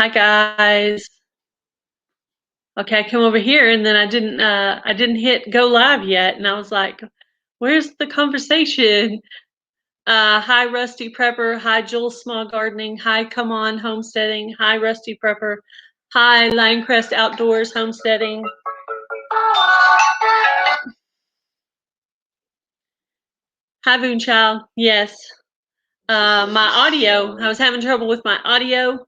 Hi guys. Okay, I come over here and then I didn't hit go live yet and I was like, where's the conversation? Hi Rusty Prepper, hi Joel Small Gardening, hi Come On Homesteading, hi Rusty Prepper, hi Linecrest Outdoors Homesteading. Hi Boonchild. Yes. My audio, I was having trouble with my audio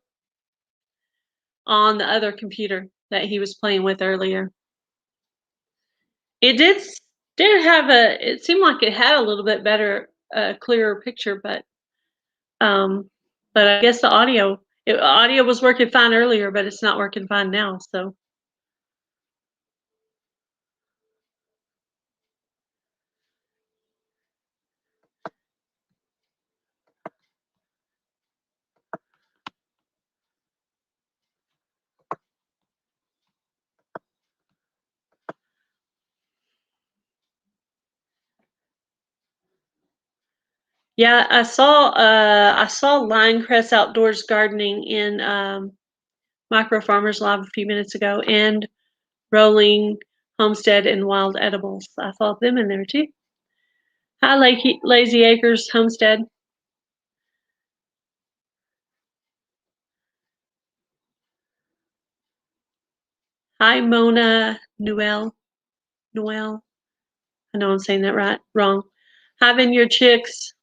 on the other computer that he was playing with earlier. It did have it seemed like it had a little bit better, clearer picture, um, but I guess the audio was working fine earlier, but it's not working fine now, so. Yeah, I saw Linecrest Outdoors Gardening in, Micro Farmers Live a few minutes ago, and Rolling Homestead and Wild Edibles. I saw them in there too. Hi, Lazy Acres Homestead. Hi, Mona Noel. I know I'm saying that wrong. Having your chicks.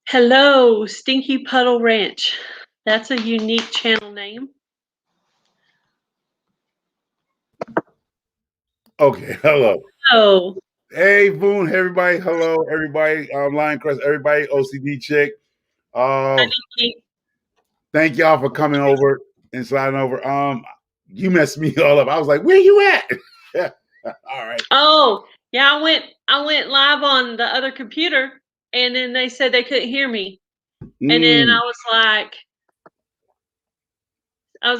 Hello, Stinky Puddle Ranch. That's a unique channel name. Okay, hello. Oh. Hey, Boone, everybody. Hello, everybody. Lion Crest, everybody. OCD chick. Hi, Uh, Nikki. thank y'all for coming over and sliding over. You messed me all up. I was like, where you at? All right. Oh, yeah, I went live on the other computer and then they said they couldn't hear me. And then I was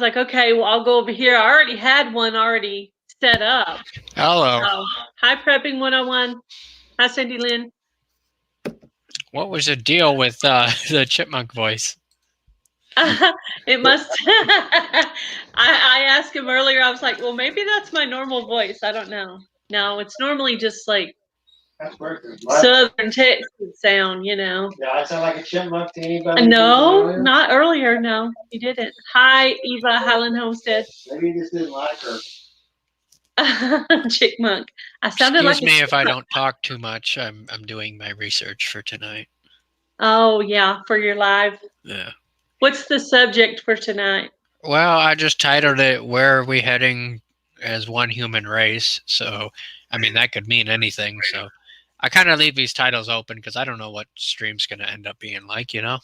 like, okay, well, I'll go over here. I already had one already set up. Hello. So, hi, Prepping 101. Hi, Cindy Lynn. What was the deal with the chipmunk voice? It must. I asked him earlier. I was like, well, maybe that's my normal voice. I don't know. No, it's normally just like Southern Texas sound, you know. Yeah, I sound like a chipmunk to anybody? No, not earlier. No, you didn't. Hi, Eva Highland Homestead. Maybe you just didn't like her. Chickmunk. I sounded Excuse like me if I don't talk too much. I'm doing my research for tonight. Oh yeah, for your live. Yeah. What's the subject for tonight? Well, I just titled it "Where Are We Heading as One Human Race?" So, I mean, that could mean anything. So, I kind of leave these titles open because I don't know what stream's going to end up being like. Yeah.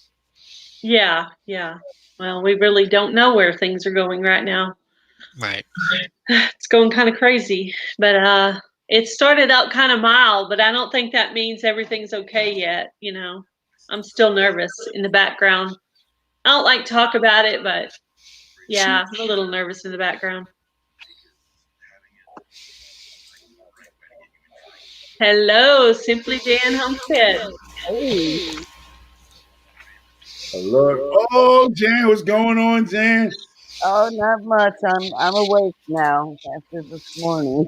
Well, we really don't know where things are going right now. Right. It's going kind of crazy, but it started out kind of mild, but I don't think that means everything's okay yet. You know, I'm still nervous in the background. I don't like to talk about it, but yeah, I'm a little nervous in the background. Hello, Simply Jan Homestead. Hey. Hello. Oh, Jan, what's going on, Jan? Oh, not much. I'm awake now after this morning.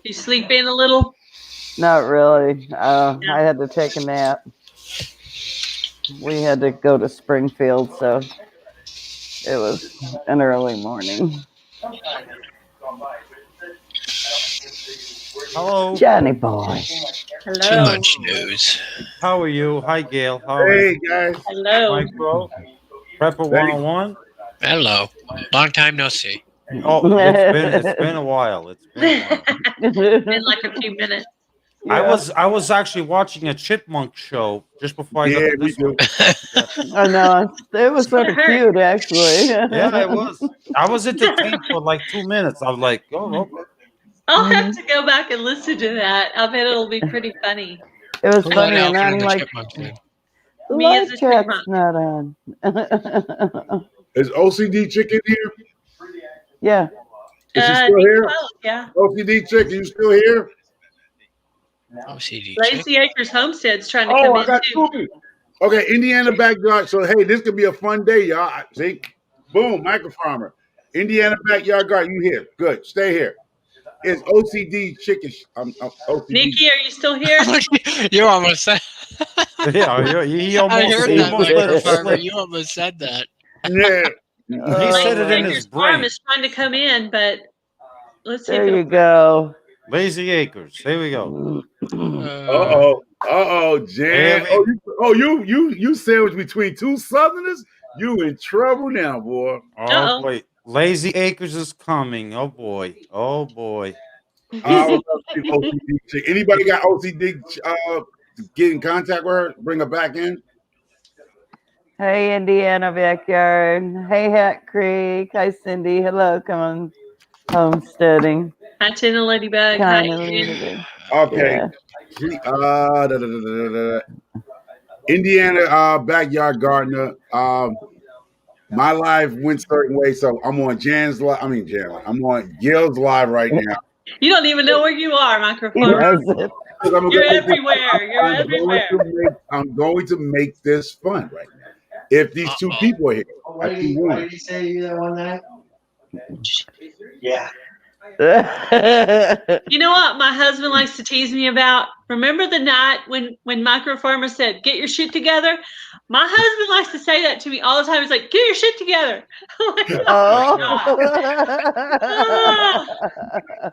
You sleep in a little? Not really. I had to take a nap. We had to go to Springfield, so it was an early morning. Hello. Johnny boy. Hello. Too much news. How are you? Hi, Gail. How are Hey, you? guys. Hello. Micro. Prepper 101. Hello. Long time no see. Oh, it's been a while. It's been a while. Been like a few minutes. Yeah. I was actually watching a chipmunk show just before I got Yeah, to we this do. one. I know. It was sort of cute, actually. Yeah, it was. I was entertained for like 2 minutes. I was like, oh, okay. I'll have to go back and listen to that. I bet it'll be pretty funny. It was Who let funny, and Alfred I'm and the like, chipmunks in? the Me as live a chat's chipmunk. not on. Is OCD chick in here? Yeah. Is she still here? Yeah. OCD chick, are you still here? OCD chick. Lazy Acres Homestead's trying to Oh, come I in got too. two people. Okay, Indiana backyard. So hey, this could be a fun day, y'all. See, boom, micro farmer. Indiana backyard garden. You here? Good. Stay here. It's OCD chicken. OCD. Nikki, are you still here? You almost said. Yeah, he I almost, heard he that, almost let it microfarmer. slip. You almost said that. Yeah. He said it in Lazy his Acres Farm brain. is trying to come in, but let's see if There it'll. you go. Lazy Acres. Here we go. Jan. You sandwiched between two Southerners. You in trouble now, boy. Oh Uh-oh. boy, Lazy Acres is coming. Oh boy. Oh boy. I would love to see OCD chick. Anybody got OCD? Get in contact with her. Bring her back in. Hey, Indiana backyard. Hey, Hat Creek. Hi, Cindy. Hello, come on. Homesteading. Hi, Tina Ladybug. Hi, Kind of Ian. Okay. Yeah. Indiana backyard gardener. My live went certain way, so I'm on Jan's live. I mean Jan. I'm on Gail's live right now. You don't even know where you are, He Microfarmer. doesn't. You're everywhere. You're everywhere. I'm going to make this fun right now. If these two people are here, What did he say to you that one night? Yeah. You know what my husband likes to tease me about? Remember the night when Microfarmer said, "Get your shit together"? My husband likes to say that to me all the time. He's like, "Get your shit together." I'm like, oh my God.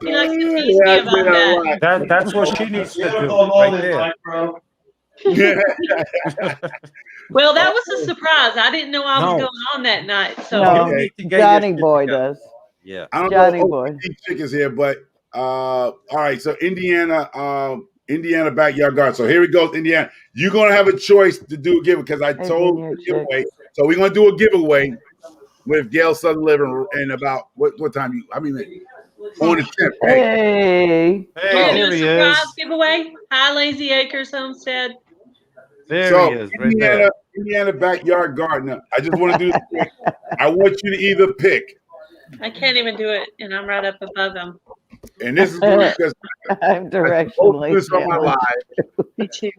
He likes to tease me about that. That's what she needs to do All right this, there. Micro. Well, that was a surprise. I didn't know I was No. going on that night. So No, You need to get your Johnny shit Boy together. does. Yeah. I don't Johnny know boy. if OCD chick is here, but all right. So Indiana backyard garden. So here we go, Indiana. You're gonna have a choice to do a giveaway because I Hey, told Vineyard the giveaway. Chicks. So we're gonna do a giveaway with Gail Southern Living in about what time you? I mean, on the 10th. Hey, Hey. you're Hey, gonna do there a he surprise is. giveaway. Hi, Lazy Acres Homestead. There so he is, right there. Indiana backyard gardener. I just want to do this quick. I want you to either pick, I can't even do it, and I'm right up above him. and this is because I'm I directionally this on my challenged. live. Me too.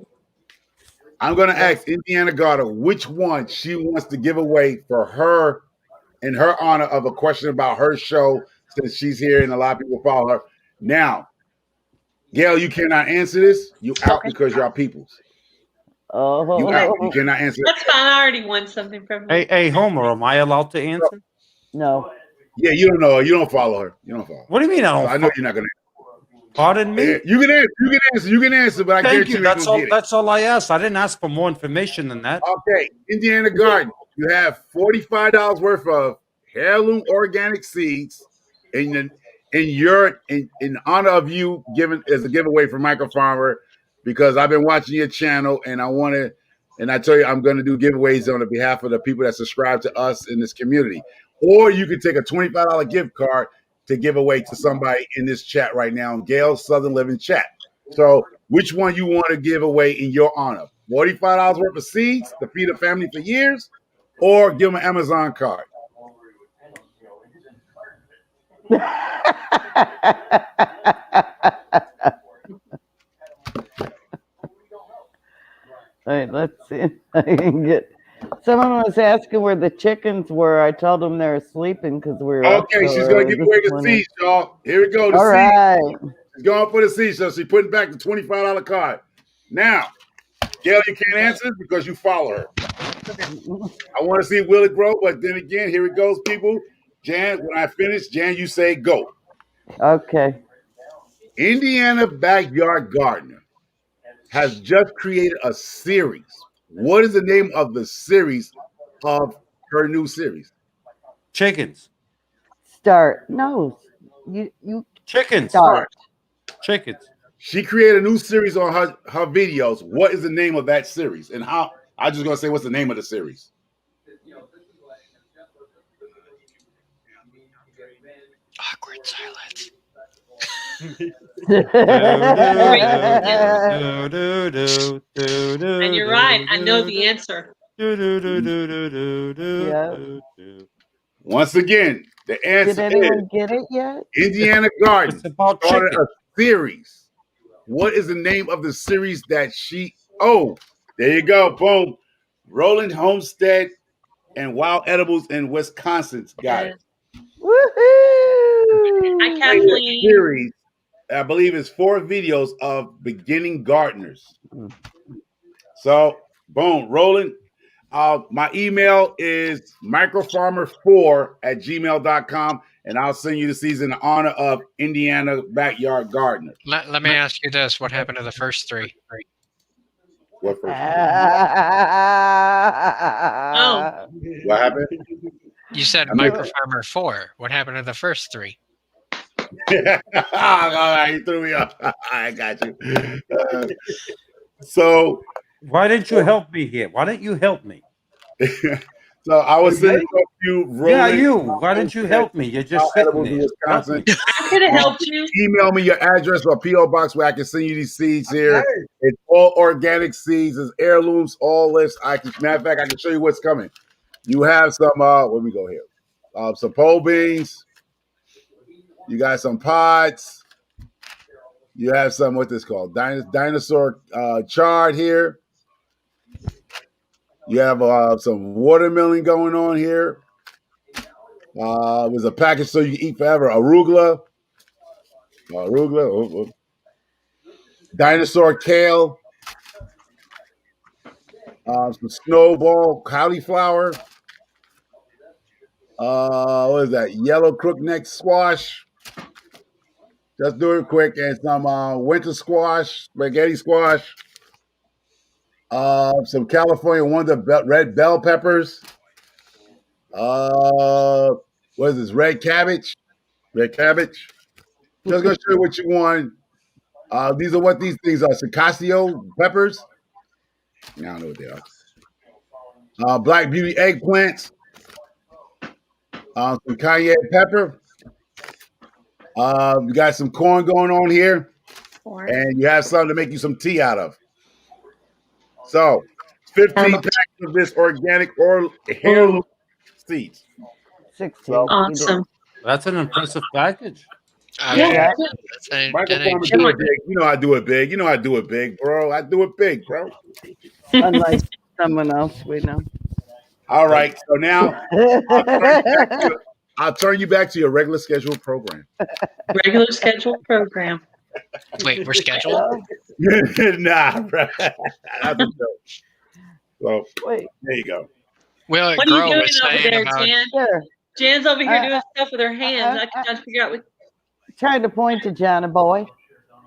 I'm gonna ask Indiana Garter which one she wants to give away for her in her honor of a question about her show, since she's here and a lot of people follow her. Now, Gail, you cannot answer this. You out Okay. because you're people's. You Oh. out. You cannot answer. That's fine. I already won something from you. Hey, Homer, am I allowed to answer? No. Yeah, you don't know her. You don't follow her. You don't follow her. What do you mean I So don't? I know you're not gonna. Pardon me? You can answer. You can answer. You can answer. But I Thank guarantee you. you That's ain't all. gonna get it. That's all I asked. I didn't ask for more information than that. Okay, Indiana Garden. You have $45 worth of heirloom organic seeds in in honor of you giving as a giveaway for Michael Farmer, because I've been watching your channel and I tell you I'm going to do giveaways on the behalf of the people that subscribe to us in this community. Or you can take a $25 gift card to give away to somebody in this chat right now in Gail's Southern Living chat. So which one you want to give away in your honor? $45 worth of seeds to feed a family for years, or give them an Amazon card? All right, let's see if I can get. Someone was asking where the chickens were. I told them they were sleeping because we were up Okay, so she's going to early give away this the morning. seeds, y'all. Here we go. The All seeds. right. She's going for the seeds, so she's putting back the $25 card. Now, Gail, you can't answer this because you follow her. I want to see will it grow, but then again, here it goes, people. Jan, when I finish, Jan, you say go. Okay. Indiana Backyard Gardener has just created a series. What is the name of the series of her new series? Chickens. Start. No. You Chickens. start. Chickens. She created a new series on her videos. What is the name of that series? And how? I'm just gonna say what's the name of the series. Awkward silence. And you're right. I know the answer. Once again, the answer Did anyone is get it yet? Indiana Garden It's about started chicken. a series What is the name of the series that she? Oh, there you go. Boom. Roland Homestead and Wild Edibles in Wisconsin. Got it. Yes. Hi, Woohoo! Kathleen. Series, I believe, is 4 videos of beginning gardeners. So, boom, Roland. My email is microfarmer4@gmail.com, and I'll send you the seeds in honor of Indiana Backyard Gardener. Let me ask you this: what happened to the first 3? What first? Oh. What happened? You said I mean- Microfarmer 4. What happened to the first 3? All right, you threw me off. I got you. So, Why didn't you help me here? Why didn't you help me? so I was sending to you, Roland. Yeah, you. Why didn't you help me? You're just Wild sitting Edibles in there. Help Wisconsin. me. I could have helped you. Email me your address or PO box where I can send you these seeds here. It's all organic seeds, it's heirlooms, all this. Matter of fact, I can show you what's coming. You have some let me go here. Some pole beans. You got some pods. You have some what's this called? Dinosaur chard here. You have some watermelon going on here. There's a package so you can eat forever. Arugula. Dinosaur kale. Some snowball cauliflower. What is that? Yellow crookneck squash. Just do it quick. And some winter squash, spaghetti squash. Some California Wonder red bell peppers. What is this? Red cabbage. Red cabbage. Just gonna show you what you want. These are what these things are. Circassio peppers. I don't know what they are. Black beauty eggplants. Some cayenne pepper. You got some corn going on here. And you have something to make you some tea out of. So, 15 packs of this organic or heirloom seeds. 16. Awesome. That's an impressive package. Yeah. Michael Farmer do it big. You know I do it big. You know I do it big, bro. I do it big, bro. Unlike someone else we know. All right. So now I'll turn you back to your regular scheduled program. Regular scheduled program. Wait, we're scheduled? Nah, bro. That's a joke. So Wait. there you go. Well, What are you Grow doing was over saying there, about Jan? Sure. Jan's over here doing stuff with her hands. I cannot figure out what. Trying to point to Johnny Boy.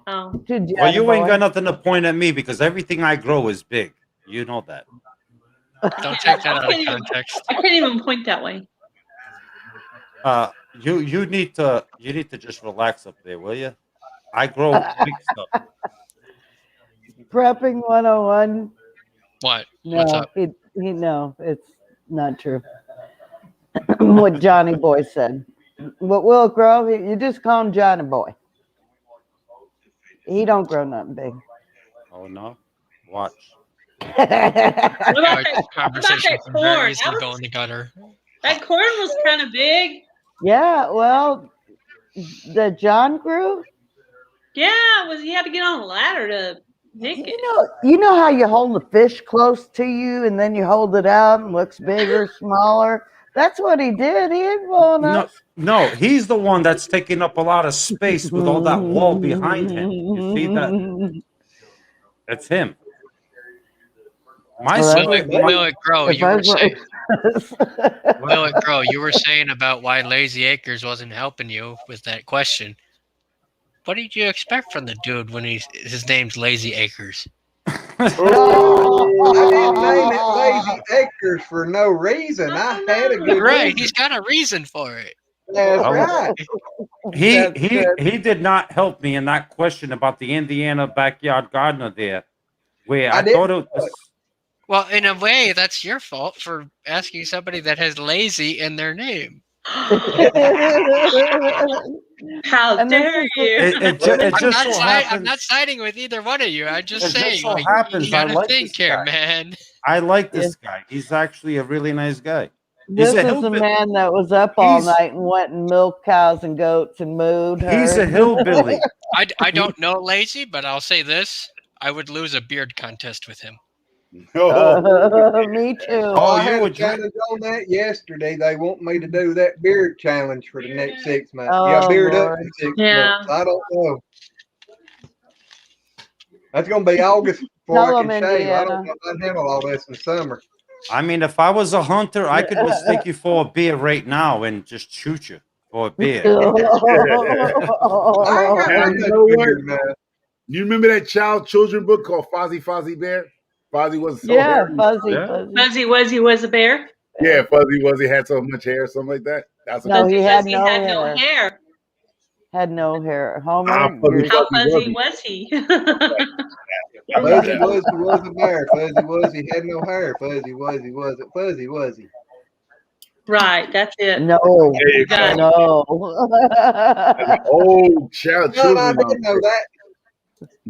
Oh. To Johnny Well, you ain't Boy. got nothing to point at me because everything I grow is big. You know that. don't take that out of context. I can't even point that way. You need to just relax up there, will you? I grow big stuff. Prepping 101. What? No, What's up? no, it's not true. What Johnny Boy said. What Will grow? You just call him Johnny Boy. He don't grow nothing big. Oh no, watch. What about that, Conversation that can very corn? easily go in the gutter. That corn was kind of big. Yeah, well, the John grew. Yeah, he had to get on a ladder to pick it. You know how you hold the fish close to you and then you hold it out and it looks bigger, smaller. That's what he did. He ain't blowing up. No, he's the one that's taking up a lot of space with all that wall behind him. You see that? That's him. Will it grow? If You I were was- saying. Will it grow? You were saying about why Lazy Acres wasn't helping you with that question. What did you expect from the dude when his name's Lazy Acres? I didn't name it Lazy Acres for no reason. I had a good Right, reason. he's got a reason for it. That's Oh. right. He did not help me in that question about the Indiana backyard gardener there, where I thought it was. Well, in a way, that's your fault for asking somebody that has lazy in their name. How dare you? It just I'm so not happens. siding with either one of you. I'm just It just saying, so like, happens you gotta I like think this here, guy. man. I like this guy. He's actually a really nice guy. This a is a hillbilly. man that was up all He's- night and went and milked cows and goats and mooed her. He's a hillbilly. I don't know Lazy, but I'll say this: I would lose a beard contest with him. Me too. Oh, I you had a would drink- challenge on that yesterday. They want me to do that beard challenge for the next 6 months. Oh, yeah, beard up Lord. in 6 Yeah. months. I don't know. That's gonna be August before Tell I 'em, can shave. I don't Indiana. know if I can handle all this in the summer. I mean, if I was a hunter, I could mistake you for a bear right now and just shoot you for a bear. I ain't got Now, that you much know what? beard now. You remember that children book called Fozzie Bear? Fozzie was so Yeah, hairy. Fuzzy, Yeah. Fuzzy. Fuzzy Wuzzy was a bear. Yeah, Fuzzy had so much hair, something like that. That's No, Fuzzy he had Wuzzy no had no hair. hair. Had no hair. Homer, Fuzzy you're- How Wuzzy fuzzy was he? Fuzzy Wuzzy was a bear. Fuzzy Wuzzy had no hair. Fuzzy Wuzzy wasn't Fuzzy Wuzzy. Right, that's it. no, There you Got go. no. That's an old child No, I children. did know that.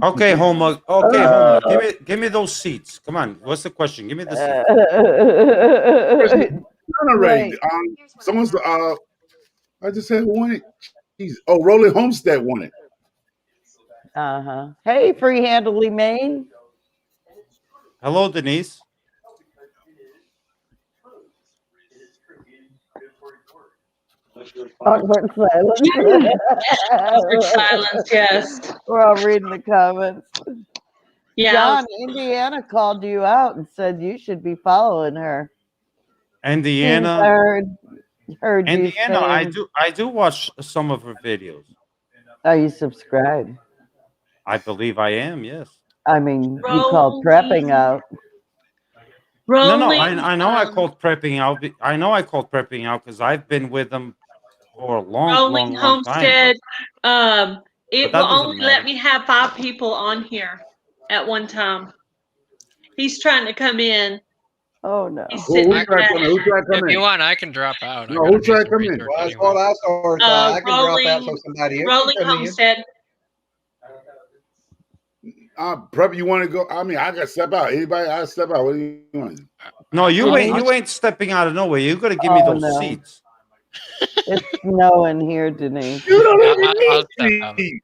Okay, Homer. Okay, Homer. Give me those seats. Come on. What's the question? Give me the seats. Not already. Right. Someone's I just said who won it. Jeez. Oh, Rolling Homestead won it. Uh-huh. Hey, free handily Maine. Hello, Denise. Awkward silence. Awkward silence, yes. We're all reading the comments. Yeah. John, Indiana called you out and said you should be following her. He's Indiana. heard you Indiana, saying, I do watch some of her videos. are you subscribed? I believe I am, yes. I mean, you called prepping out. No, Rolling, I know I called prepping out. I know I called prepping out because I've been with them for a long Rolling time. Homestead. It But that will doesn't only matter. let me have 5 people on here at one time. He's trying to come in. Oh, no. He's Who sitting tried to come in? Who tried to come If you in? want, I can drop out. No, I who gotta do tried some to come in? research Well, that's anyway. what I saw. So I can drop out so somebody else Rolling can come in. Homestead. Prep, you want to go? I mean, I got to step out. Anybody? I step out. What do you want? No, you Denise? ain't stepping out of nowhere. You got to give me Oh, those no. seats. It's snowing here, Denise. You don't I'll even step need out. me.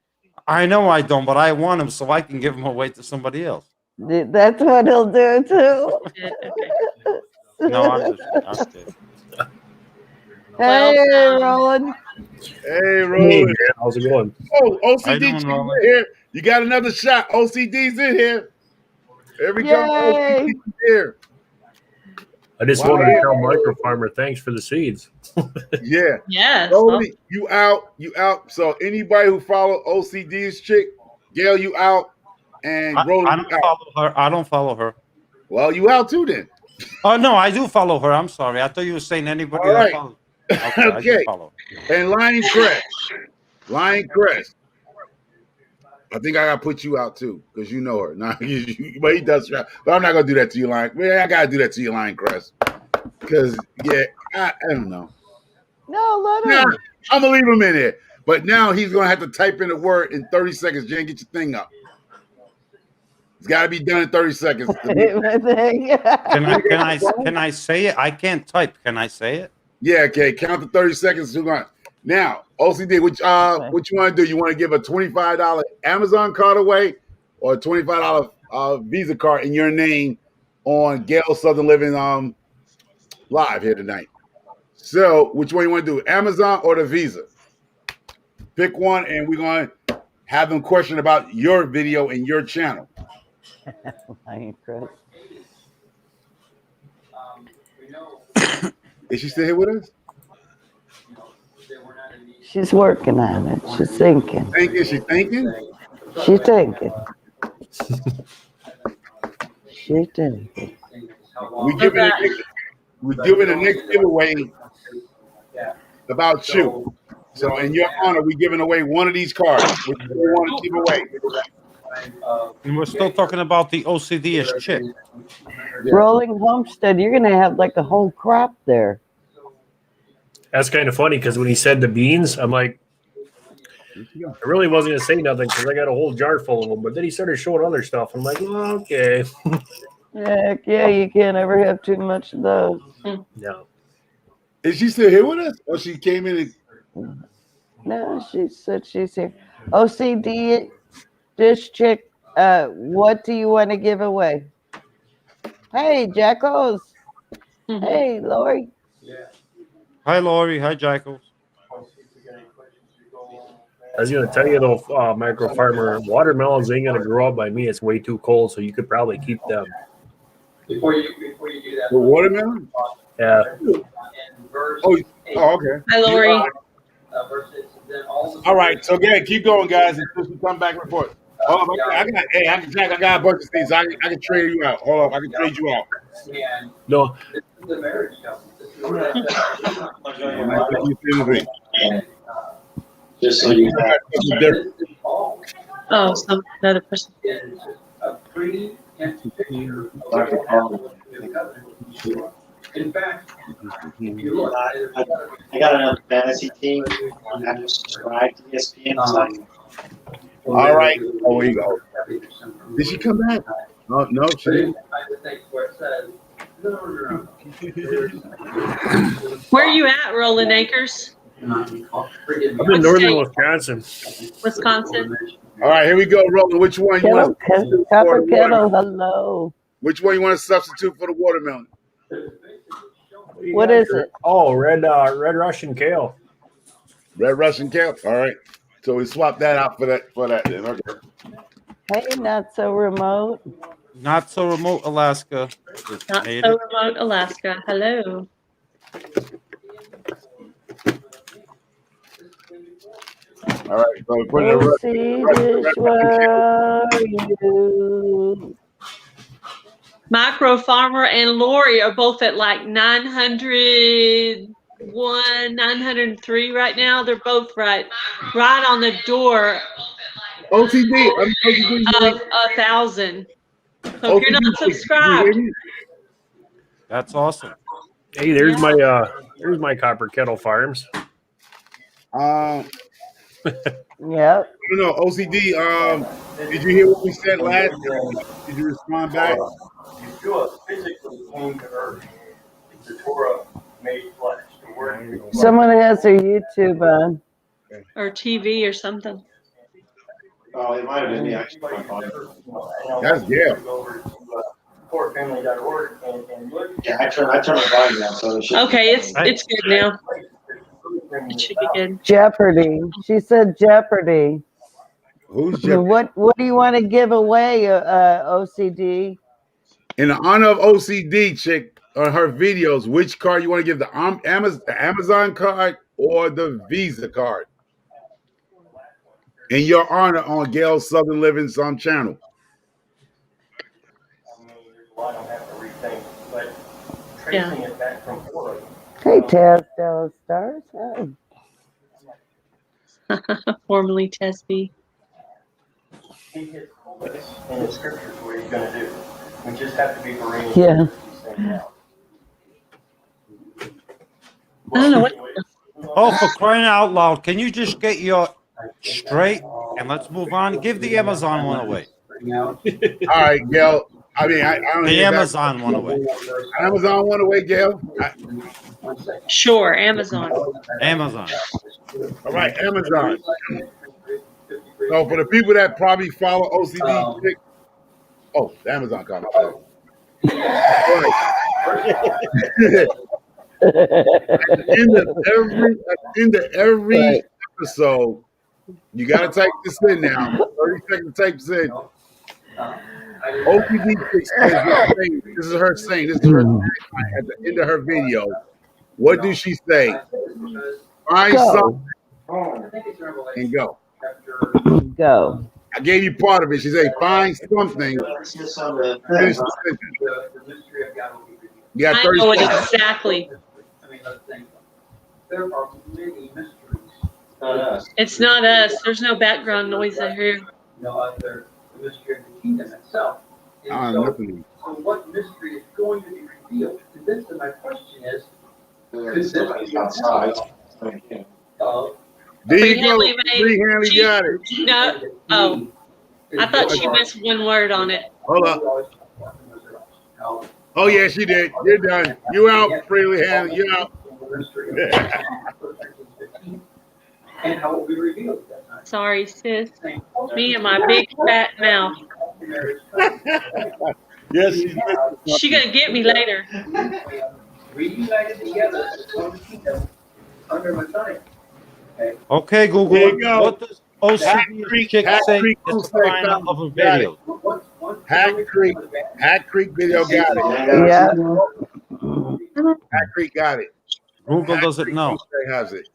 I know I don't, but I want them so I can give them away to somebody else. That's what he'll do, too. Okay. No, I'm just kidding. Hey, Well, Roland. Hey, Hey, Roland. man, how's it going? Oh, How you OCD doing, chick's Roland? in here. You got another shot. OCD's in here. Here we go. Yay. OCD's here. I just Wow. wanted to tell Micro Farmer thanks for the seeds. Yeah. Yes. Roland, you out. You out. So anybody who follow OCD's chick, Gail, you out. And I Roland, don't you out. follow her. I don't follow her. Well, you out too then. Oh no, I do follow her. I'm sorry. I thought you were saying anybody All that right. follows. Okay, I do Okay. follow. And Lion Crest. Lion Crest. I think I gotta put you out too, because you know her. Nah, but he does. But I'm not gonna do that to you, Lion. Man, I gotta do that to you, Lion Crest. Because I don't know. No, let Nah, him. I'm gonna leave him in there. But now he's gonna have to type in a word in 30 seconds. Jen, get your thing up. It's got to be done in 30 seconds. Can I say it? I can't type. Can I say it? Yeah, okay. Count to 30 seconds. Now, OCD, what you want to do? You want to give a $25 Amazon card away or a $25 Visa card in your name on Gail Southern Living live here tonight. So, which one you want to do? Amazon or the Visa? Pick one, and we're going to have them question about your video and your channel. Is she still here with us? She's working on it. She's thinking. She's thinking? She's thinking. She's thinking. We're giving the next giveaway about you. So in your honor, we're giving away one of these cards, which we want to give away. And we're still talking about the OCD-ish chick. Rolling Homestead, you're gonna have like a whole crop there. That's kind of funny because when he said the beans, I'm like, I really wasn't going to say nothing because I got a whole jar full of them. But then he started showing other stuff. I'm like, well, okay. Heck yeah, you can't ever have too much of those. No. Is she still here with us? Or she came in and... No, she said she's here. OCD dish chick. What do you want to give away? Hey, Jackals. Hey, Lori. Hi, Lori. Hi, Jackals. I was going to tell you though, micro farmer, watermelons ain't going to grow up by me. It's way too cold, so you could probably keep them. Before you do that. The watermelon? Yeah. Oh, okay. Hi, Lori. All right, so Gail, keep going, guys, until we come back and report. Hold on, I got a bunch of things. I can trade you out. Hold on, I can trade you out. No. Just so you have. Oh, some another person. In fact, if you look, I got another fantasy team. I have to subscribe to ESPN site. All right. Oh, here you go. Did she come back? No, she didn't. Where are you at, Roland Acres? I'm in northern Wisconsin. Wisconsin. All right, here we go, Roland. Which one you want to substitute for the Kettle, hello. Which one you want to substitute for the watermelon? What is it? Oh, red Russian kale. Red Russian kale. All right. So we swap that out for that then. Okay. Hey, not so remote. Not so remote, Alaska. Not so remote, Alaska. Hello. All right. So we put in you. Micro Farmer and Lori are both at like 901, 903 right now. They're both right on the door OCD of 1,000. So if you're not subscribed, that's awesome. Hey, there's my Copper Kettle Farms. Yeah. No, OCD. Did you hear what we said last time? Did you respond back? Physically came to earth. It's the Torah made flesh. The word. Someone has their YouTube on. or TV or something. Oh, it might have been me. Actually, That's Gail. Yeah, I turned my volume down, so it should. Okay, it's good now. It should be good. Jeopardy. She said Jeopardy. Who's Jeopardy? What do you want to give away, OCD? In the honor of OCD, chick, on her videos, which card you want to give, the Amazon card or the Visa card? In your honor on Gail's Southern Living channel. Yeah. Hey, Taz Dallas Stars. Hi. Formerly Tesby. He hits in the scriptures what he's going to do. We just have to be courageous. Yeah. I don't know what. Oh, for crying out loud, can you just get your straight and let's move on? Give the Amazon one away. All right, Gail. I mean, I don't The Amazon one away. Amazon one away, Gail. Sure, Amazon. Amazon. All right, Amazon. So for the people that probably follow OCD, chick, oh, the Amazon comment. At the end of every episode, you got to type this in now. 30 seconds to type this in. OPD says this is her saying. This is her saying at the end of her video. What does she say? Find something and go. Go. I gave you part of it. She said, find something. Finish the sentence. You got 30 I know it seconds. exactly. There are many mysteries. It's not us. There's no background noise in here. No other mystery of the kingdom itself. And so what mystery is going to be revealed? And this is my question is, could this be outside? There you go. Three-handed got it. No. Oh. I thought she missed one word on it. Hold up. Oh, yeah, she did. You're done. You out, freely handed. You out. the mystery of the 1915 and how it will be revealed at that time. Sorry, sis. Me and my big fat mouth. Yes, She gonna get me later. Reunited together as one kingdom under Messiah. Okay, Google. There you go. What does OCD chick say Creek is the Homestead final found of a it. Got it. video? Hat Creek video got it. Yeah. Hat Creek got it. Google Hat doesn't Creek know. Homestead has it.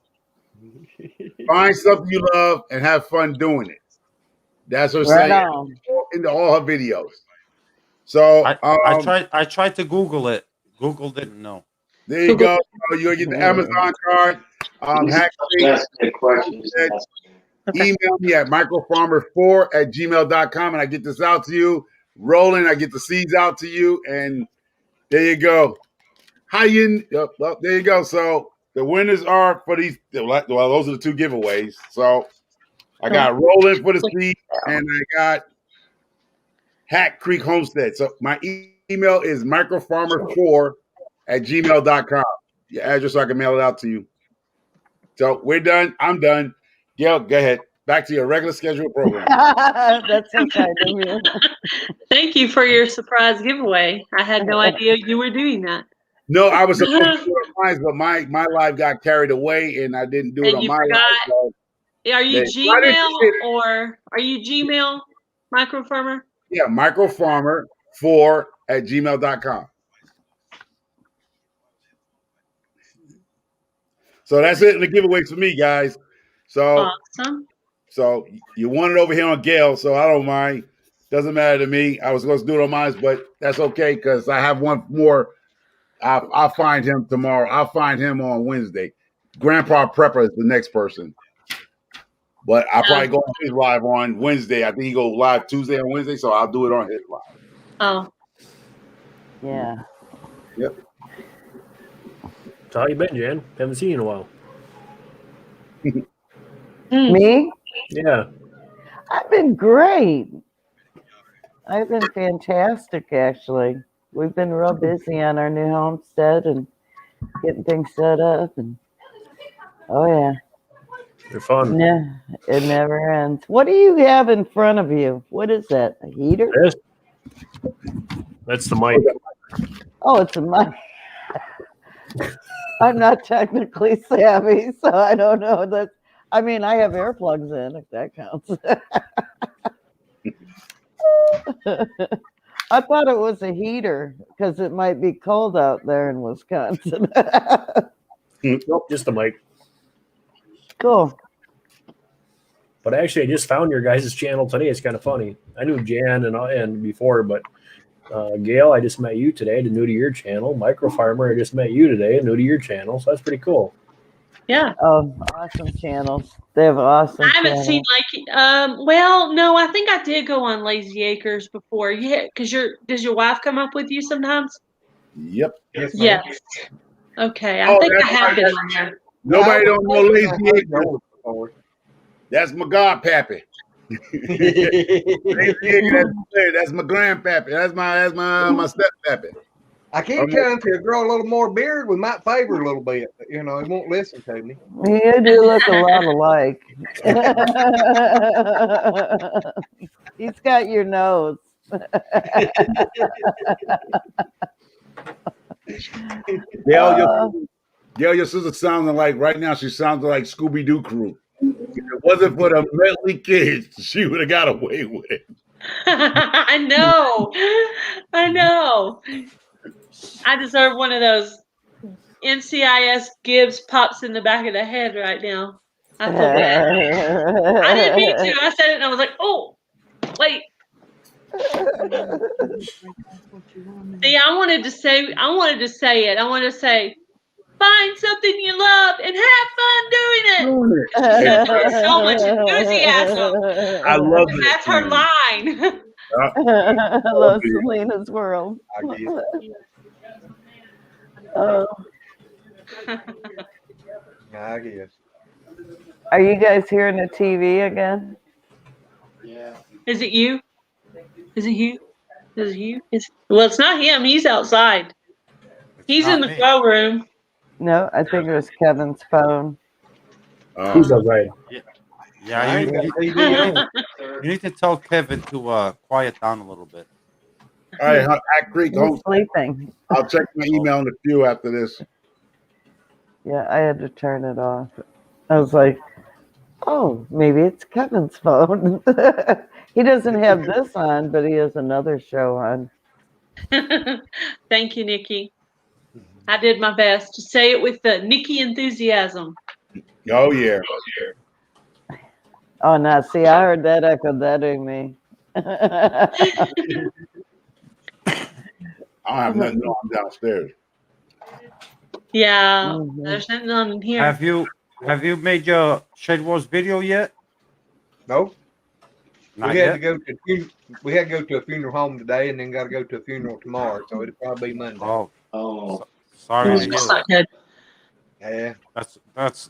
Find something you love and have fun doing it. That's her Right saying on. into all her videos. So I tried to Google it. Google didn't know. there you go. You'll get the Amazon card. Hat Creek. That's a good question. Email me at microfarmer4@gmail.com and I get this out to you. Roland, I get the seeds out to you. And there you go. Well, there you go. So the winners are for these. Well, those are the two giveaways. So I got Roland for the seed and I got Hat Creek Homestead. So my email is microfarmer4@gmail.com. Your address so I can mail it out to you. So we're done. I'm done. Gail, go ahead. Back to your regular scheduled program. That's so kind of you. Thank you for your surprise giveaway. I had no idea you were doing that. No, I was supposed to do it on mine, but my live got carried away and I didn't do it And on you my forgot. live. So Are you Gmail Microfarmer? Yeah, microfarmer4@gmail.com. So that's it in the giveaways for me, guys. So awesome. So you won it over here on Gail, so I don't mind. Doesn't matter to me. I was supposed to do it on mine, but that's okay because I have one more. I'll find him tomorrow. I'll find him on Wednesday. Grandpa Prepper is the next person. But I'll probably go on his live on Wednesday. I think he goes live Tuesday and Wednesday, so I'll do it on his live. Oh. Yeah. Yep. So how you been, Jan? Haven't seen you in a while. Me? Yeah. I've been great. I've been fantastic, actually. We've been real busy on our new homestead and getting things set up. And oh, yeah. They're fun. Yeah, it never ends. What do you have in front of you? What is that? A heater? That's the mic. Oh, it's a mic. I'm not technically savvy, so I don't know that. I mean, I have earplugs in, if that counts. I thought it was a heater because it might be cold out there in Wisconsin. Nope, just the mic. Cool. But actually, I just found your guys' channel today. It's kind of funny. I knew Jan and before, but Gail, I just met you today, new to your channel. Microfarmer, I just met you today, new to your channel. So that's pretty cool. Yeah. Oh, awesome channels. They have awesome I haven't channels. seen well, no, I think I did go on Lazy Acres before. Yeah, because does your wife come up with you sometimes? Yep. Yes. Okay. I think I have been on there. Nobody don't know Lazy Acres. That's my godpappy. That's my grandpappy. That's my steppappy. I keep telling him to grow a little more beard. We might favor a little bit, but he won't listen to me. You do look a lot alike. He's got your nose. Gail, your sister sounding like right now. She sounds like Scooby Doo crew. If it wasn't for the Medley kids, she would have got away with it. I know. I deserve one of those NCIS Gibbs pops in the back of the head right now. I feel bad. I didn't mean to. I said it and I was like, oh, wait. See, I wanted to say it. I wanted to say, find something you love and have fun doing it. With so much enthusiasm. I love it. That's her line. I love Selena's world. Oh. I guess. Are you guys hearing the TV again? Yeah. Is it you? Well, it's not him. He's outside. He's in the grow room. No, I think it was Kevin's phone. Who's outside? Yeah, I you, ain't got you, TV on. you need to tell Kevin to quiet down a little bit. All right, Hat Creek, He's sleeping. I'll check my email in a few after this. Yeah, I had to turn it off. I was like, oh, maybe it's Kevin's phone. He doesn't have this on, but he has another show on. Thank you, Nikki. I did my best to say it with the Nikki enthusiasm. Oh yeah. Oh, now see, I heard that echoed that in me. I don't have nothing on. I'm downstairs. Yeah, there's nothing on in here. Have you made your Shed Wars video yet? No. Not We had yet? to go to we had to go to a funeral home today, and then got to go to a funeral tomorrow. So it'll probably be Monday. Oh, Oh, sorry to hear That's that. not good. Yeah,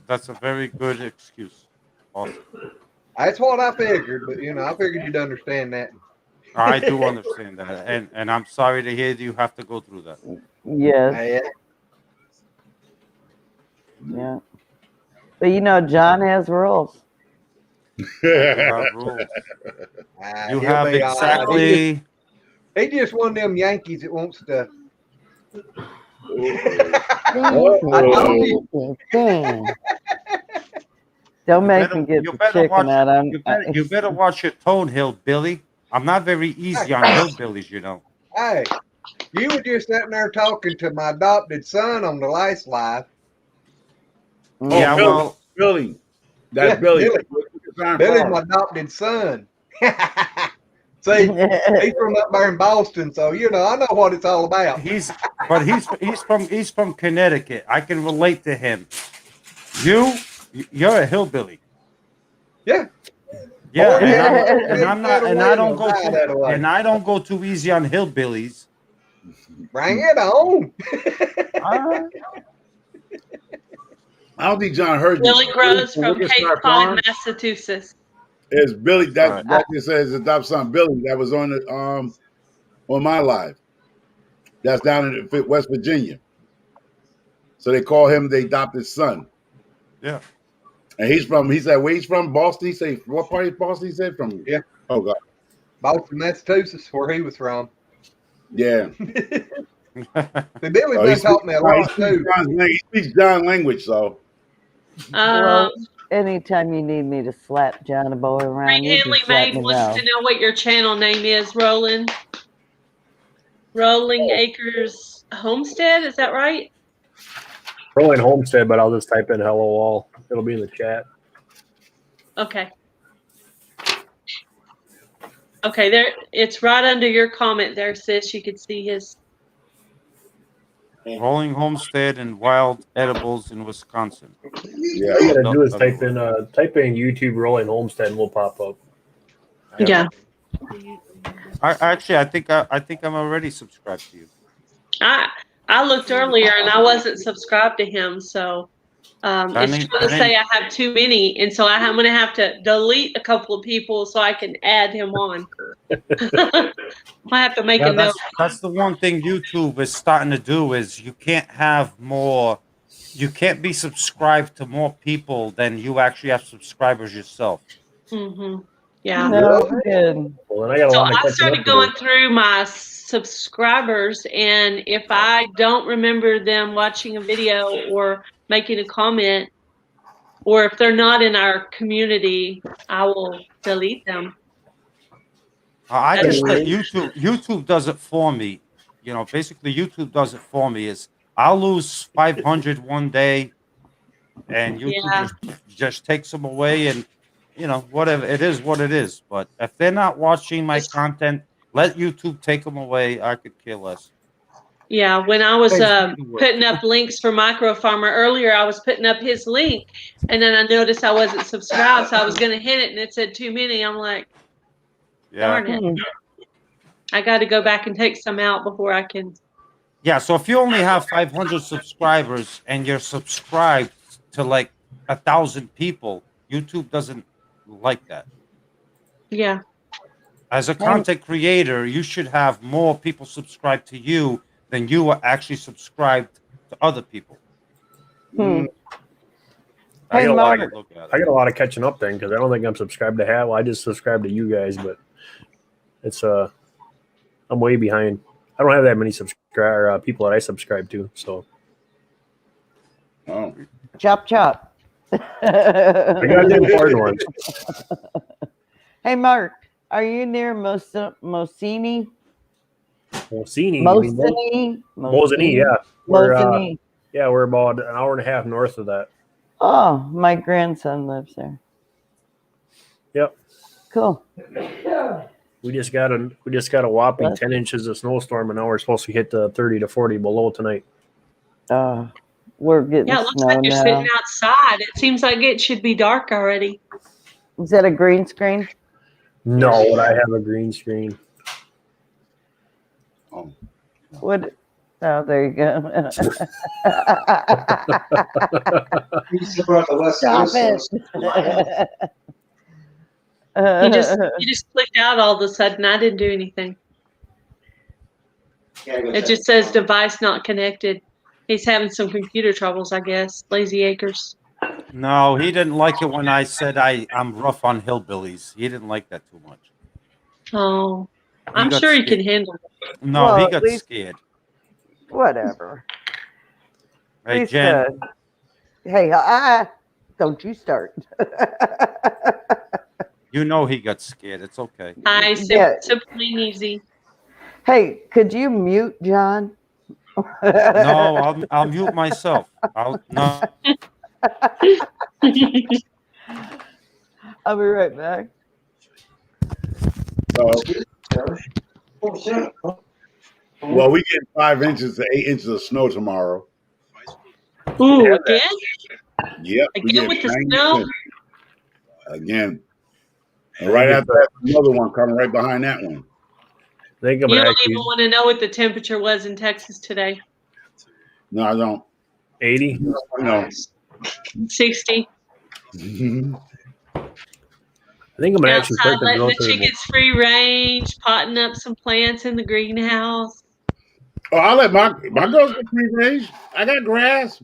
That's a very good excuse. Awesome. that's what I figured. But I figured you'd understand that. I do understand that, and I'm sorry to hear that you have to go through that. Yes. Yeah. But John has rules. You have rules. You He'll have be all right. exactly. He just one of them Yankees that wants to. I told you. Don't make me get the chicken out. You better watch your tone, hillbilly. I'm not very easy on hillbillies, you know. Hey, you were just sitting there talking to my adopted son on the last live. Yeah, Billy, well, Billy. That's Yeah, Billy. Billy's my adopted son. See, he's from up there in Boston, so I know what it's all about. he's from Connecticut. I can relate to him. You're a hillbilly. Yeah. Yeah, Born and I'm not, and I don't go that too, way. and I don't go too easy on hillbillies. Bring it on. I don't think John heard Billy this. Groves Billy, from Wicked Cape Star Cod, Farm Massachusetts. is Billy. Right. That just says adopted son Billy. That was on the on my live. That's down in West Virginia. So they call him the adopted son. Yeah. And he said, where he's from? Boston? He said, what part of Boston he said from? Yeah. Oh, God. Boston, Massachusetts, where he was from. Yeah. Billy done taught me a lot, too. He speaks John language, so. Well, anytime you need me to slap John Boy around, you Hanley just let Maid me wants know. to know what your channel name is, Roland. Rolling Acres Homestead, is that right? Rolling Homestead, but I'll just type in hello all. It'll be in the chat. Okay. Okay, there it's right under your comment there, sis. You could see his. Rolling Homestead and Wild Edibles in Wisconsin. Yeah. All you gotta do is type in YouTube Rolling Homestead and we'll pop up. Yeah. I think I'm already subscribed to you. I looked earlier and I wasn't subscribed to him, so it's trying to say I have too many, and so I'm going to have to delete a couple of people so I can add him on. I have to make a note. That's the one thing YouTube is starting to do is you can't be subscribed to more people than you actually have subscribers yourself. Mm-hmm. Yeah. No, good. Well, then I got a lot of I catching started up to going do. through my subscribers, and if I don't remember them watching a video or making a comment, or if they're not in our community, I will delete them. I just let YouTube does it for me. Basically YouTube does it for me is I'll lose 500 one day and YouTube just takes them away, and whatever, it is what it is. But if they're not watching my content, let YouTube take them away. I could care less. Yeah, when I was putting up links for Micro Farmer earlier, I was putting up his link, and then I noticed I wasn't subscribed, so I was going to hit it, and it said too many. I'm like, darn it. I got to go back and take some out before I can. Yeah, so if you only have 500 subscribers and you're subscribed to like 1,000 people, YouTube doesn't like that. Yeah. As a content creator, you should have more people subscribed to you than you are actually subscribed to other people. Hmm. I Hey, got a lot Mark. of I got a lot of catching up then because I don't think I'm subscribed to Well, I just subscribed to you guys, but it's I'm way behind. I don't have that many people that I subscribe to. So Oh. Chop chop. I got the important ones. Hey, Mark, are you near Mosini? Mosini, Mosini? yeah. Mosini. We're about an hour and a half north of that. Oh, my grandson lives there. Yep. Cool. We just got a whopping 10 inches of snowstorm, and now we're supposed to hit the 30 to 40 below tonight. We're getting Yeah, it looks snow like you're now. sitting outside. It seems like it should be dark already. Is that a green screen? No, but I have a green screen. Oh. What? Oh, there you go. Stop it. You just clicked out all of a sudden. I didn't do anything. It just says device not connected. He's having some computer troubles, I guess. Lazy Acres. No, he didn't like it when I said I'm rough on hillbillies. He didn't like that too much. Oh, He I'm got sure he scared. can handle it. No, Well, he at got least- scared. Whatever. Hey, Least, Jen. hey, don't you start. You know he got scared. It's okay. Hi, Yeah. Simple and Easy. Hey, could you mute John? No, I'll mute myself. No. I'll be right back. Well, we get 5 inches to 8 inches of snow tomorrow. Ooh, again? Yep. Again with the snow? Again. And right after that, another one coming right behind that one. You don't even want to know what the temperature was in Texas today. No, I don't. 80? No. 60. I think I'm gonna actually Outside start the letting grill the table. chickens free range, potting up some plants in the greenhouse. Oh, I let my girls get free range. I got grass.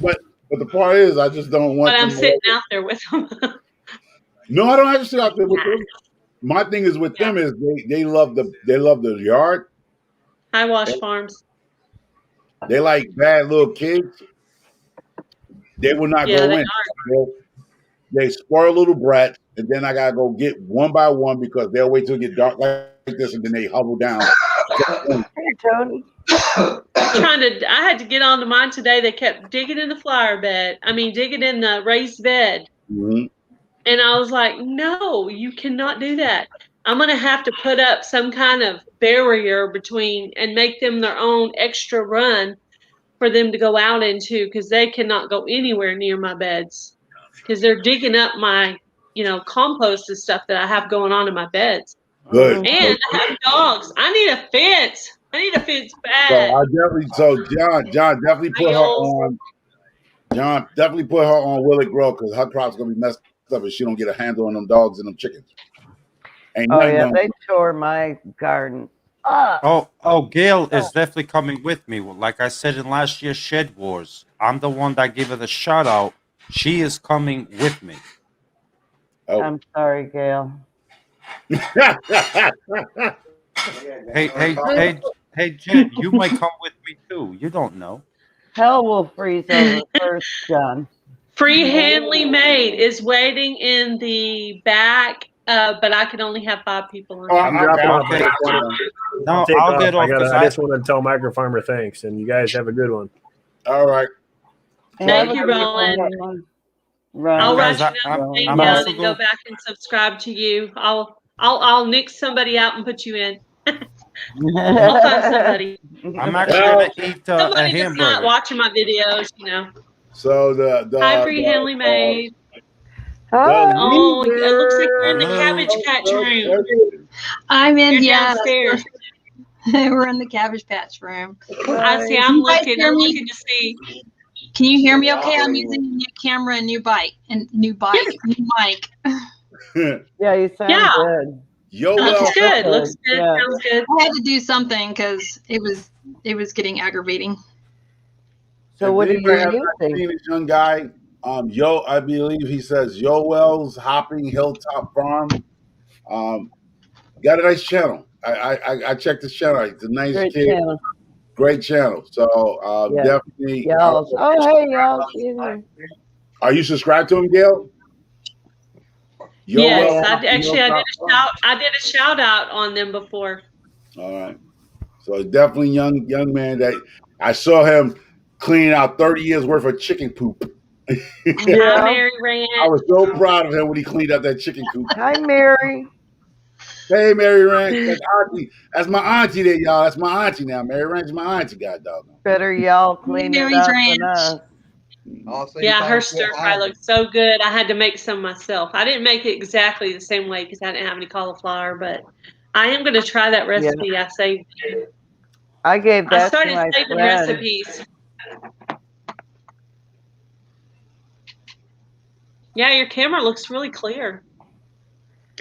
But the part is, I just don't want But I'm them sitting out there with them. No, I don't have to sit out there with them. My thing is with them is they love the yard. High Wash Farms. They like bad little kids. They will not go they in. They spoil little brats, and then I gotta go get one by one because they'll wait till it get dark like this, and then they huddle down. Hey, Tony. I had to get onto mine today. They kept digging in the flower bed. Digging in the raised bed. Mm-hmm. And I was like, no, you cannot do that. I'm going to have to put up some kind of barrier between and make them their own extra run for them to go out into because they cannot go anywhere near my beds because they're digging up my, compost and stuff that I have going on in my beds. Good. And I have dogs. I need a fence. I need a fence bad. John definitely put her on. John definitely put her on Will It Grow because her crop's gonna be messed up if she don't get a handle on them dogs and them chickens. They tore my garden up. Gail is definitely coming with me. Like I said in last year's Shed Wars, I'm the one that gave her the shout out. She is coming with me. Oh. I'm sorry, Gail. Hey, Jen, you might come with me too. You don't know. Hell will freeze over first, John. Free Handly Made is waiting in the back, but I can only have 5 people on. I'm dropping off. Okay. I'll get off. I just want to tell Micro Farmer thanks, and you guys have a good one. All right. Thank you, Roland. I'll write your name down and go back and subscribe to you. I'll nick somebody out and put you in. I'll find somebody. I'm actually gonna eat a somebody that's hamburger. not watching my videos, So the Hi, Free Handly Made. Oh, it looks like you're in the Cabbage Patch room. I'm in. You're downstairs. We're in the Cabbage Patch room. I see. I'm looking to see. Can you hear me? Okay, I'm using a new camera and new mic. Yes. New mic. Yeah, you sound good. Looks good. Looks good. Yeah. Sounds good. I had to do something because it was getting aggravating. So If what are anybody you has not using? seen this young guy, I believe he says Yoel's Hopping Hilltop Farm. Got a nice channel. I checked his channel. He's a nice Great kid, channel. great channel. So Yeah. definitely. Y'all. Oh, hey, y'all. She's here. Are you subscribed to him, Gail? Yes, Yoel I Hopping actually Hilltop Farm. I did a shout out on them before. All right. So definitely young man that I saw him cleaning out 30 years worth of chicken poop. Hi, Yeah. Mary Rand. I was so proud of him when he cleaned up that chicken coop. Hi, Mary. Hey, Mary Ranch. That's auntie. That's my auntie there, y'all. That's my auntie now. Mary Ranch is my auntie, god dog. Better y'all clean it Mary's up Ranch. than us. I'll see Yeah, if I her can stir get fry Heidi. looked so good. I had to make some myself. I didn't make it exactly the same way because I didn't have any cauliflower, but I am going to try that recipe I saved. I gave I that to started my saving friend. recipes. Yeah, your camera looks really clear.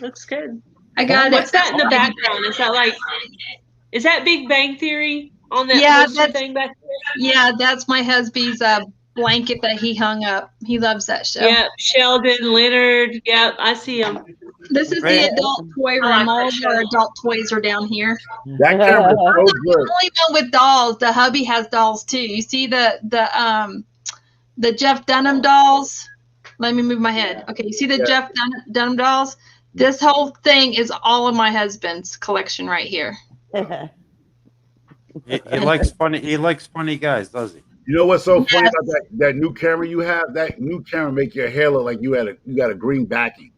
Looks good. I got What's it. that in the background? Is that Big Bang Theory on that Yeah, poster thing back there? Yeah, that's my husband's blanket that he hung up. He loves that show. Yep, Sheldon, Leonard. Yep, I see them. This is the adult toy room. All of our adult toys are down here. That camera is so good. Only one with dolls. The hubby has dolls too. You see the Jeff Dunham dolls? Let me move my head. Okay, you see the Jeff Dunham dolls? This whole thing is all of my husband's collection right here. He likes funny. He likes funny guys, does he? You know what's so funny about that new camera you have? That new camera make your hair look like you got a green backing.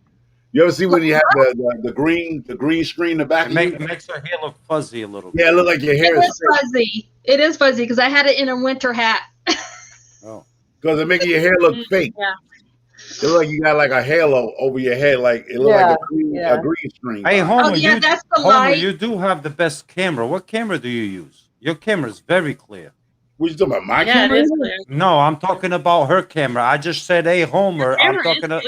You ever see when you have the green screen in the back? It makes her hair look fuzzy a little bit. Yeah, it look like your hair is fuzzy. It is fuzzy because I had it in a winter hat. Oh, because it making your hair look fake. Yeah. It look like you got like a halo over your head, like it look like a green screen. Hey, Homer, that's the Homer, light. you do have the best camera. What camera do you use? Your camera is very clear. What you talking about? My Yeah, camera? it is clear. No, I'm talking about her camera. I just said, hey, Homer. I'm talking about.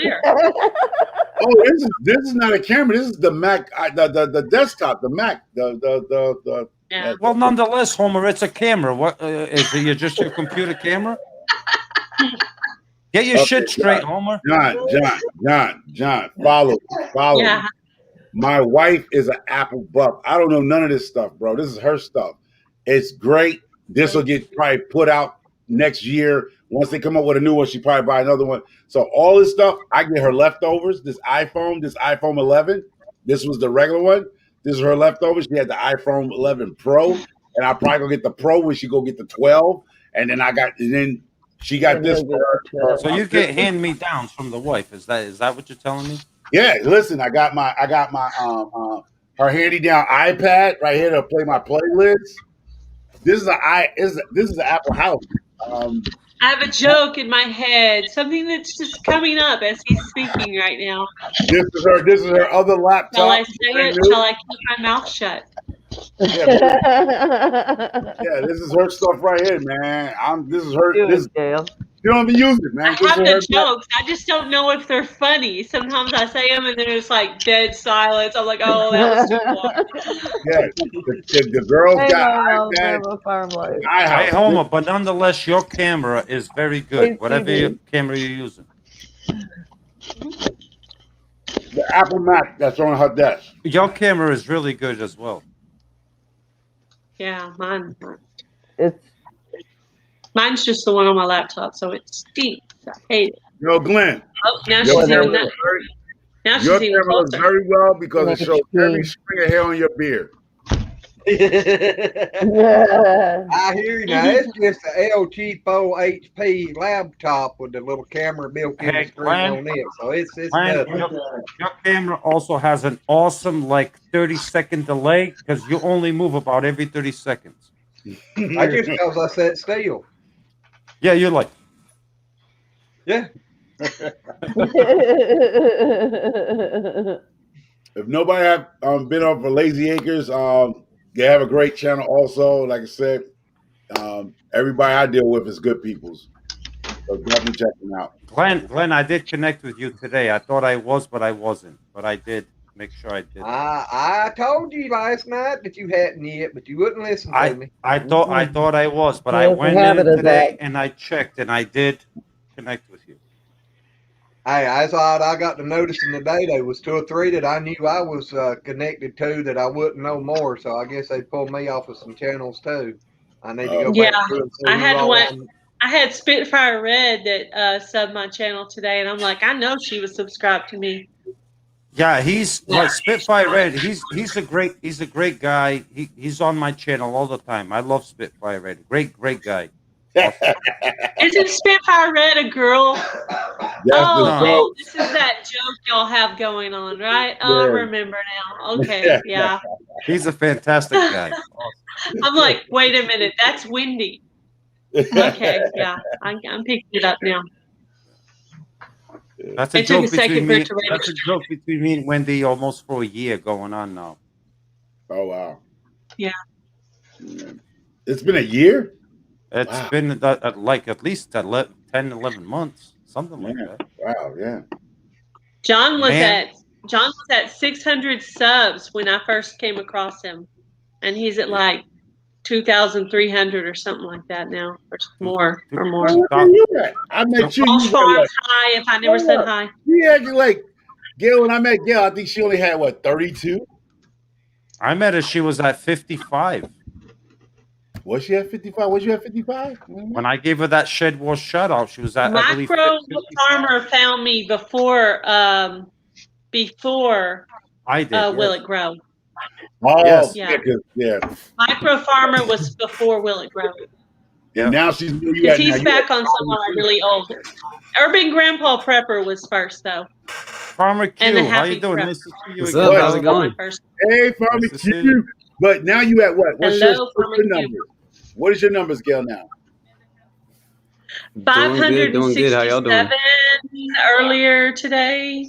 Oh, this is not a camera. This is the Mac, the desktop, the Mac, the. Yeah. Well, nonetheless, Homer, it's a camera. What is it? Just your computer camera? Get your shit straight, Homer. John, follow me. Yeah. My wife is an Apple buff. I don't know none of this stuff, bro. This is her stuff. It's great. This will get probably put out next year. Once they come up with a new one, she probably buy another one. So all this stuff, I get her leftovers. This iPhone 11. This was the regular one. This is her leftovers. She had the iPhone 11 Pro, and I probably gonna get the Pro when she go get the 12. And then she got this. So you get hand-me-downs from the wife. Is that what you're telling me? Yeah. Listen, I got my her handy-down iPad right here to play my playlists. This is an Apple house. I have a joke in my head, something that's just coming up as he's speaking right now. This is her other laptop. Shall I say it? Shall I keep my mouth shut? Yeah, this is her stuff right here, man. This is her. Gail. You don't even use it, man. I have the jokes. I just don't know if they're funny. Sometimes I say them and then it's like dead silence. I'm like, oh, that was too long. Yeah, the girls got iPads. Hey, Homer, but nonetheless, your camera is very good. Whatever your camera you're using. The Apple Mac that's on her desk. Your camera is really good as well. Yeah, mine's just the one on my laptop, so it stinks. I hate it. Yo, Glenn. Oh, now she's even that. Now Your she's even camera looks closer. very well because it shows every string of hair on your beard. I hear you now. It's just an LG 4 HP laptop with the little camera built in the screen on it. So it's nothing. Your camera also has an awesome 30-second delay because you only move about every 30 seconds. I just because I sat still. Yeah, you're like. Yeah. If nobody have been on for Lazy Acres, they have a great channel also. Like I said, everybody I deal with is good peoples. So definitely check them out. Glenn, I did connect with you today. I thought I was, but I wasn't. But I did make sure I did. I told you last night that you hadn't yet, but you wouldn't listen to me. I thought I was, but He I has a went habit in of today that. and I checked and I did connect with you. Hey, that's odd. I got to noticing today there was 2 or 3 that I knew I was connected to that I wouldn't know more. So I guess they pulled me off of some channels too. I need to go back Yeah, through and see I who had all one. on. I had Spitfire Red that subbed my channel today, and I'm like, I know she was subscribed to me. Yeah, he's like Spitfire Red. He's a great guy. He's on my channel all the time. I love Spitfire Red. Great guy. Awesome. Isn't Spitfire Red a girl? That's the Oh, joke. this is that joke y'all have going on, right? Oh, I Yeah. remember now. Okay, yeah. He's a fantastic guy. I'm like, wait a minute, that's Wendy. Okay, yeah, I'm picking it up now. That's a It took a joke between second for it me. to That's a register. joke between me and Wendy almost for a year going on now. Oh wow. Yeah. It's been a year? It's Wow. been like at least 10, 11 months, something like that. Wow, yeah. John was Man. at 600 subs when I first came across him, and he's at like 2,300 or something like that now, or more, or more. Where you at? I met you. Walsh You were Farms like, high. If I never said hi. yeah, you like Gail. When I met Gail, I think she only had what 32. I met her. She was at 55. Was she at 55? Was you at 55? When I gave her that Shed War shout out, she was at I believe Micro 55. Farmer found me before I did. Yes. Will It Grow. Oh, Yes. yeah. Micro Farmer was before Will It Grow. And now she's where you Because at now. he's You back at on someone really old. Urban Grandpa Prepper was first though. Farmer And the Q, how Happy you doing? Prepper. Nice to see you What's again. up? How's it going? Hey, Farmer Nice to see Q. you. But now you at what? What's Hello, your Farmer Q. numbers? What is your numbers, Gail, now? Doing good. How y'all doing? 567 earlier today.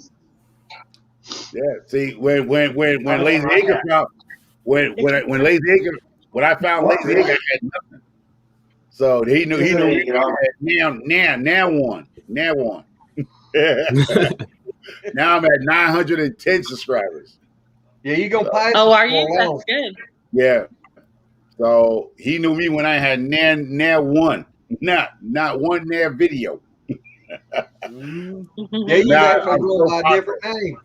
Yeah. See, when Lazy Acre found when Lazy Acre when I found Lazy Acre, I had nothing. So he knew now one. Now I'm at 910 subscribers. Yeah, you gonna pass? Oh, us are for you? a That's while. good. Yeah. So he knew me when I had now one. Not one now video. Yeah, you actually go by a different name.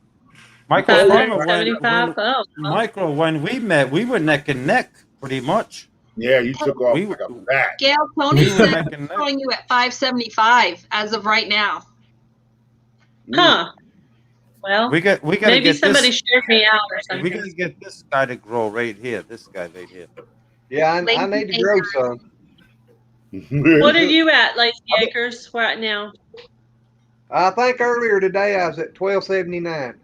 Micro Farmer, 575. Micro, when we met, we were neck and neck pretty much. Yeah, you took off like a bat. Gail, Tony We were said neck he's and neck. calling you at 575 as of right now. Huh. Well, We gotta maybe get somebody this. shared me out or We something. gotta get this guy to grow right here. This guy right here. Yeah, I need to grow some. What are you at, Lazy Acres, right now? I think earlier today I was at 1279.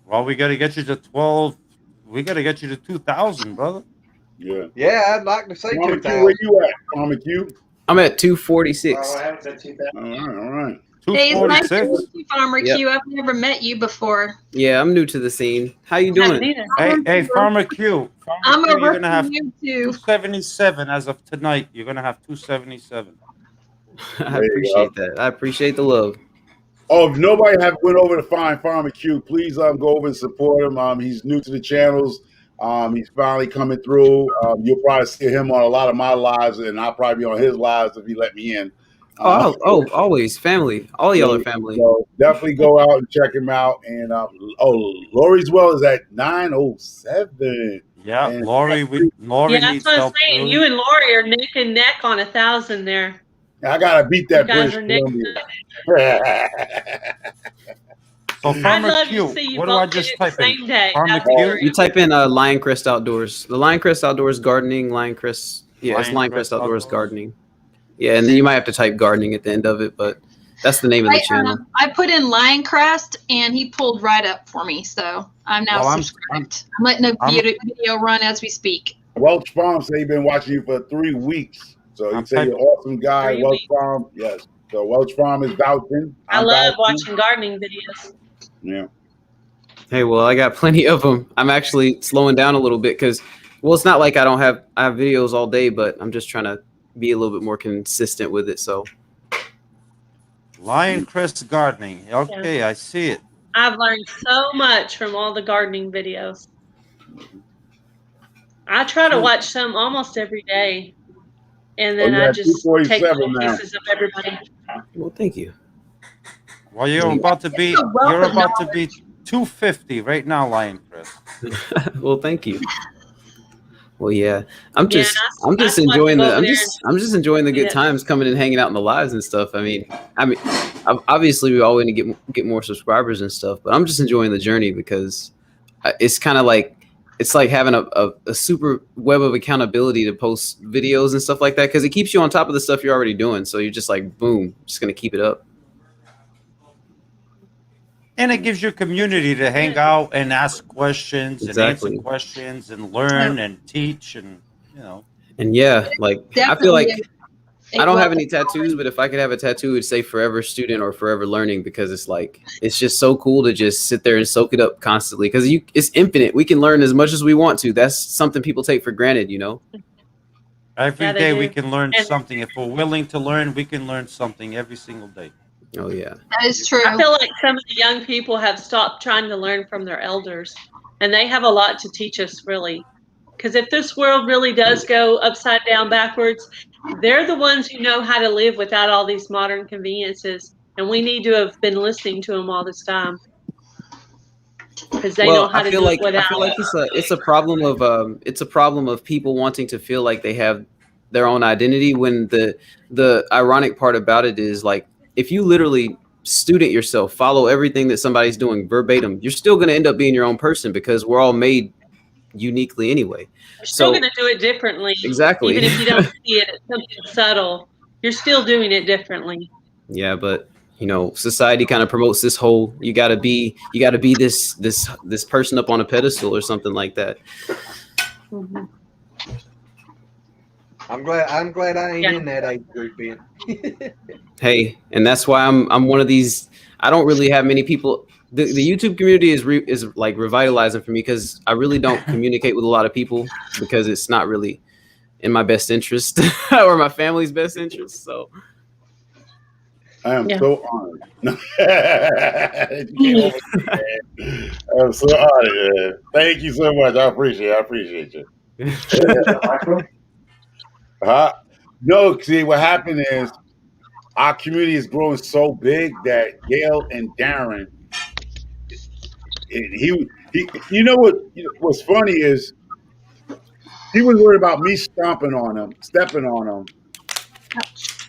Well, we gotta get you to 12. We gotta get you to 2,000, brother. Yeah. Yeah, I'd like to see Farmer Q, 2,000. where you at, Farmer Q? I'm at 246. All right. Hey, it's nice to 246. meet you, Farmer Yep. Q. I've never met you before. Yeah, I'm new to the scene. How you doing? Hey, Farmer Q. I'm a You're gonna have rookie you too. 277 as of tonight. You're gonna have 277. I appreciate that. I appreciate the love. Oh, if nobody have went over to find Farmer Q, please go over and support him. He's new to the channels. He's finally coming through. You'll probably see him on a lot of my lives, and I'll probably be on his lives if he let me in. Always family. All y'all are family. So definitely go out and check him out. And Lori's well is at 907. Yeah, and Lori Yeah, that's needs what I'm help saying. too. You and Lori are neck and neck on 1,000 there. I gotta beat that You guys British are neck Columbia. So I'd Farmer love Q, to see you what do I both just hit the type in? same day. Farmer That's Q? You type in Lioncrest Outdoors. The Lioncrest Outdoors gardening, Lioncrest. Yeah, it's Lioncrest Outdoors gardening. Yeah, and then you might have to type gardening at the end of it, but that's the name of the channel. I put in Lioncrest and he pulled right up for me, so I'm now subscribed. I'm letting the video run as we speak. Welch Farm said he's been watching you for 3 weeks. So he said you're an awesome guy. 3 Welch weeks. Farm, yes. So Welch Farm is vouching. I I'm love vouching. watching gardening videos. Yeah. Hey, well, I got plenty of them. I'm actually slowing down a little bit because, well, it's not like I have videos all day, but I'm just trying to be a little bit more consistent with it. So, Lioncrest gardening. Okay, I see it. I've learned so much from all the gardening videos. I try to watch some almost every day, and then you're I at just take 247 little now. pieces of everybody. Well, thank you. Well, you're about to be 250 right now, Lion Chris. Well, thank you. Well, yeah, I'm Yeah, just I just like to go over there I'm just enjoying the good times coming and hanging out in the lives and stuff. I mean, obviously we all want to get more subscribers and stuff, but I'm just enjoying the journey because it's kind of like it's like having a super web of accountability to post videos and stuff like that because it keeps you on top of the stuff you're already doing. So you're just like, boom, just gonna keep it up. And it gives you a community to hang out and ask questions and answer questions and learn and teach and, you know. And yeah, like I feel Definitely like I don't have any tattoos, but if I could have a tattoo, it'd say forever student or forever learning because it's like it's just so cool to just sit there and soak it up constantly because it's infinite. We can learn as much as we want to. That's something people take for granted, you know. Every day we can learn something. If we're willing to learn, we can learn something every single day. Oh yeah, that is true. I feel like some of the young people have stopped trying to learn from their elders, and they have a lot to teach us, really. Because if this world really does go upside down backwards, they're the ones who know how to live without all these modern conveniences, and we need to have been listening to them all this time because they know how to do it without. I feel like it's a problem of people wanting to feel like they have their own identity when the ironic part about it is like if you literally student yourself, follow everything that somebody's doing verbatim, you're still going to end up being your own person because we're all made uniquely anyway. You're still going to do it differently. Exactly. Even if you don't see it, it's something subtle. You're still doing it differently. Yeah, but you know, society kind of promotes this whole you gotta be this person up on a pedestal or something like that. Mm-hmm. I'm glad I ain't in that age group, Ben. Hey, and that's why I'm one of these. I don't really have many people. The YouTube community is like revitalizing for me because I really don't communicate with a lot of people because it's not really in my best interest or my family's best interest. So I am so honored. I'm so honored. Thank you so much. I appreciate you. No, see, what happened is our community is growing so big that Gail and Darren, he you know what's funny is he was worried about me stepping on him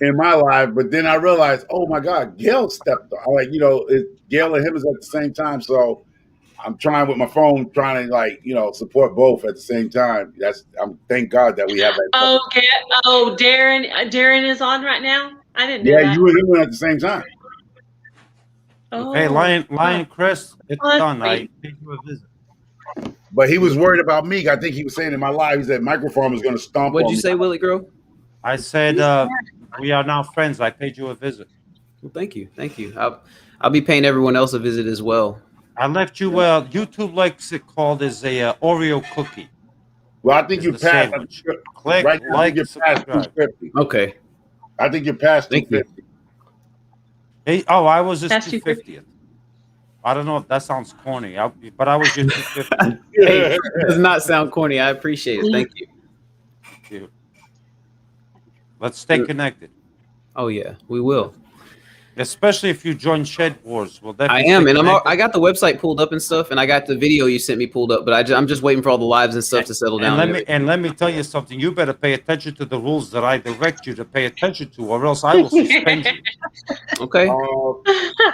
in my life, but then I realized, oh my God, Gail stepped on. Like, Gail and him is at the same time, so I'm trying with my phone, trying to support both at the same time. Thank God that we have that. Darren is on right now. I didn't know that. Yeah, you and him at the same time. Okay, Lion Chris, it's done. I paid you a visit. But he was worried about me. I think he was saying in my live, he said Microfarm was going to stomp. What'd you say, Willie Girl? I said we are now friends. I paid you a visit. Well, thank you. I'll be paying everyone else a visit as well. I left you. YouTube likes it called as a Oreo cookie. Well, I think you passed. Click, right now, like, you're past 250. Okay. I think you're past 250. Hey, I was just 250th. I don't know if that sounds corny, but I was just 250. Hey, it does not sound corny. I appreciate it. Thank you. Thank you. Let's stay connected. Oh yeah, we will. Especially if you join Shed Wars. Well, I am, and I got the website pulled up and stuff, and I got the video you sent me pulled up, but I'm just waiting for all the lives and stuff to settle down. Let me tell you something. You better pay attention to the rules that I direct you to pay attention to, or else I will suspend you. Okay.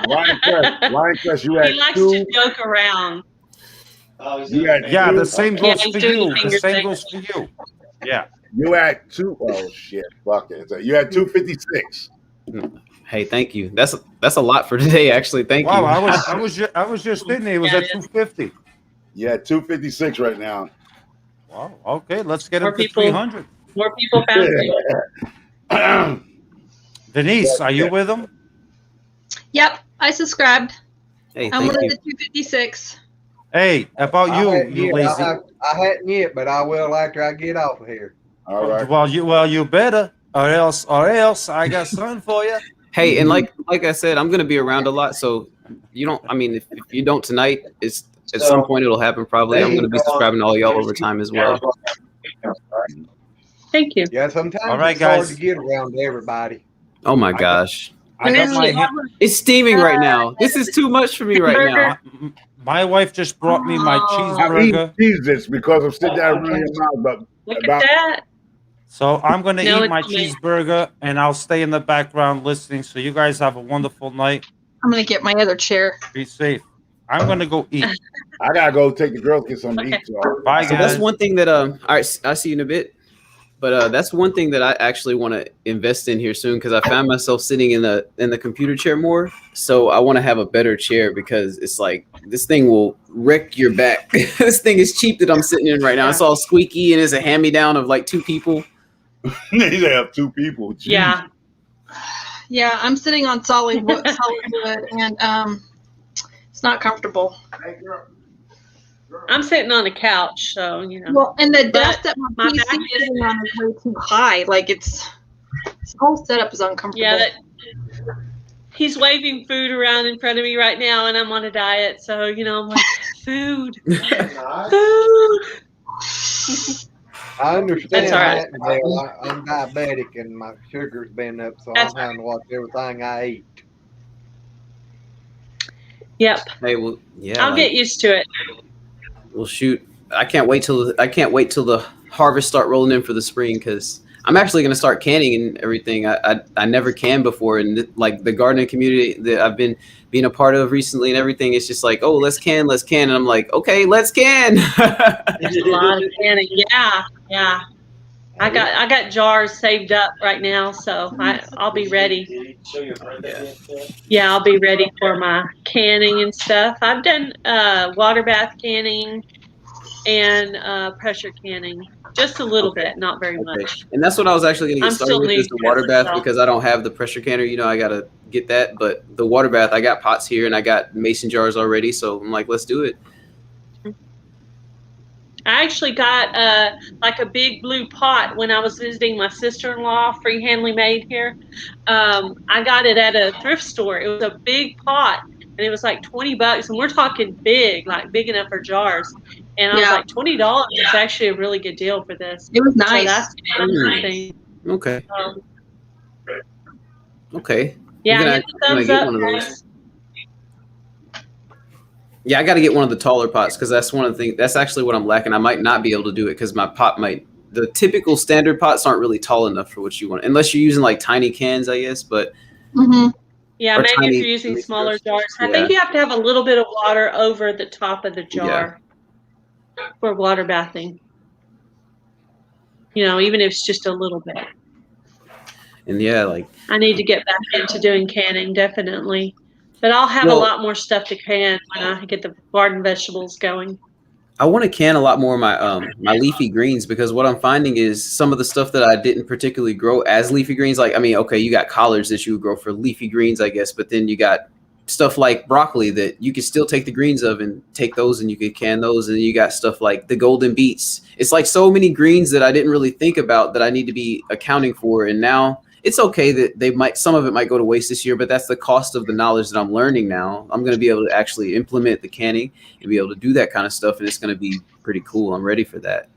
Lion Quest, you had he likes two. to joke around. Yeah, the same goes for you. The same goes for you. Yeah. You had two. Oh shit! Fuck it. You had 256. Hey, thank you. That's a lot for today, actually. Thank you. Wow, I was just thinking it was at 250. Yeah, 256 right now. Wow. Okay, let's get up to 300. More people found you. Denise, are you with them? Yep, I subscribed. Hey, I'm one of the 256. Hey, about you lazy. I hadn't yet, but I will after I get off of here. All right. Well, you better, or else I got something for you. Hey, and like I said, I'm gonna be around a lot, so you don't. I mean, if you don't tonight, it's at some point it'll happen. Probably. I'm going to be subscribing to all y'all over time as well. Thank you. Yeah, sometimes All right, it's hard to guys. get around to everybody. Oh my gosh, I got my hand. it's steaming right now. This is too much for me right now. My wife just brought me my I'm eating cheeseburger. Jesus because I'm sitting there running your mouth. But Look at that. So I'm going to No, eat it's my amazing. cheeseburger, and I'll stay in the background listening. So you guys have a wonderful night. I'm gonna get my other chair. Be safe. I'm going to go eat. I gotta go take the girls get something to eat. So. Bye, So that's guys. one thing that all right, I see you in a bit. But that's one thing that I actually want to invest in here soon because I found myself sitting in the computer chair more. So I want to have a better chair because it's like this thing will wreck your back. This thing is cheap that I'm sitting in right now. It's all squeaky and it's a hand-me-down of like 2 people. They have 2 people. Jeez. Yeah. Yeah, I'm sitting on solid wood, and it's not comfortable. I'm sitting on a couch, so you know. Well, and the But desk that my my PC back is is- sitting on is way too high. Like the whole setup is uncomfortable. Yeah, he's waving food around in front of me right now, and I'm on a diet, so you know I'm like, food, food. I understand That's all right. that, Gail. I'm diabetic and my sugar's been up, so That's I'm having to watch everything I eat. Yep. Hey, well, yeah. I'll get used to it. Well, shoot. I can't wait till the harvest start rolling in for the spring because I'm actually going to start canning and everything. I never canned before, and like the gardening community that I've been being a part of recently and everything, it's just like, oh, let's can, and I'm like, okay, let's can. There's a lot of canning. Yeah. I got jars saved up right now, so I'll be ready. Yeah, I'll be ready for my canning and stuff. I've done water bath canning and pressure canning, just a little bit, not very much. And that's what I was actually going to get I'm started still with is the water bath because I don't have the pressure canner. You know, I got to get that. But the water bath, I got pots here and I got mason jars already. So I'm like, let's do it. I actually got like a big blue pot when I was visiting my sister-in-law, freehandly made here. I got it at a thrift store. It was a big pot, and it was like $20, and we're talking big, like big enough for jars. And I was like, $20 is actually a really good deal for this. It was nice. So that's one thing. Okay. Okay. Yeah, hit the thumbs up, one of those. guys. Yeah, I got to get one of the taller pots because that's one of the things. That's actually what I'm lacking. I might not be able to do it because my pot might. The typical standard pots aren't really tall enough for what you want, unless you're using like tiny cans, I guess. But yeah, or maybe tiny- if you're using smaller jars. I Yeah. think you have to have a little bit of water over the top of the jar for water bathing. You know, even if it's just a little bit. And yeah, like I need to get back into doing canning, definitely. But I'll have a lot more stuff to can when I get the garden vegetables going. I want to can a lot more of my my leafy greens because what I'm finding is some of the stuff that I didn't particularly grow as leafy greens. Like, I mean, okay, you got collards that you would grow for leafy greens, I guess, but then you got stuff like broccoli that you could still take the greens of and take those and you could can those. And you got stuff like the golden beets. It's like so many greens that I didn't really think about that I need to be accounting for. And now it's okay that some of it might go to waste this year, but that's the cost of the knowledge that I'm learning now. I'm going to be able to actually implement the canning and be able to do that kind of stuff. And it's going to be pretty cool. I'm ready for that.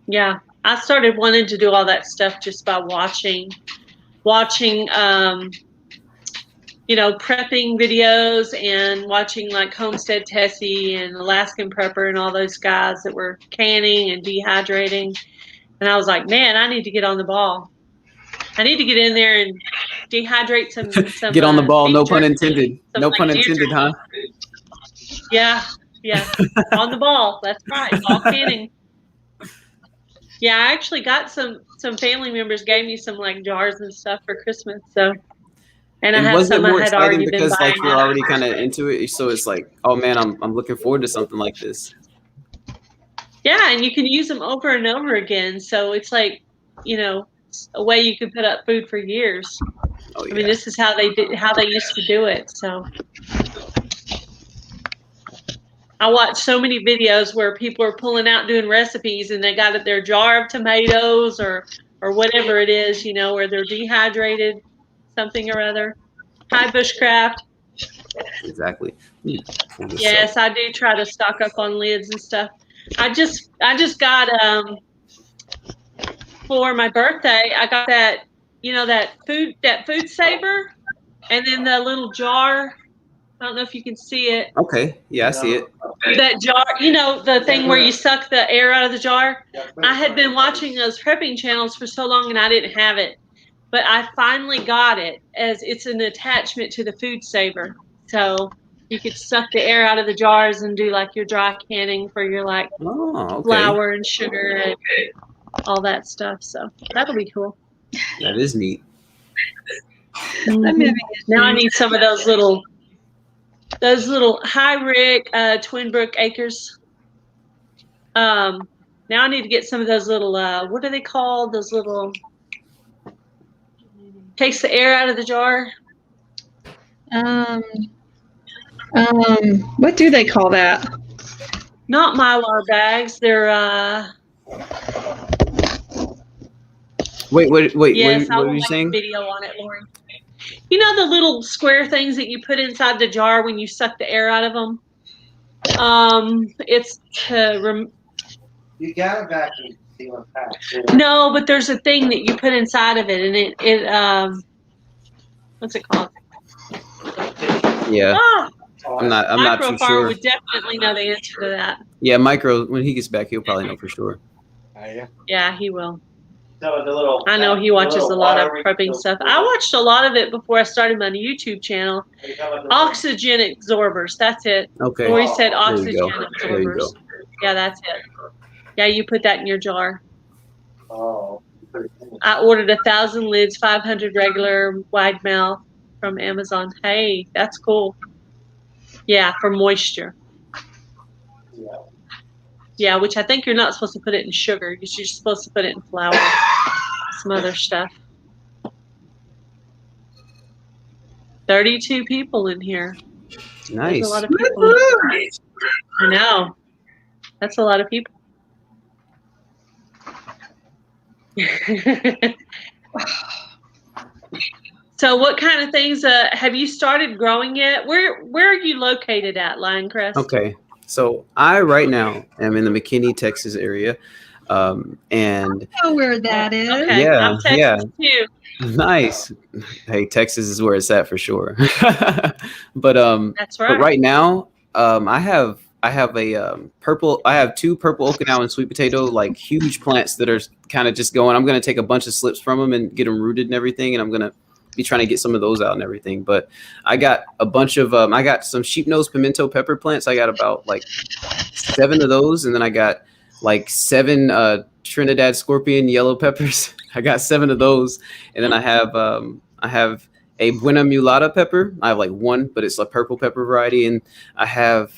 Yeah. I started wanting to do all that stuff just by watching, you know, prepping videos and watching like Homestead Tessie and Alaskan Prepper and all those guys that were canning and dehydrating. And I was like, man, I need to get on the ball. I need to get in there and dehydrate some Get on the ball, no pun jerky, intended. No pun intended, huh? Yeah, on the ball. That's right, all canning. Yeah, I actually got some family members gave me some like jars and stuff for Christmas. So, and I have was it some more I had exciting already been because buying. like you're already kind of into it, so it's like, oh man, I'm looking forward to something like this. Yeah, and you can use them over and over again. So it's like, you know, a way you can put up food for years. Oh, yeah. I mean, this is how they used to do it. So I watched so many videos where people are pulling out doing recipes and they got their jar of tomatoes or whatever it is, you know, where they're dehydrated, something or other. Hi, Bushcraft. Exactly. Yes, I do try to stock up on lids and stuff. I just got for my birthday, I got that, that food saver, and then the little jar. I don't know if you can see it. Okay. Yeah, I see it. That jar, the thing where you suck the air out of the jar. I had been watching those prepping channels for so long and I didn't have it. But I finally got it, as it's an attachment to the food saver. So you could suck the air out of the jars and do like your dry canning for your flour and sugar and all that stuff. So that'll be cool. That is neat. Mm-hmm. Now I need some of those little Hi Rick, Twin Brook Acres. Now I need to get some of those little what are they called? Those little takes the air out of the jar. What do they call that? Not Mylar bags. They're Wait, yes, what are you saying? Video on it, Lori. You know the little square things that you put inside the jar when you suck the air out of them? It's to You got a vacuum sealant pack. No, but there's a thing that you put inside of it, and it what's it called? Yeah. I'm not too sure. Would definitely know the answer to that. Yeah, Micro, when he gets back, he'll probably know for sure. Yeah, he will. So the little, I know he watches a lot of prepping stuff. I watched a lot of it before I started my YouTube channel. Oxygen absorbers, that's it. Okay. Or he said There you oxygen go. There you absorbers. go. Yeah, that's it. Yeah, you put that in your jar. Oh. I ordered 1,000 lids, 500 regular wide mouth from Amazon. Hey, that's cool. Yeah, for moisture. Yeah, which I think you're not supposed to put it in sugar. You're just supposed to put it in flour, some other stuff. 32 people in here. Nice. There's a lot of people. I know. That's a lot of people. So what kind of things have you started growing yet? Where are you located at, Lioncrest? Okay. So I right now am in the McKinney, Texas area. And I know where that is. Okay. Yeah, I'm Texas too. Nice. Hey, Texas is where it's at for sure. But That's right. but right now, I have a purple. I have 2 purple Okinawan sweet potato, like huge plants that are kind of just going. I'm gonna take a bunch of slips from them and get them rooted and everything, and I'm gonna be trying to get some of those out and everything. But I got a bunch of I got some sheep nose pimento pepper plants. I got about like 7 of those, and then I got like 7 Trinidad scorpion yellow peppers. I got 7 of those, and then I have a Buena Mulata pepper. I have like 1, but it's a purple pepper variety, and I have.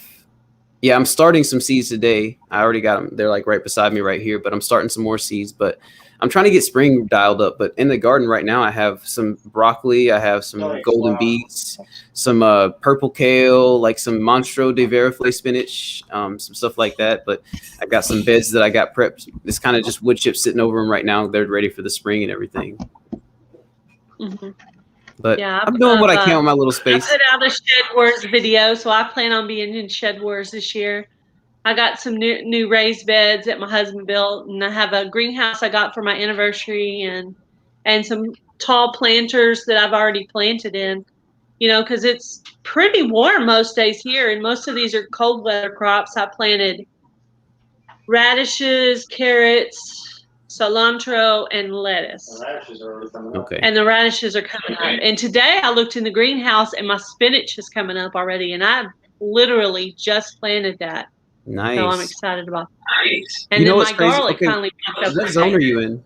Yeah, I'm starting some seeds today. I already got them. They're like right beside me right here, but I'm starting some more seeds. But I'm trying to get spring dialed up. But in the garden right now, I have some broccoli. I have some golden beets, some purple kale, like some Monstro de Veriflay spinach, some stuff like that. But I got some beds that I got prepped. It's kind of just wood chips sitting over them right now. They're ready for the spring and everything. Mm-hmm. But yeah, I'm doing what I can with my little space. I put out a Shed Wars video, so I plan on being in Shed Wars this year. I got some new raised beds that my husband built, and I have a greenhouse I got for my anniversary, and some tall planters that I've already planted in. You know, because it's pretty warm most days here, and most of these are cold weather crops. I planted radishes, carrots, cilantro, and lettuce. Okay. And the radishes are coming up. And today I looked in the greenhouse and my spinach is coming up already. And I literally just planted that. Nice. So I'm excited about that. Nice. And then my garlic finally popped up. What zone are you in?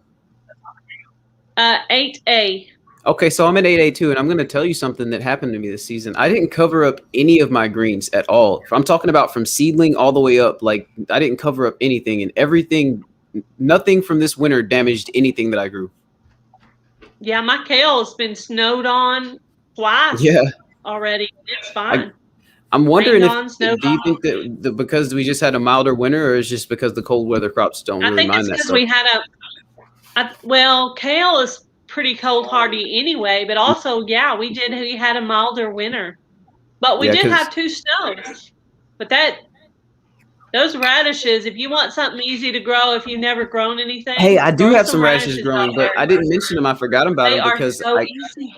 8A. Okay, so I'm in 8A too, and I'm going to tell you something that happened to me this season. I didn't cover up any of my greens at all. I'm talking about from seedling all the way up. Like, I didn't cover up anything, and everything, nothing from this winter damaged anything that I grew. Yeah, my kale has been snowed on twice already. It's fine. I'm wondering do you think that because we just had a milder winter, or is just because the cold weather crops don't really mind that stuff? I think it's because we had kale is pretty cold hardy anyway, but also, we had a milder winter. But we Yeah, did 'cause- have 2 snows. But those radishes, if you want something easy to grow, if you've never grown anything, Hey, I do grow have some some radishes growing, out but there. I didn't mention them. I forgot about They them are because so easy.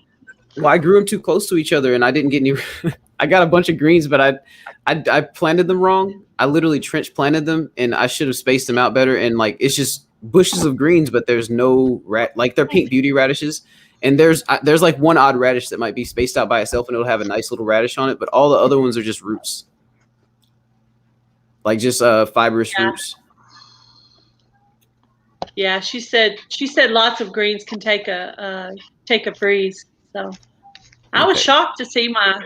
I grew them too close to each other, and I didn't get any. I got a bunch of greens, but I planted them wrong. I literally trench planted them, and I should have spaced them out better. And like it's just bushes of greens, but there's no like they're pink beauty radishes. And there's like one odd radish that might be spaced out by itself, and it'll have a nice little radish on it. But all the other ones are just roots, like just fibrous roots. Yeah, she said lots of greens can take a freeze. So I was shocked to see my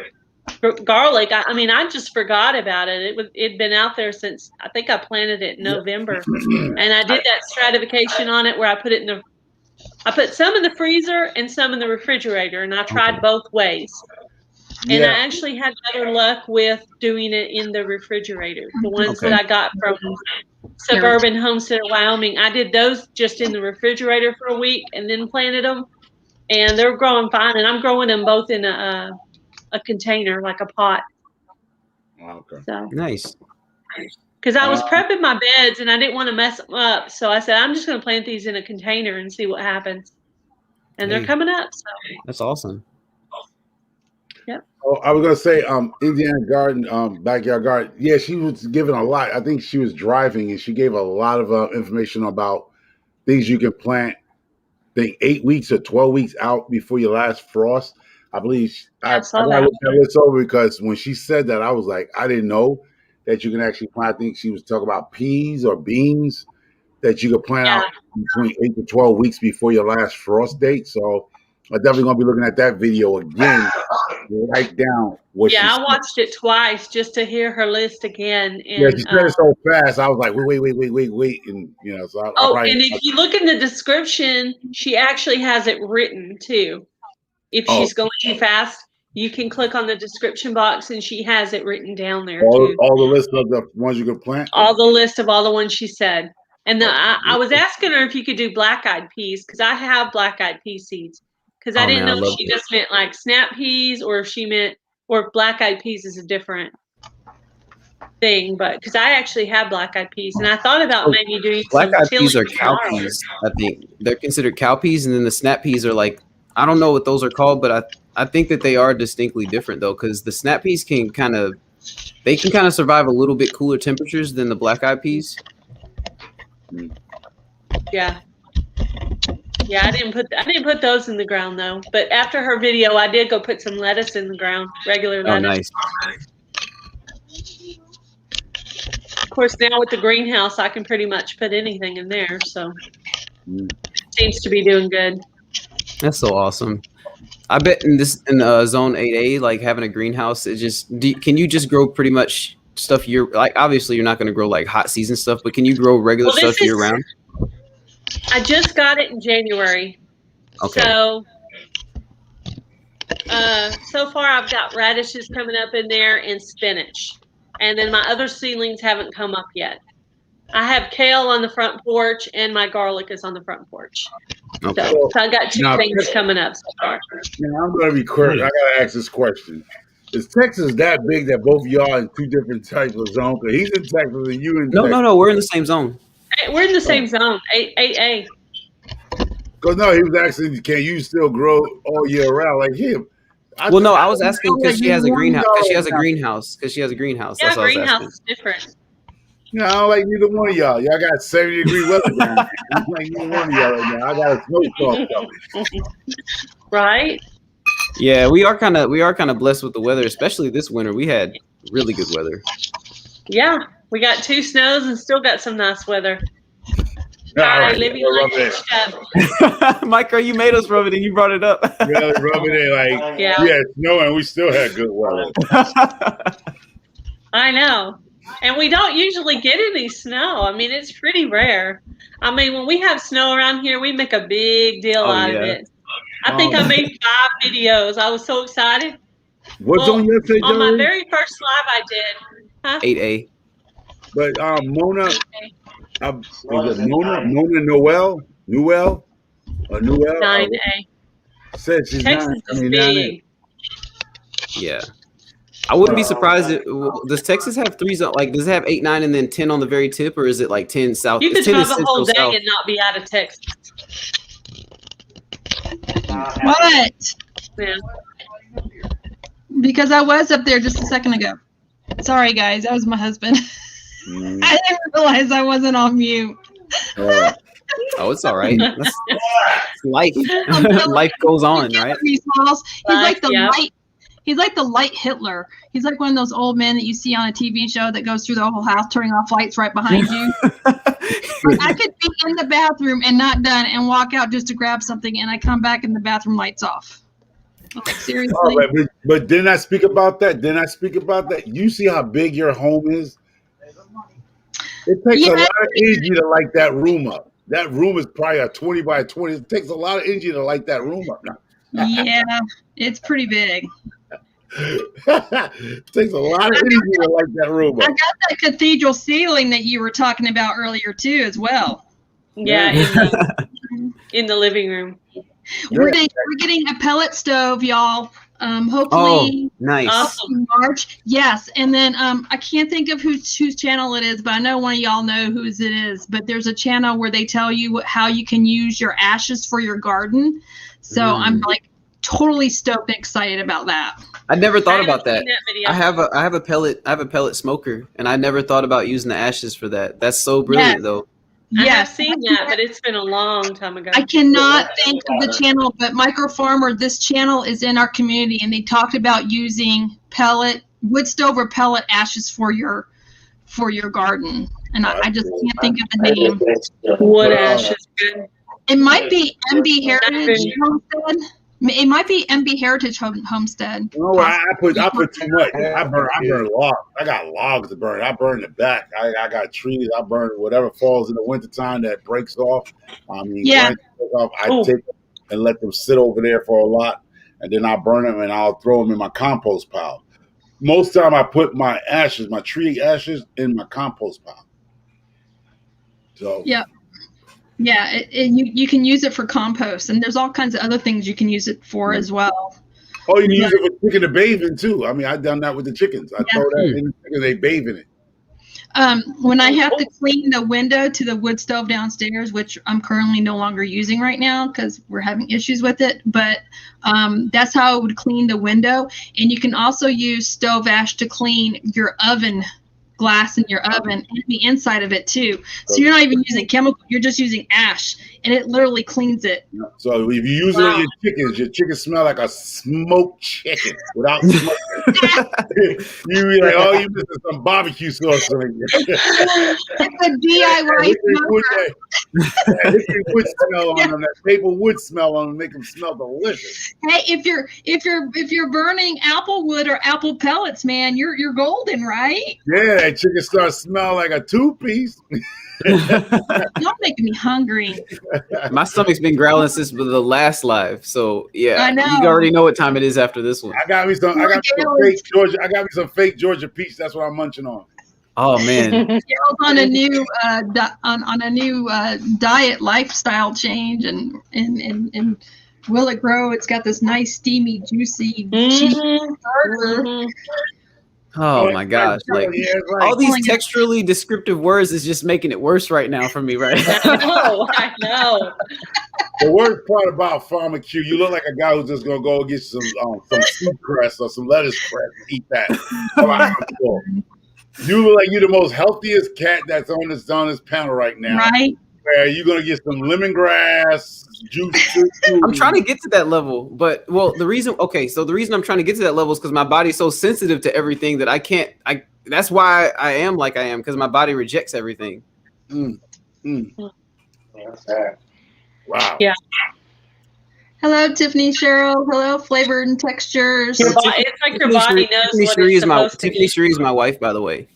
garlic. I mean, I just forgot about it. It'd been out there since I think I planted it in November, and I did that stratification on it where I put some in the freezer and some in the refrigerator, and I tried both ways. And I actually had better luck with doing it in the refrigerator. The ones that I got from Suburban Homestead of Wyoming, I did those just in the refrigerator for a week and then planted them, and they're growing fine. And I'm growing them both in a container, like a pot. Okay. So nice. Because I was prepping my beds and I didn't want to mess them up, so I said I'm just going to plant these in a container and see what happens. And they're coming up. So that's awesome. Yep. Oh, I was gonna say, Indiana Garden, backyard garden. Yeah, she was giving a lot. I think she was driving, and she gave a lot of information about things you can plant. I think 8 weeks or 12 weeks out before your last frost. I believe I gotta look that list over because when she said that, I was like, I didn't know that you can actually plant. I think she was talking about peas or beans that you could plant out between 8 to 12 weeks before your last frost date. So I'm definitely gonna be looking at that video again. Write down what she said. I watched it twice just to hear her list again. And Yeah, she said it so fast. I was like, wait, and you know. So and if you look in the description, she actually has it written too. If she's going too fast, you can click on the description box, and she has it written down there too. All the list of the ones you can plant. All the list of all the ones she said. And I was asking her if you could do black-eyed peas because I have black-eyed pea seeds. Because I didn't know if she just meant like snap peas or if she meant, or if black-eyed peas is a different thing. But because I actually have black-eyed peas, and I thought about maybe doing black-eyed peas are cow peas. I think they're considered cow peas, and then the snap peas are like, I don't know what those are called, but I think that they are distinctly different though, because the snap peas can kind of survive a little bit cooler temperatures than the black-eyed peas. Yeah. Yeah, I didn't put those in the ground though. But after her video, I did go put some lettuce in the ground, regular lettuce. Oh, nice. Of course, now with the greenhouse, I can pretty much put anything in there. So seems to be doing good. That's so awesome. I bet in zone 8A, like having a greenhouse, can you just grow pretty much stuff like obviously you're not going to grow like hot season stuff, but can you grow regular stuff year round? I just got it in January. Okay. So far I've got radishes coming up in there and spinach. And then my other seedlings haven't come up yet. I have kale on the front porch and my garlic is on the front porch. Okay. So I got 2 things coming up so far. Now I'm going to be quick. I got to ask this question. Is Texas that big that both of y'all in 2 different types of zones? Because he's in Texas and you in Texas. No, we're in the same zone. We're in the same zone, 8A. Because no, he was asking, can you still grow all year round like him? I was asking because she has a greenhouse. Because she has a greenhouse. Yeah, that's greenhouse is different. No, I don't like neither one of y'all. Y'all got 70-degree weather down here. I don't like neither one of y'all right now. I got a snowstorm coming. Right? Yeah, we are kind of blessed with the weather, especially this winter. We had really good weather. Yeah, we got 2 snows and still got some nice weather. Right, living like Micah, you made us rub it in. You brought it up. Really rub it in like snow, and we still had good weather. I know. And we don't usually get any snow. I mean, it's pretty rare. I mean, when we have snow around here, we make a big deal out of it. I think I made 5 videos. I was so excited. What's on your page? On my very first live I did. Huh? 8A. But Mona, is it Mona Noel? 9A. Said she's Texas is big. Yeah. I wouldn't be surprised. Does Texas have 3 zones? Like, does it have 8, 9, and then 10 on the very tip, or is it like 10 south? You could 10 have is a whole central day south. and not be out of Texas. What? Yeah. Because I was up there just a second ago. Sorry, guys. That was my husband. I didn't realize I wasn't on mute. Oh, it's all right. That's life. Life goes on, right? He's like the light. He's like the light Hitler. He's like one of those old men that you see on a TV show that goes through the whole house, turning off lights right behind you. Like, I could be in the bathroom and not done, and walk out just to grab something, and I come back and the bathroom lights off. Like, seriously. Oh, but didn't I speak about that? You see how big your home is? It takes a lot of energy to light that room up. That room is probably a 20 by 20. It takes a lot of energy to light that room up now. Yeah, it's pretty big. It takes a lot of energy to light that room up. I got that cathedral ceiling that you were talking about earlier too, as well. Yeah, in the living room. We're getting a pellet stove, y'all. Hopefully, nice. In March. Yes, and then I can't think of whose channel it is, but I know one of y'all know whose it is. But there's a channel where they tell you how you can use your ashes for your garden. So I'm like totally stoked and excited about that. I never thought about that. I have a pellet smoker, and I never thought about using the ashes for that. That's so brilliant, though. I have seen that, but it's been a long time ago. I cannot think of the channel, but Micro Farmer, this channel is in our community, and they talked about using wood stove or pellet ashes for your garden. And I just can't think of the name. Wood ashes. It might be MB Heritage Homestead. It might be MB Heritage Homestead. No, I put too much. I burn logs. I got logs to burn. I burn the back. I got trees. I burn whatever falls in the wintertime that breaks off. I take them and let them sit over there for a lot, and then I burn them and I'll throw them in my compost pile. Most time I put my ashes, my tree ashes, in my compost pile. So yeah. Yeah, you can use it for compost, and there's all kinds of other things you can use it for as well. Oh, you can use it for chicken to bathe in too. I mean, I've done that with the chickens. I throw that in the chicken, they bathe in it. When I have to clean the window to the wood stove downstairs, which I'm currently no longer using right now because we're having issues with it, but that's how I would clean the window. And you can also use stove ash to clean your oven glass in your oven and the inside of it too. So you're not even using chemical, you're just using ash, and it literally cleans it. So if you use it on your chickens smell like a smoked chicken without smoke. You be like, oh, you missing some barbecue sauce on you. It's a DIY smoker. Wood smell on them, that paper wood smell on them, make them smell delicious. Hey, if you're burning apple wood or apple pellets, man, you're golden, right? Yeah, that chicken starts smelling like a two-piece. Y'all making me hungry. My stomach's been growling since the last live, so yeah, I know. You already know what time it is after this one. I got me some fake Georgia peach. That's what I'm munching on. Oh man, Gail's on a new on a new diet lifestyle change, and will it grow? It's got this nice steamy, juicy cheese starter. Oh my gosh! Like all these texturally descriptive words is just making it worse right now for me, right? I know. The worst part about Farmer Q, you look like a guy who's just gonna go get some seed cress or some lettuce cress and eat that. You look like you're the most healthiest cat that's on this panel right now. Right. Where you're gonna get some lemongrass juice. I'm trying to get to that level, but the reason I'm trying to get to that level is because my body's so sensitive to everything that I can't. That's why I am like I am, because my body rejects everything. Wow. Yeah. Hello, Tiffany Cheryl. Hello, Flavored and Textures. It's like your body knows what it's supposed to be. Tiffany Cherie is my wife, by the way.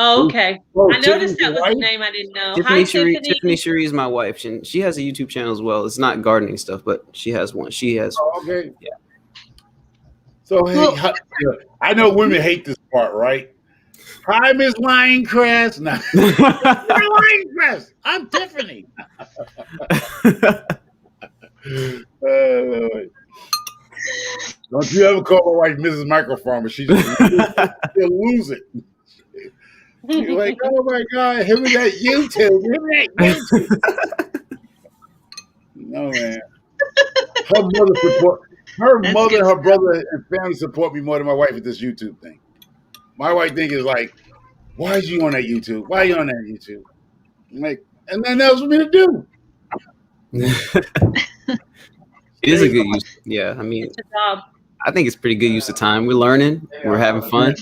Oh, okay. Oh, I noticed that was a name I didn't know. Tiffany Hi, Tiffany Cherie is my wife, and she has a YouTube channel as well. It's not gardening stuff, but she has one. She has. Oh, okay. Yeah. So hey, I know women hate this part, right? Hi, Miss Linecrest. No. Linecrest. I'm Tiffany. Don't you ever call my wife Mrs. Microfarmer. She'll lose it. You're like, oh my God, him and that YouTube. No, man. Her mother support. Her That's mother, good her stuff. brother, and family support me more than my wife at this YouTube thing. My wife think is like, why is you on that YouTube? Why are you on that YouTube? I'm like, and nothing else for me to do. It is a good use. Yeah, I mean, It's a job. I think it's pretty good use of time. We're learning. We're having fun.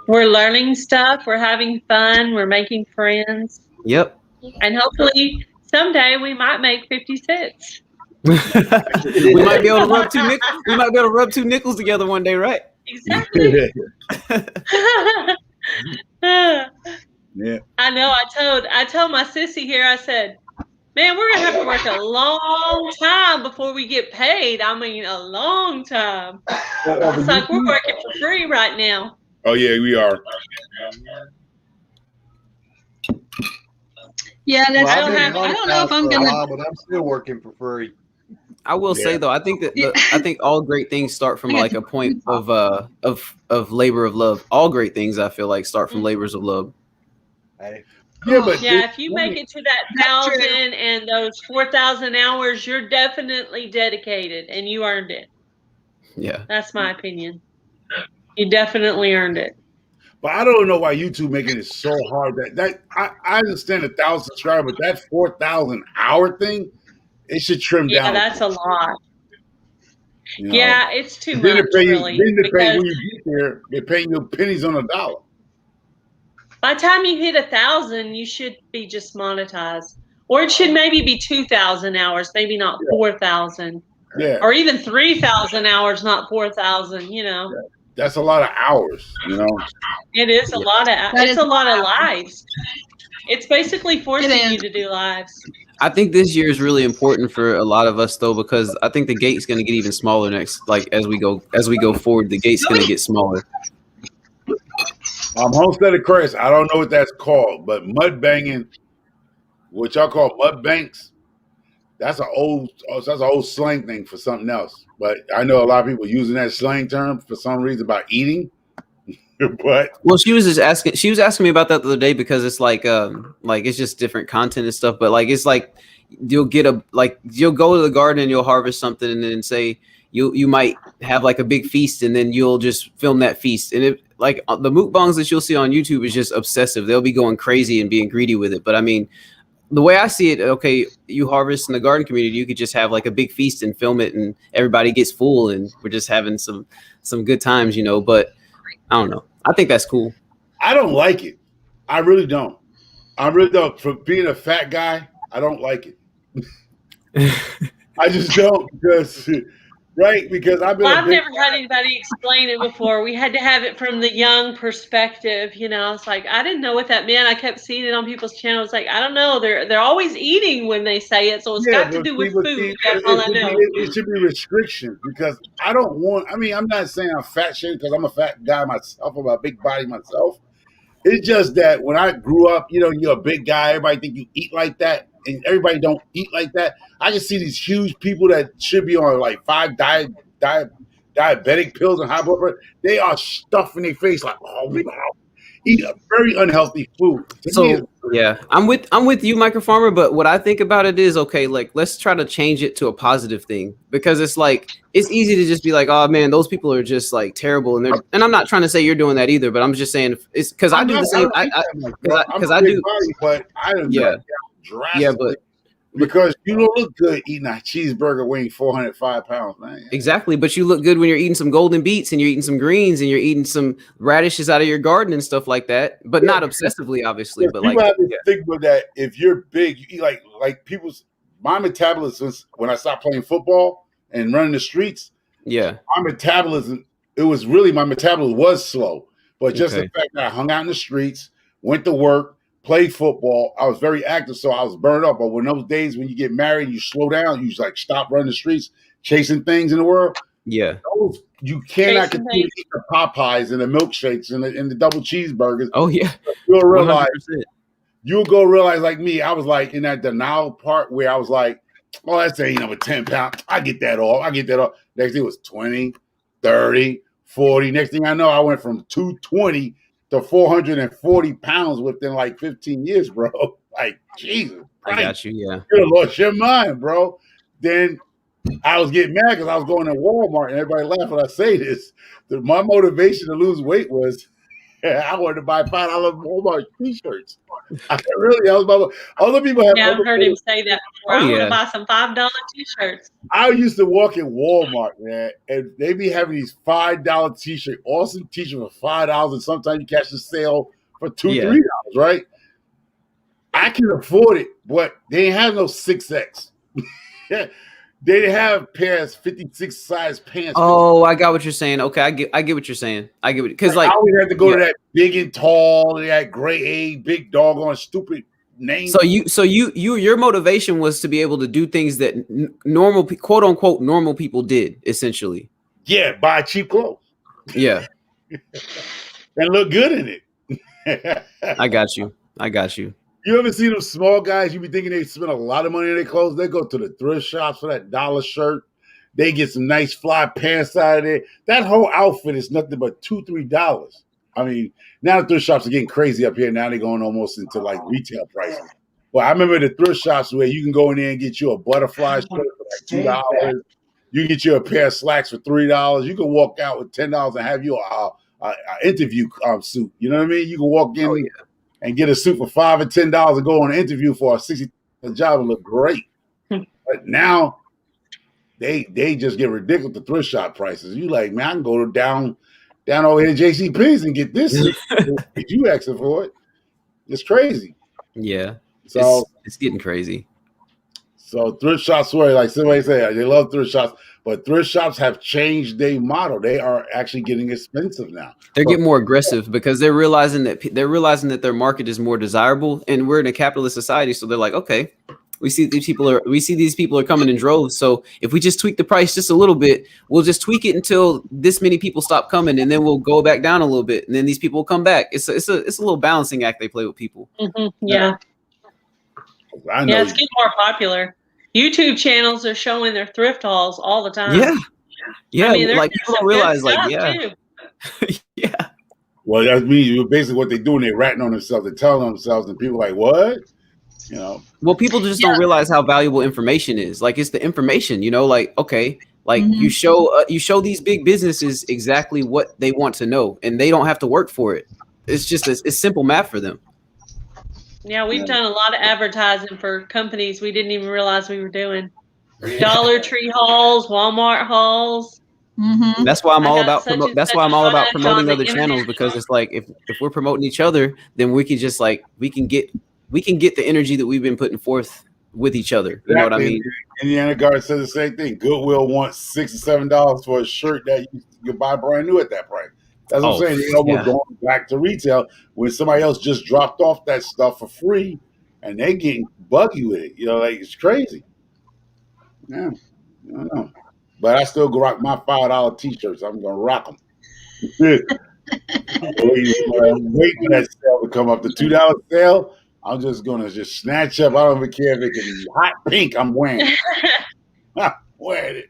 We're learning stuff. We're having fun. We're making friends. Yep. And hopefully someday we might make 50 cents. We might be able to rub two nickels. We might be able to rub two nickels together one day, right? Exactly. Yeah. I know. I told my sissy here, I said, man, we're gonna have to work a long time before we get paid. I mean, a long time. It's like we're working for free right now. Oh yeah, we are. Yeah, that's, Well, I don't know if I'm for a gonna. while, but I'm still working for free. I will say though, I think that I think all great things start from like a point of labor of love. All great things I feel like start from labors of love. Hey. Yeah, but Yeah, if you make it to that 1,000 and those 4,000 hours, you're definitely dedicated and you earned it. Yeah. That's my opinion. You definitely earned it. But I don't know why YouTube making it so hard. That I understand 1,000 subscribers, but that 4,000 hour thing, it should trim down. Yeah, that's a lot. You know? Yeah, it's too Then much, really. Then they pay Because when you get there, they're paying you pennies on a dollar. by the time you hit 1,000, you should be just monetized. Or it should maybe be 2,000 hours, maybe not 4,000. Yeah. Or even 3,000 hours, not 4,000, you know. Yeah. That's a lot of hours, you know. It is a lot of it's a lot of lives. It's basically forcing you to do lives. I think this year is really important for a lot of us though, because I think the gate's going to get even smaller next. Like as we go forward, the gate's going to get smaller. Homestead of Christ, I don't know what that's called, but mud banging, what y'all call mud banks, that's an old slang thing for something else. But I know a lot of people using that slang term for some reason about eating. But well, she was asking me about that the other day because it's like it's just different content and stuff. But like it's like you'll go to the garden and you'll harvest something and then say you might have like a big feast and then you'll just film that feast. And it like the mukbangs that you'll see on YouTube is just obsessive. They'll be going crazy and being greedy with it. But I mean, the way I see it, okay, you harvest in the garden community, you could just have like a big feast and film it and everybody gets full and we're just having some good times, you know. But I don't know. I think that's cool. I don't like it. I really don't. I really don't. For being a fat guy, I don't like it. I just don't because I've never had anybody explain it before. We had to have it from the young perspective, you know. It's like I didn't know what that meant. I kept seeing it on people's channels. Like I don't know. They're always eating when they say it, so it's got to do with food. That's all I know. It should be restrictions because I don't want. I mean, I'm not saying I'm fat shaming because I'm a fat guy myself. I'm a big body myself. It's just that when I grew up, you know, you're a big guy. Everybody think you eat like that, and everybody don't eat like that. I can see these huge people that should be on like 5 diabetic pills and high blood pressure. They are stuffing their face like, oh wow, eat a very unhealthy food. So yeah, I'm with you, Micro Farmer. But what I think about it is, okay, like let's try to change it to a positive thing because it's like it's easy to just be like, oh man, those people are just like terrible, and I'm not trying to say you're doing that either, but I'm just saying it's because I do the same. Because I do, but I don't. Yeah, yeah, but. Because you don't look good eating a cheeseburger weighing 405 pounds, man. Exactly, but you look good when you're eating some golden beets and you're eating some greens and you're eating some radishes out of your garden and stuff like that. But not obsessively, obviously. But people like, have to think about that. If you're big, you eat like people's. My metabolism when I stopped playing football and running the streets. Yeah, my metabolism. It was really my metabolism was slow, but just the fact that I hung out in the streets, went to work. Played football. I was very active, so I was burned up. But when those days when you get married, you slow down. You like stop running the streets, chasing things in the world. Yeah, you cannot continue to eat the Popeyes and the milkshakes and the double cheeseburgers. Oh yeah, you'll realize. 100%. You'll go realize like me. I was like in that denial part where I was like, "Oh, that's ain't number 10 pounds. I get that off. Next thing it was 20, 30, 40. Next thing I know, I went from 220 to 440 pounds within like 15 years, bro. Like, Jesus I Christ. got you. Yeah. You lost your mind, bro. Then I was getting mad because I was going to Walmart and everybody laughed when I say this. My motivation to lose weight was I wanted to buy $5 Walmart t-shirts. I was about other people have. Yeah, I've heard him say that before. I want to buy some $5 t-shirts. I used to walk in Walmart, man, and they be having these $5 t-shirt, awesome t-shirt for $5, and sometimes you catch the sale for $2-3, right? I can afford it, but they didn't have no 6X. They didn't have pairs 56 size pants. Oh, I got what you're saying. Okay, I get what you're saying. I get it because like I always had to go to that big and tall, that gray A, big doggone stupid name. So your motivation was to be able to do things that normal, quote unquote, normal people did, essentially. Yeah, buy cheap clothes. Yeah, and look good in it. I got you. You ever see them small guys? You be thinking they spend a lot of money on their clothes. They go to the thrift shops for that dollar shirt. They get some nice fly pants out of there. That whole outfit is nothing but $2-3. I mean, now the thrift shops are getting crazy up here. Now they're going almost into like retail prices. Well, I remember the thrift shops where you can go in there and get you a butterfly shirt for like $2. You can get you a pair of slacks for $3. You can walk out with $10 and have you a interview suit. You know what I mean? You can walk in and get a suit for $5 or $10 and go on an interview for a $60 job and look great. But now they just get ridiculous the thrift shop prices. You like, man, I can go down over here to JCPenney's and get this. If you asking for it, it's crazy. Yeah, so it's getting crazy. So thrift shops, like somebody said, they love thrift shops, but thrift shops have changed their model. They are actually getting expensive now. They're getting more aggressive because they're realizing that their market is more desirable, and we're in a capitalist society. So they're like, okay, we see these people are coming in droves. So if we just tweak the price just a little bit, we'll just tweak it until this many people stop coming, and then we'll go back down a little bit, and then these people will come back. It's a little balancing act they play with people. Mm-hmm. Yeah. Yeah, it's getting more popular. YouTube channels are showing their thrift hauls all the time. Yeah. I mean, like people don't realize, like, yeah. Well, that means basically what they're doing. They're ratting on themselves. They're telling themselves, and people are like, what? You know. Well, people just don't realize how valuable information is. Like, it's the information. You know, like, okay, like you show these big businesses exactly what they want to know, and they don't have to work for it. It's just it's simple math for them. Yeah, we've done a lot of advertising for companies we didn't even realize we were doing. Dollar Tree hauls, Walmart hauls. Mm-hmm. That's why I'm all about promoting other channels, because it's like if we're promoting each other, then we can just like we can get the energy that we've been putting forth with each other. You know what I mean? Indiana Guard said the same thing. Goodwill wants $6 or $7 for a shirt that you can buy brand new at that price. That's what I'm saying. They almost going back to retail when somebody else just dropped off that stuff for free, and they getting buggy with it. You know, like it's crazy. Yeah, I don't know, but I still go rock my $5 t-shirts. I'm gonna rock them. Wait for that sale to come up. The $2 sale, I'm just gonna snatch up. I don't even care if it can be hot pink. I'm wearing it. I'm wearing it.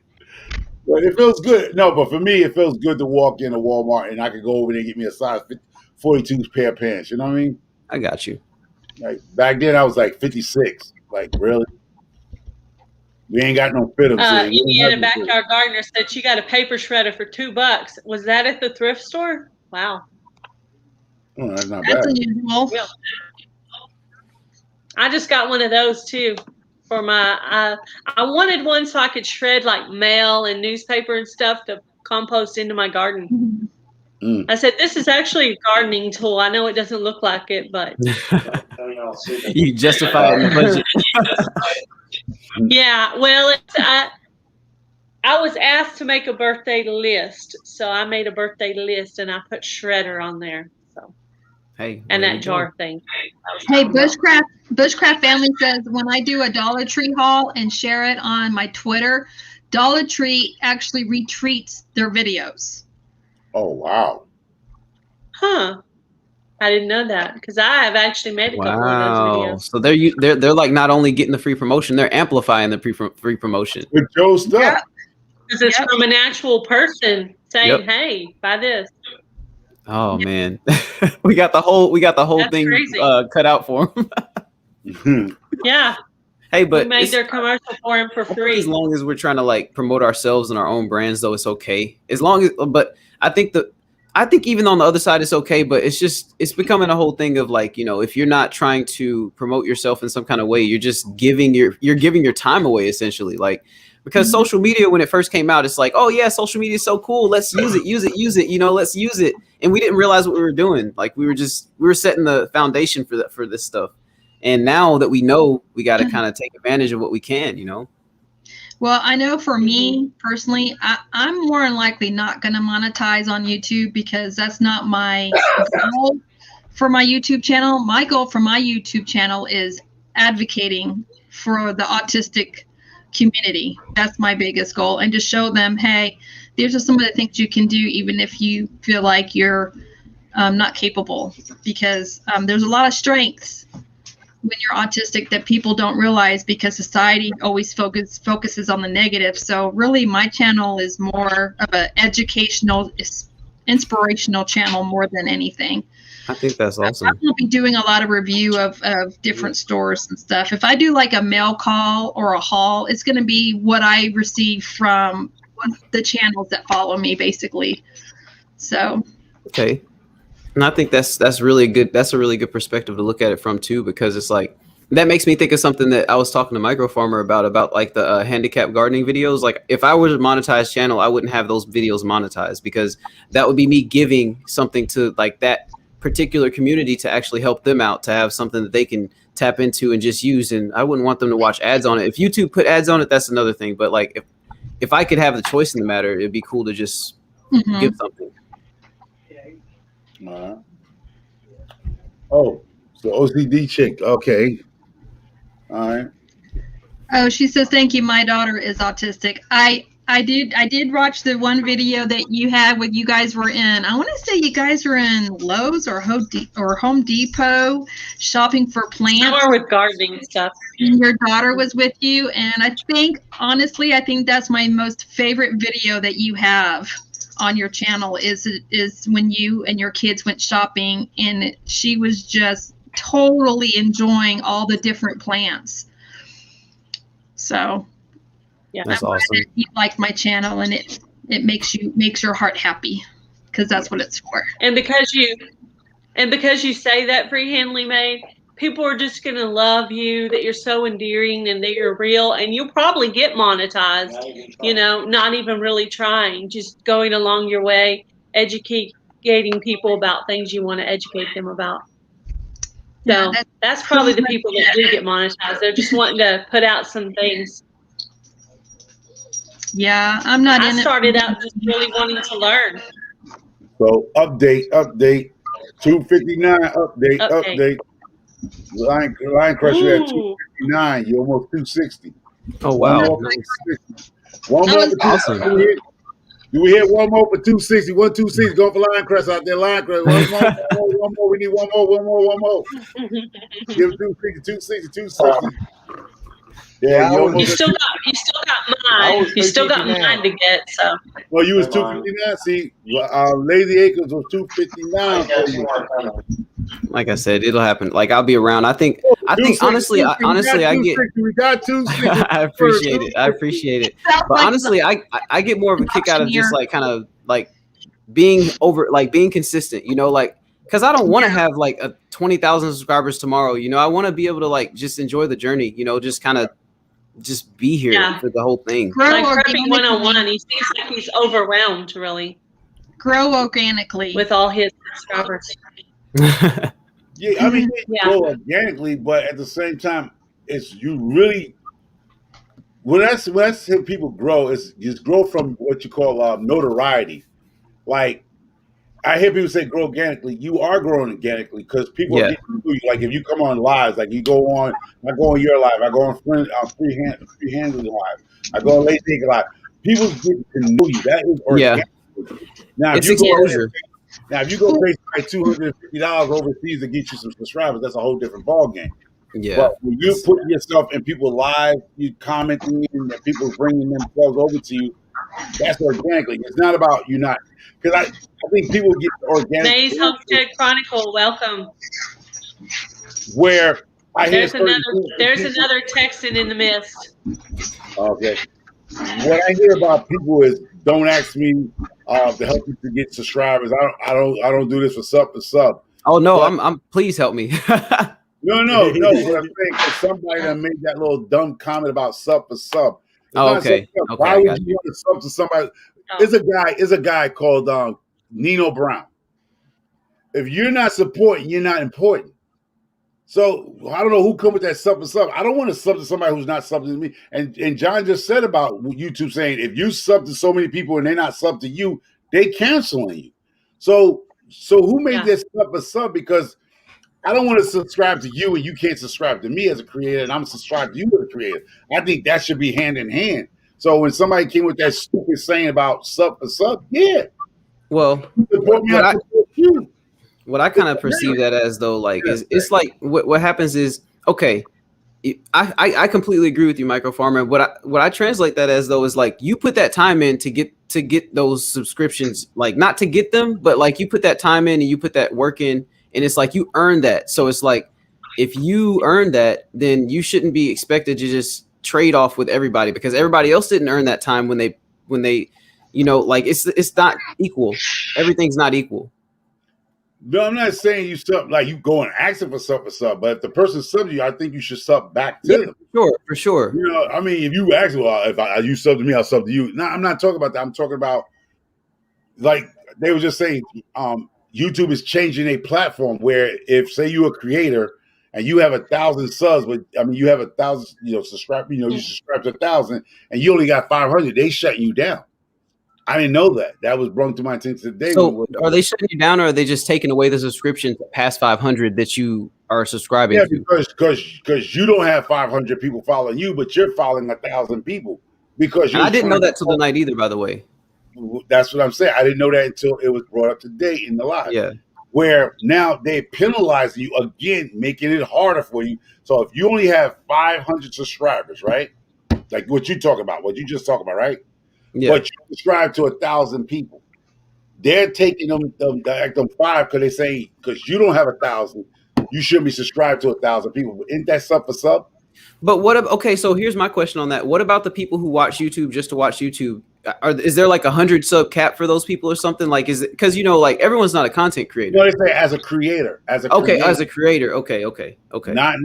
But it feels good. No, but for me, it feels good to walk into Walmart and I could go over there and get me a size 42 pair of pants. You know what I mean? I got you. Like back then, I was like 56. Like, really? We ain't got no fit. Indiana Backyard Gardener said she got a paper shredder for $2. Was that at the thrift store? Wow. Oh, that's not bad. Unusual. I just got one of those too. For my, I wanted one so I could shred like mail and newspaper and stuff to compost into my garden. I said, this is actually a gardening tool. I know it doesn't look like it, but you justify it in the budget. Yeah, well, I was asked to make a birthday list, so I made a birthday list and I put shredder on there. So, hey, and that jar thing. Hey, Bushcraft Family says when I do a Dollar Tree haul and share it on my Twitter, Dollar Tree actually retweets their videos. Oh wow! Huh? I didn't know that because I have actually made a couple of those videos. So they're like not only getting the free promotion, they're amplifying the free promotion with Joe's stuff. Because it's from an actual person saying, "Hey, buy this." Oh man, we got the whole That's thing crazy. cut out for him. Yeah. Hey, We but made their commercial for him for I think free. as long as we're trying to like promote ourselves and our own brands, though, it's okay. As long as, but I think even on the other side, it's okay. But it's becoming a whole thing of like, you know, if you're not trying to promote yourself in some kind of way, you're just giving your time away essentially. Like, because social media, when it first came out, it's like, oh yeah, social media is so cool. Let's use it. You know, let's use it. And we didn't realize what we were doing. Like we were setting the foundation for this stuff. And now that we know, we got to kind of take advantage of what we can, you know? Well, I know for me personally, I'm more than likely not going to monetize on YouTube because that's not my goal for my YouTube channel. My goal for my YouTube channel is advocating for the autistic community. That's my biggest goal. And to show them, hey, these are some of the things you can do even if you feel like you're not capable, because there's a lot of strengths when you're autistic that people don't realize because society always focuses on the negative. So really my channel is more of an educational, inspirational channel more than anything. I think that's awesome. I will be doing a lot of review of different stores and stuff. If I do like a mail call or a haul, it's going to be what I receive from the channels that follow me basically. So. Okay. And I think that's really good. That's a really good perspective to look at it from too, because it's like, that makes me think of something that I was talking to Micro Farmer about like the handicap gardening videos. Like if I were to monetize channel, I wouldn't have those videos monetized because that would be me giving something to like that particular community to actually help them out, to have something that they can tap into and just use. And I wouldn't want them to watch ads on it. If YouTube put ads on it, that's another thing. But like if I could have the choice in the matter, it'd be cool to just give something. Oh, so OCD chick. Okay. All right. Oh, she says, thank you. My daughter is autistic. I did watch the one video that you had when you guys were in, I want to say you guys were in Lowe's or Home Depot shopping for plants. Somewhere with gardening and stuff. And your daughter was with you. And I think, honestly, I think that's my most favorite video that you have on your channel is when you and your kids went shopping and she was just totally enjoying all the different plants. So yeah, that's awesome. You like my channel and it makes your heart happy because that's what it's for. And because you say that, Freehandly Made, people are just going to love you, that you're so endearing and that you're real, and you'll probably get monetized, you know, not even really trying, just going along your way, educating people about things you want to educate them about. So Yeah, that's probably the people that do get monetized. They're just wanting to put out some things. Yeah, I'm not in it. I started out just really wanting to learn. So update, 259, update. Line Crush, you at 259. You're almost 260. Oh wow! One more for awesome. Do we hit one more for 260? 126 going for Line Crush out there. Line Crush. One more. We need one more. Give 260, 260. Yeah, you still got mine. You still got mine to get. So. Well, you was 259. See, Lazy Acres was 259. Like I said, it'll happen. Like I'll be around. I think honestly, I get. We got 260. I appreciate it. But honestly, I get more of a kick out of just like kind of like being consistent. You know, like because I don't want to have like a 20,000 subscribers tomorrow. You know, I want to be able to like just enjoy the journey. You know, just kind of just be here for the whole thing. Like Preppy 101, he seems like he's overwhelmed. Really, grow organically with all his subscribers. Yeah, I mean, grow organically, but at the same time, it's you really. When I say people grow, it's just grow from what you call notoriety. Like I hear people say grow organically. You are growing organically because people are getting to you. Like if you come on lives, like you go on, I go on your live, I go on Freehandly live, I go on Lazy Acre live. People get to know you. That is organic. Now, it's exposure. Now, if you go pay like $250 overseas to get you some subscribers, that's a whole different ballgame. Yeah. But when you put yourself in people's lives, you commenting, and people bringing themselves over to you, That's organically. It's not about you not because I think people get the organic May's Homestead Chronicle, welcome. where I hear There's another texting in the mist. Okay. What I hear about people is don't ask me to help you to get subscribers. I don't do this for sub. Oh no, but, I'm please help me. No. What I'm saying is somebody that made that little dumb comment about sub. It's okay. Why would you want to sub to somebody? Is a guy called Nino Brown. If you're not supporting, you're not important. So I don't know who come with that sub. I don't want to sub to somebody who's not subbing to me. And John just said about YouTube saying if you sub to so many people and they're not sub to you, they canceling you. So who made this sub? Because I don't want to subscribe to you and you can't subscribe to me as a creator, and I'm subscribed to you as a creator. I think that should be hand in hand. So when somebody came with that stupid saying about sub, yeah. Well, what I kind of perceive that as though, like, is it's like what happens is, okay, I completely agree with you, Micro Farmer. What I translate that as though is like you put that time in to get those subscriptions, like not to get them, but like you put that time in and you put that work in, and it's like you earn that. So it's like if you earn that, then you shouldn't be expected to just trade off with everybody because everybody else didn't earn that time when they, you know, like it's not equal. Everything's not equal. No, I'm not saying you sub like you go and ask them for sub, but if the person subs you, I think you should sub back to them. For sure. You know, I mean, if you ask, well, if you sub to me, I'll sub to you. No, I'm not talking about that. I'm talking about like they were just saying, YouTube is changing a platform where if say you're a creator and you have 1,000 subs, but I mean you have 1,000, you subscribe, you subscribe to 1,000 and you only got 500, they shutting you down. I didn't know that. That was brought to my attention today. So are they shutting you down or are they just taking away the subscription past 500 that you are subscribing to? Yeah, because you don't have 500 people following you, but you're following 1,000 people. Because I didn't know that till tonight either, by the way. That's what I'm saying. I didn't know that until it was brought up today in the live. Yeah. Where now they penalize you again, making it harder for you. So if you only have 500 subscribers, right? Like what you talk about, what you just talked about, right? Yeah. But you subscribe to 1,000 people. They're taking them 5 because they say because you don't have 1,000, you shouldn't be subscribed to 1,000 people. Isn't that sub for sub? But okay, so here's my question on that. What about the people who watch YouTube just to watch YouTube? Is there like 100 sub cap for those people or something? Like, is it because like everyone's not a content creator? No, they say as a creator, as a creator. As a creator. Okay. Not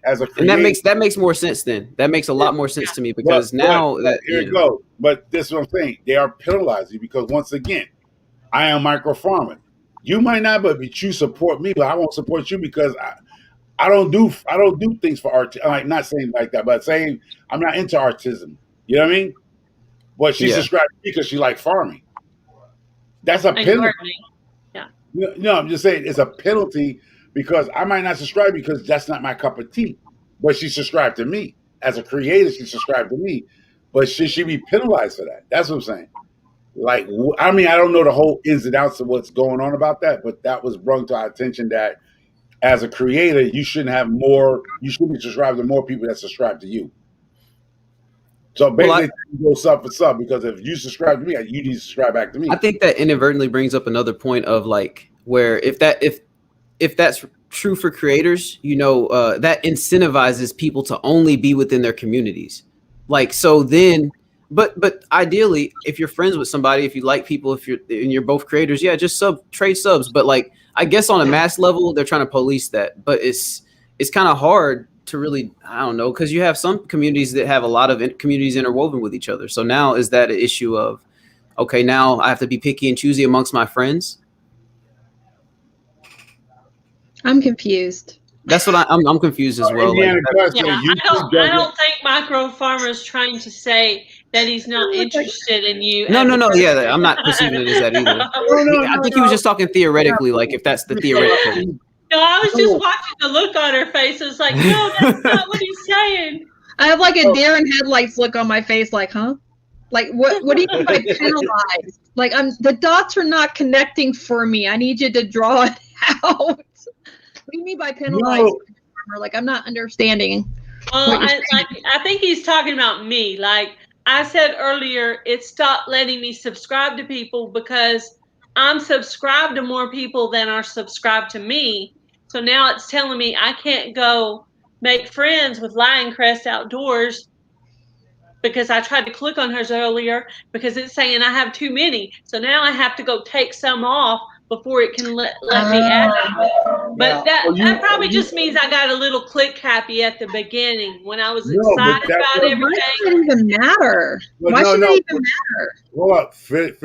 as a creator. And that makes more sense then. That makes a lot more sense to me because here you go. But this is what I'm saying. They are penalizing you because once again, I am Micro Farmer. You might not, but you support me, but I won't support you because I don't do things for art. Like not saying like that, but saying I'm not into artism. You know what I mean? But she subscribed to me because she like farming. That's a penalty. Yeah. No, I'm just saying it's a penalty because I might not subscribe because that's not my cup of tea. But she subscribed to me. As a creator, she subscribed to me. But should she be penalized for that? That's what I'm saying. Like, I mean, I don't know the whole ins and outs of what's going on about that, but that was brought to our attention that as a creator, you shouldn't be subscribed to more people that subscribe to you. So basically, you go sub for sub because if you subscribe to me, you need to subscribe back to me. I think that inadvertently brings up another point of like where if that's true for creators, that incentivizes people to only be within their communities. Like so then, but ideally, if you're friends with somebody, if you like people, if you're both creators, just trade subs. But like I guess on a mass level, they're trying to police that, but it's kind of hard to really, I don't know, because you have some communities that have a lot of communities interwoven with each other. So now is that an issue of, okay, now I have to be picky and choosy amongst my friends? I'm confused. That's what I'm confused as well. I don't think Micro Farmer is trying to say that he's not interested in you. No. Yeah, I'm not perceiving it as that either. I think he was just talking theoretically, like if that's the theoretical. No, I was just watching the look on her face. It's like, no, that's not what he's saying. I have like a deer in headlights look on my face, like, huh? Like, what do you mean by penalized? Like, the dots are not connecting for me. I need you to draw it out. What do you mean by penalized? No. Like, I'm not understanding. Well, I think he's talking about me. Like, I said earlier, it stopped letting me subscribe to people because I'm subscribed to more people than are subscribed to me. So now it's telling me I can't go make friends with Lioncrest Outdoors because I tried to click on hers earlier because it's saying I have too many. So now I have to go take some off before it can let me add them. But that probably just means I got a little click happy at the beginning when I was excited about everything. Why does it even matter? Why should it even matter? Hold up, Freak.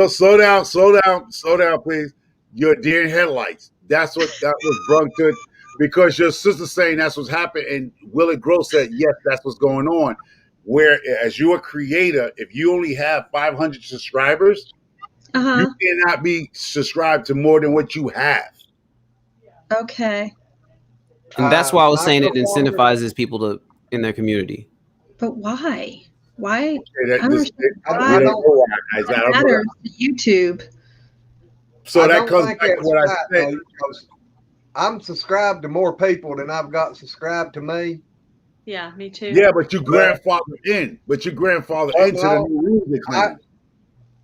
Slow down, please. You're deer in headlights. That was brought to it because your sister's saying that's what's happened, and Willie Gross said yes, that's what's going on. Where as you're a creator, if you only have 500 subscribers, you cannot be subscribed to more than what you have. Okay. And that's why I was saying it incentivizes people to in their community. But why? Why? I don't know why, guys. I don't know. YouTube. So that comes back to what I said. I'm subscribed to more people than I've got subscribed to me. Yeah, me too. Yeah, but you grandfather into the new music.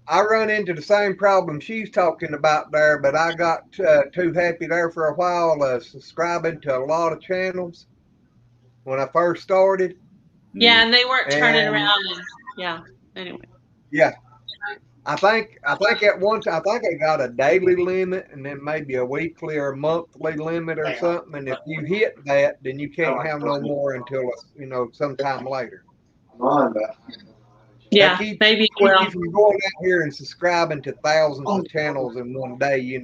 I run into the same problem she's talking about there, but I got too happy there for a while subscribing to a lot of channels when I first started. Yeah, and they weren't turning around. Yeah. Anyway. Yeah. I think at one time I got a daily limit and then maybe a weekly or monthly limit or something. And if you hit that, then you can't have no more until sometime later. Yeah, maybe keep you from going out here and subscribing to thousands of channels in one day.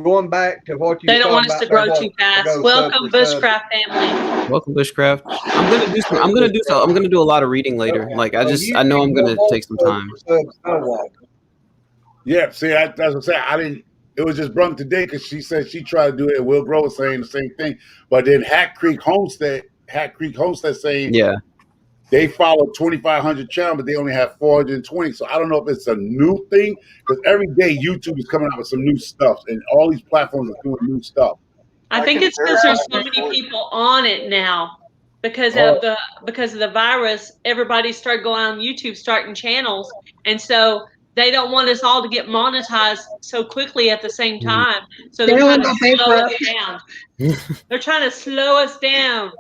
Going back to what you. They don't want us to grow too fast. Welcome, Bushcraft family. Welcome, Bushcraft. I'm gonna do a lot of reading later. Like I know I'm gonna take some time. Yeah, see, that's what I'm saying. I didn't. It was just brought today because she said she tried to do it. Will Grow was saying the same thing, but then Hat Creek Homestead saying they follow 2,500 channels, but they only have 420. So I don't know if it's a new thing because every day YouTube is coming out with some new stuff, and all these platforms are doing new stuff. I think it's because there's so many people on it now because of the virus. Everybody started going on YouTube, starting channels, and so they don't want us all to get monetized so quickly at the same time. So they're trying to slow us down. They're trying to slow us down.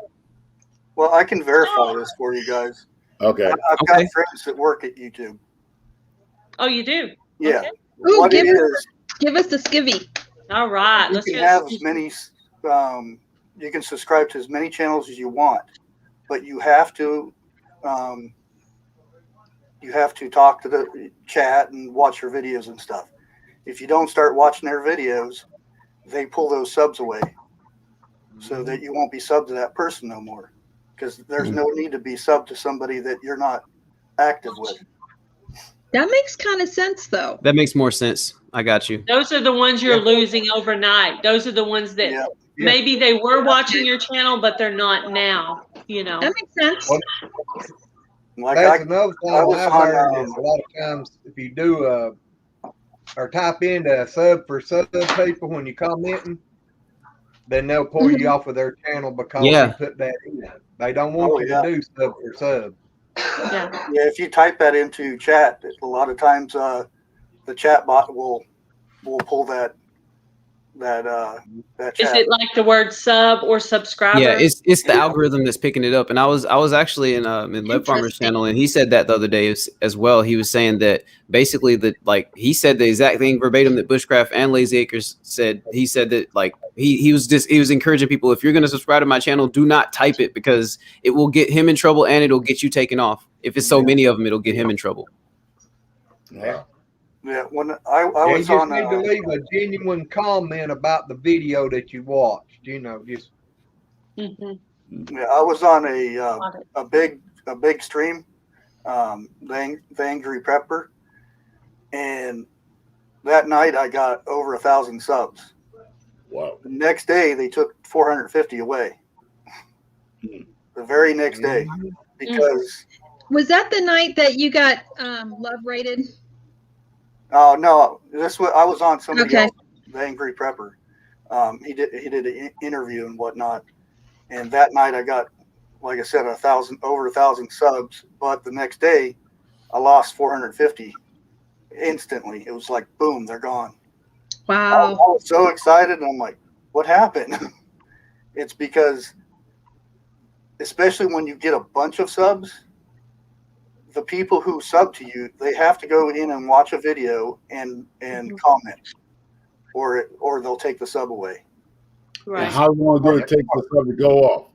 Well, I can verify this for you guys. Okay. I've got friends that work at YouTube. Oh, you do? Yeah. Okay. Ooh, give us the skivvy. All right. You can have as many. You can subscribe to as many channels as you want, but you have to talk to the chat and watch your videos and stuff. If you don't start watching their videos, they pull those subs away, so that you won't be subbed to that person no more. Because there's no need to be subbed to somebody that you're not active with. That makes kind of sense, though. That makes more sense. I got you. Those are the ones you're losing overnight. Those are the ones that maybe they were watching your channel, but they're not now. That makes sense. That's another thing I've heard is a lot of times if you do or type in sub for sub people when you're commenting, then they'll pull you off of their channel because you put that in. They don't want you to do sub for sub. Yeah, if you type that into chat, a lot of times the chat bot will pull that chat. Is it like the word sub or subscriber? Yeah, it's the algorithm that's picking it up. And I was actually in Lev Farmer's channel, and he said that the other day as well. He was saying that basically he said the exact thing verbatim that Bushcraft and Lazy Acres said. He said that he was encouraging people, if you're going to subscribe to my channel, do not type it because it will get him in trouble and it'll get you taken off. If it's so many of them, it'll get him in trouble. Yeah. Yeah, when I was on, need to leave a genuine comment about the video that you watched. Just. Yeah, I was on a big stream, the Angry Prepper, and that night I got over 1,000 subs. Wow! The next day they took 450 away. The very next day, because was that the night that you got love rated? Oh no! I was on somebody else, the Angry Prepper. He did an interview and whatnot, and that night I got like I said, over 1,000 subs. But the next day, I lost 450 instantly. It was like, boom, they're gone. Wow. I was so excited, and I'm like, what happened? It's because, especially when you get a bunch of subs, the people who sub to you, they have to go in and watch a video and comment, or they'll take the sub away. Right. And how long do it take the sub to go off?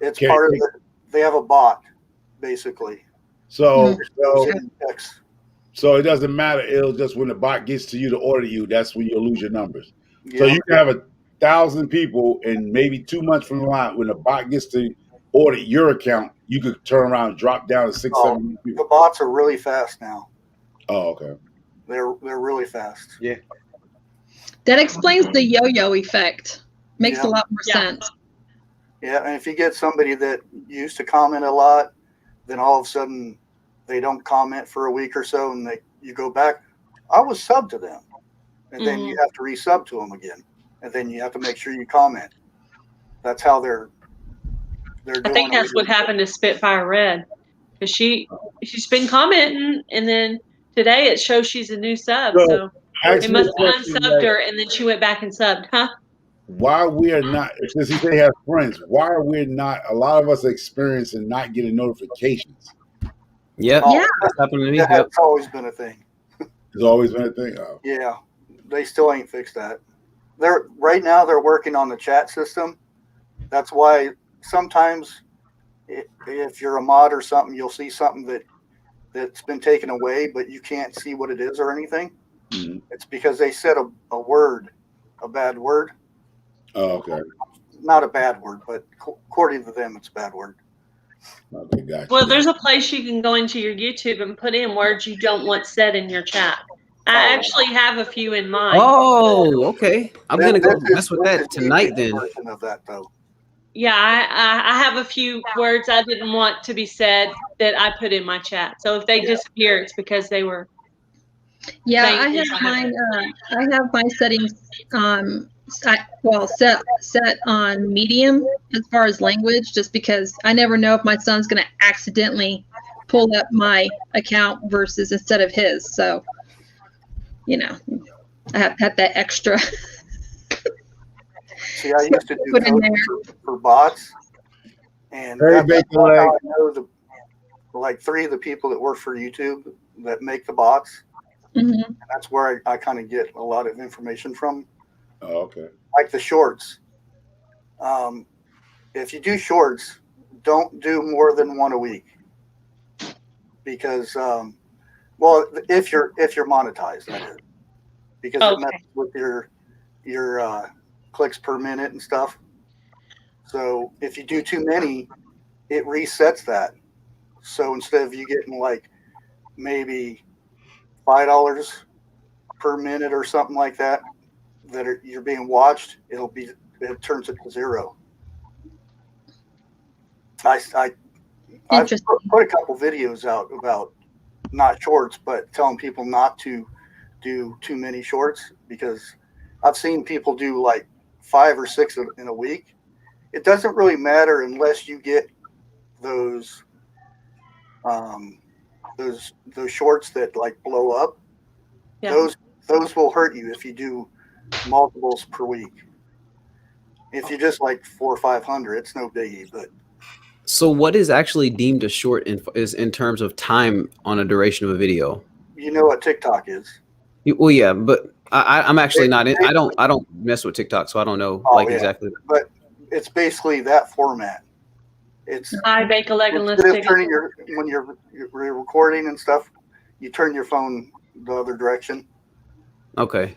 It's part of it. They have a bot, basically. So it doesn't matter. It'll just, when the bot gets to you to order you, that's when you'll lose your numbers. Yeah. So you can have 1,000 people, and maybe 2 months from the line, when the bot gets to order your account, you could turn around and drop down to 6-7 people. The bots are really fast now. Oh, okay. They're really fast. Yeah. That explains the yo-yo effect. Makes a lot more sense. Yeah, and if you get somebody that used to comment a lot, then all of a sudden they don't comment for a week or so, and you go back. I was subbed to them, and then you have to resub to them again, and then you have to make sure you comment. That's how they're doing. I think that's what happened to Spitfire Red, because she's been commenting, and then today it shows she's a new sub, so it must have unsubbed her, and then she went back and subbed, huh? Why we are not, since he say have friends, why are we not, a lot of us are experiencing not getting notifications? Yeah. That's happened to me. That's always been a thing. It's always been a thing? Oh. Yeah. They still ain't fixed that. Right now they're working on the chat system. That's why sometimes if you're a mod or something, you'll see something that's been taken away, but you can't see what it is or anything. Mm-hmm. It's because they said a bad word. Oh, okay. Not a bad word, but according to them, it's a bad word. Okay, gotcha. Well, there's a place you can go into your YouTube and put in words you don't want said in your chat. I actually have a few in mind. Oh, okay. I'm going to go mess with that tonight then. Of that, though. Yeah, I have a few words I didn't want to be said that I put in my chat. So if they disappear, it's because they were. Yeah, I have mine. I have my settings set on medium as far as language, just because I never know if my son's going to accidentally pull up my account versus instead of his. So, I have had that extra. See, I used to do code for bots, and that's how I know like 3 of the people that work for YouTube that make the bots. Mm-hmm. And that's where I kind of get a lot of information from. Oh, okay. Like the shorts. If you do shorts, don't do more than 1 a week, because if you're monetized, that is, because it messes with your clicks per minute and stuff. So if you do too many, it resets that. So instead of you getting like maybe $5 per minute or something like that you're being watched, it turns it to 0. I put a couple videos out about not shorts, but telling people not to do too many shorts, because I've seen people do like 5 or 6 in a week. It doesn't really matter unless you get those shorts that like blow up. Yeah. Those will hurt you if you do multiples per week. If you just like 400 or 500, it's no biggie. But so, what is actually deemed a short in terms of time on a duration of a video? You know what TikTok is? Well, yeah, but I'm actually not in. I don't mess with TikTok, so I don't know exactly. But it's basically that format. It's I bake a leg and let's take when you're recording and stuff, you turn your phone the other direction. Okay.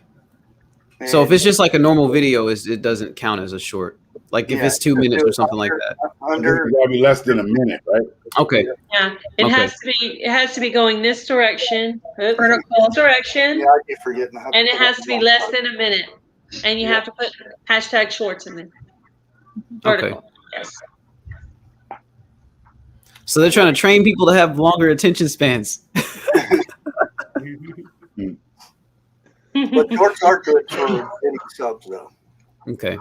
And so if it's just like a normal video, it doesn't count as a short. Like if it's 2 minutes or something like that. It's gotta be less than a minute, right? Okay. Yeah, it has to be going this direction, vertical direction. Yeah, I keep forgetting. And it has to be less than a minute, and you have to put #shorts in there. Vertical. Okay. Yes. So they're trying to train people to have longer attention spans. But shorts are good for getting subs, though. Okay.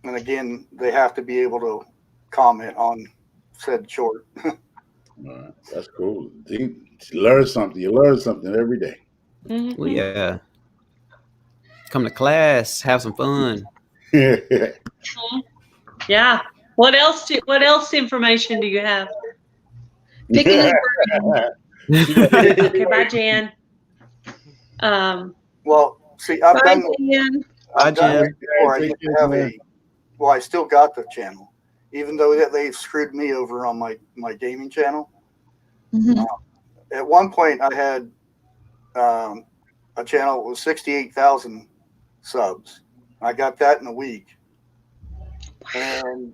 And again, they have to be able comment on said short. That's cool. You learn something. You learn something every day. Mhm. Well, yeah. Come to class, have some fun. Yeah. What else? What else information do you have? Picking and burning. Okay, bye, Jan. Well, see, I've Bye, done Jan. Bye, this Jen. before. I used to have well, I still got the channel, even though that they screwed me over on my gaming channel. Mhm. At one point, I had a channel with 68,000 subs. I got that in a week, and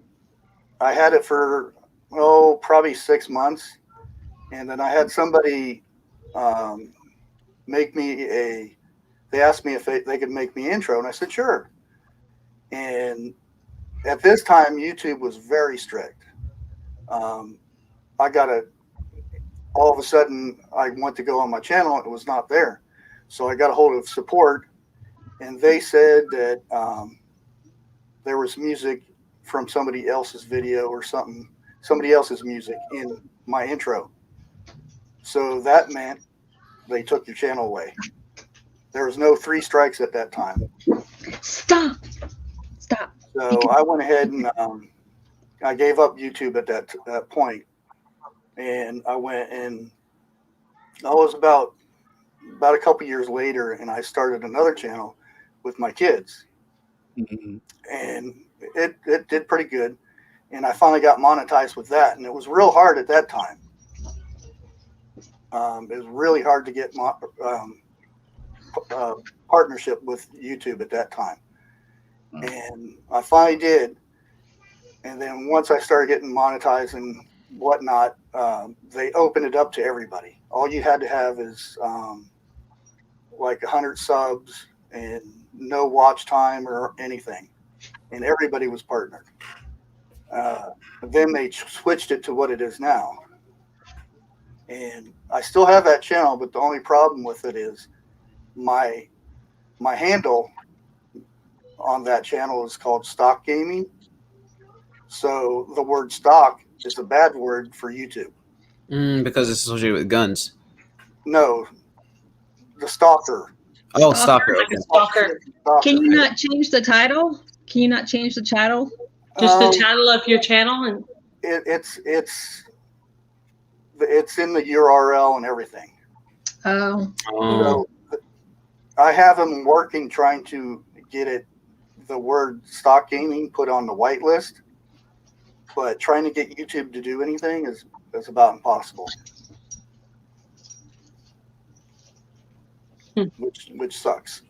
I had it for probably 6 months, and then I had somebody make me a. They asked me if they could make me intro, and I said sure. And at this time, YouTube was very strict. I got all of a sudden, I went to go on my channel, and it was not there. So I got a hold of support, and they said that there was music from somebody else's video or somebody else's music in my intro. So that meant they took your channel away. There was no 3 strikes at that time. Stop. So I went ahead and I gave up YouTube at that point, and I went and I was about a couple years later, and I started another channel with my kids, and it did pretty good, and I finally got monetized with that, and it was real hard at that time. It was really hard to get partnership with YouTube at that time, and I finally did. And then once I started getting monetized and whatnot, they opened it up to everybody. All you had to have is like 100 subs and no watch time or anything, and everybody was partnered. Then they switched it to what it is now, and I still have that channel, but the only problem with it is my handle on that channel is called Stock Gaming. So the word stock is a bad word for YouTube. Because it's associated with guns. No, the stalker. Oh, stalker. Like a stalker. Can you not change the title? Can you not change the title? Just the title of your channel, and it's in the URL and everything. Oh. So I have them working trying to get the word stock gaming put on the whitelist, but trying to get YouTube to do anything is about impossible. Which sucks.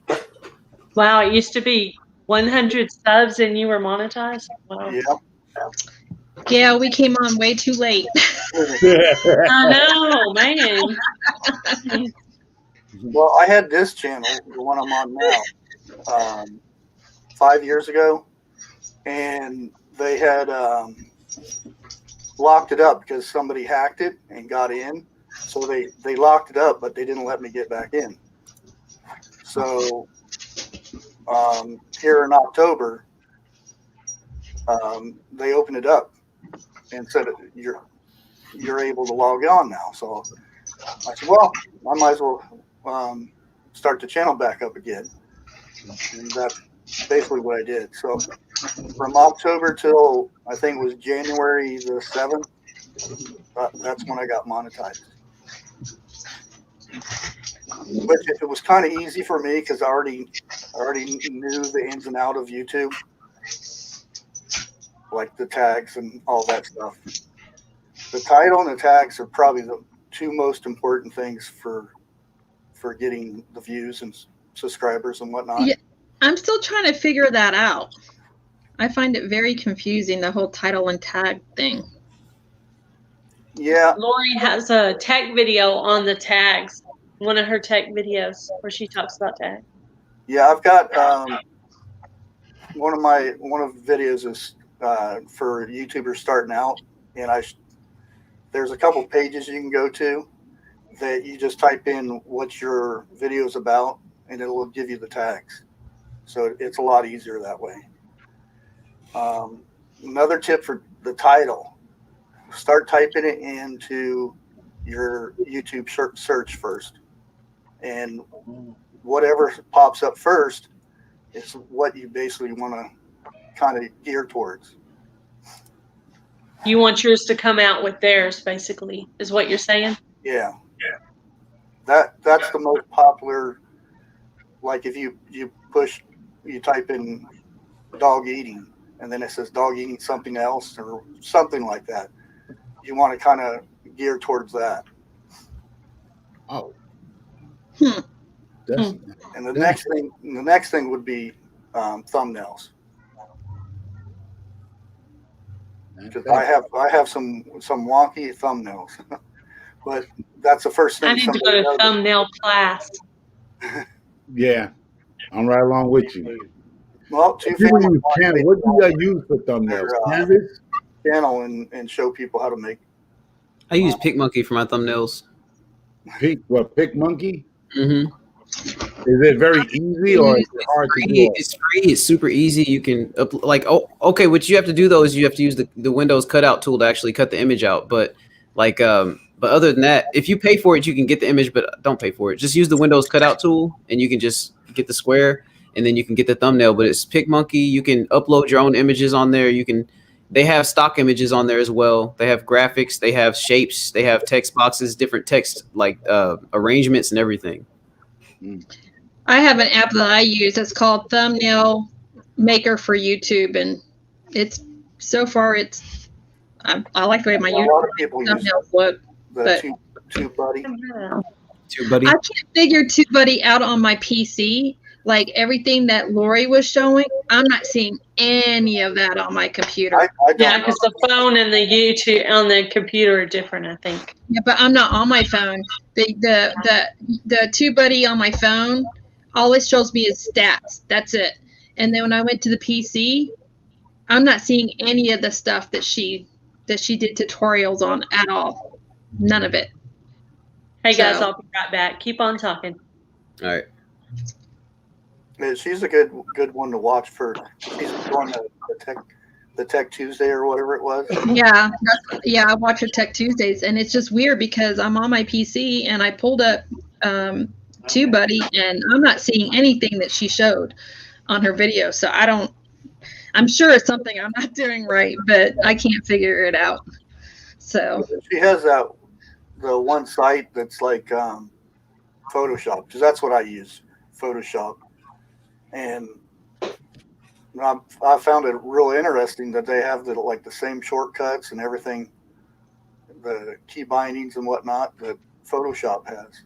Wow, it used to be 100 subs and you were monetized? Wow. Yeah. Gail, we came on way too late. I know, man. Well, I had this channel, the one I'm on now, 5 years ago, and they had locked it up because somebody hacked it and got in. So they locked it up, but they didn't let me get back in. So here in October, they opened it up and said you're able to log on now. So I said, well, I might as well start the channel back up again. And that's basically what I did. So from October till I think it was January the 7th, that's when I got monetized. Which it was kind of easy for me because I already knew the ins and out of YouTube, like the tags and all that stuff. The title and the tags are probably the 2 most important things for getting the views and subscribers and whatnot. Yeah, I'm still trying to figure that out. I find it very confusing, the whole title and tag thing. Yeah. Lori has a tech video on the tags, one of her tech videos where she talks about tags. Yeah, I've got one of the videos is for YouTubers starting out, and there's a couple pages you can go to that you just type in what your video is about, and it will give you the tags. So it's a lot easier that way. Another tip for the title. Start typing it into your YouTube search first, and whatever pops up first is what you basically want to kind of gear towards. You want yours to come out with theirs, basically, is what you're saying? Yeah. That's the most popular. Like if you type in dog eating, and then it says dog eating something else or something like that. You want to kind of gear towards that. Oh. And the next thing would be thumbnails. Because I have some wonky thumbnails, but that's the first thing. I need to go to thumbnail class. Yeah, I'm right along with you. Well, what do you use for thumbnails? Canvas? Channel and show people how to make. I use PicMonkey for my thumbnails. PicMonkey? Mm-hmm. Is it very easy or is it hard to do? It's free. It's super easy. You can okay. What you have to do though is you have to use the Windows cutout tool to actually cut the image out. But but other than that, if you pay for it, you can get the image. But don't pay for it. Just use the Windows cutout tool, and you can just get the square, and then you can get the thumbnail. But it's PicMonkey. You can upload your own images on there. They have stock images on there as well. They have graphics. They have shapes. They have text boxes, different text arrangements and everything. I have an app that I use that's called Thumbnail Maker for YouTube, and it's so far I like the way my YouTube thumbnails look. But TubeBuddy. I can't figure TubeBuddy out on my PC. Like everything that Lori was showing, I'm not seeing any of that on my computer. Yeah, because the phone and the YouTube on the computer are different, I think. Yeah, but I'm not on my phone. The TubeBuddy on my phone, all it shows me is stats. That's it. And then when I went to the PC, I'm not seeing any of the stuff that she did tutorials on at all. None of it. Hey guys, I'll be right back. Keep on talking. All right. She's a good one to watch for. She's going to the Tech Tuesday or whatever it was. Yeah, I watch her Tech Tuesdays, and it's just weird because I'm on my PC and I pulled up TubeBuddy, and I'm not seeing anything that she showed on her video. So I'm sure it's something I'm not doing right, but I can't figure it out. So she has the one site that's like Photoshop, because that's what I use, Photoshop. And I found it real interesting that they have the same shortcuts and everything, the key bindings and whatnot that Photoshop has.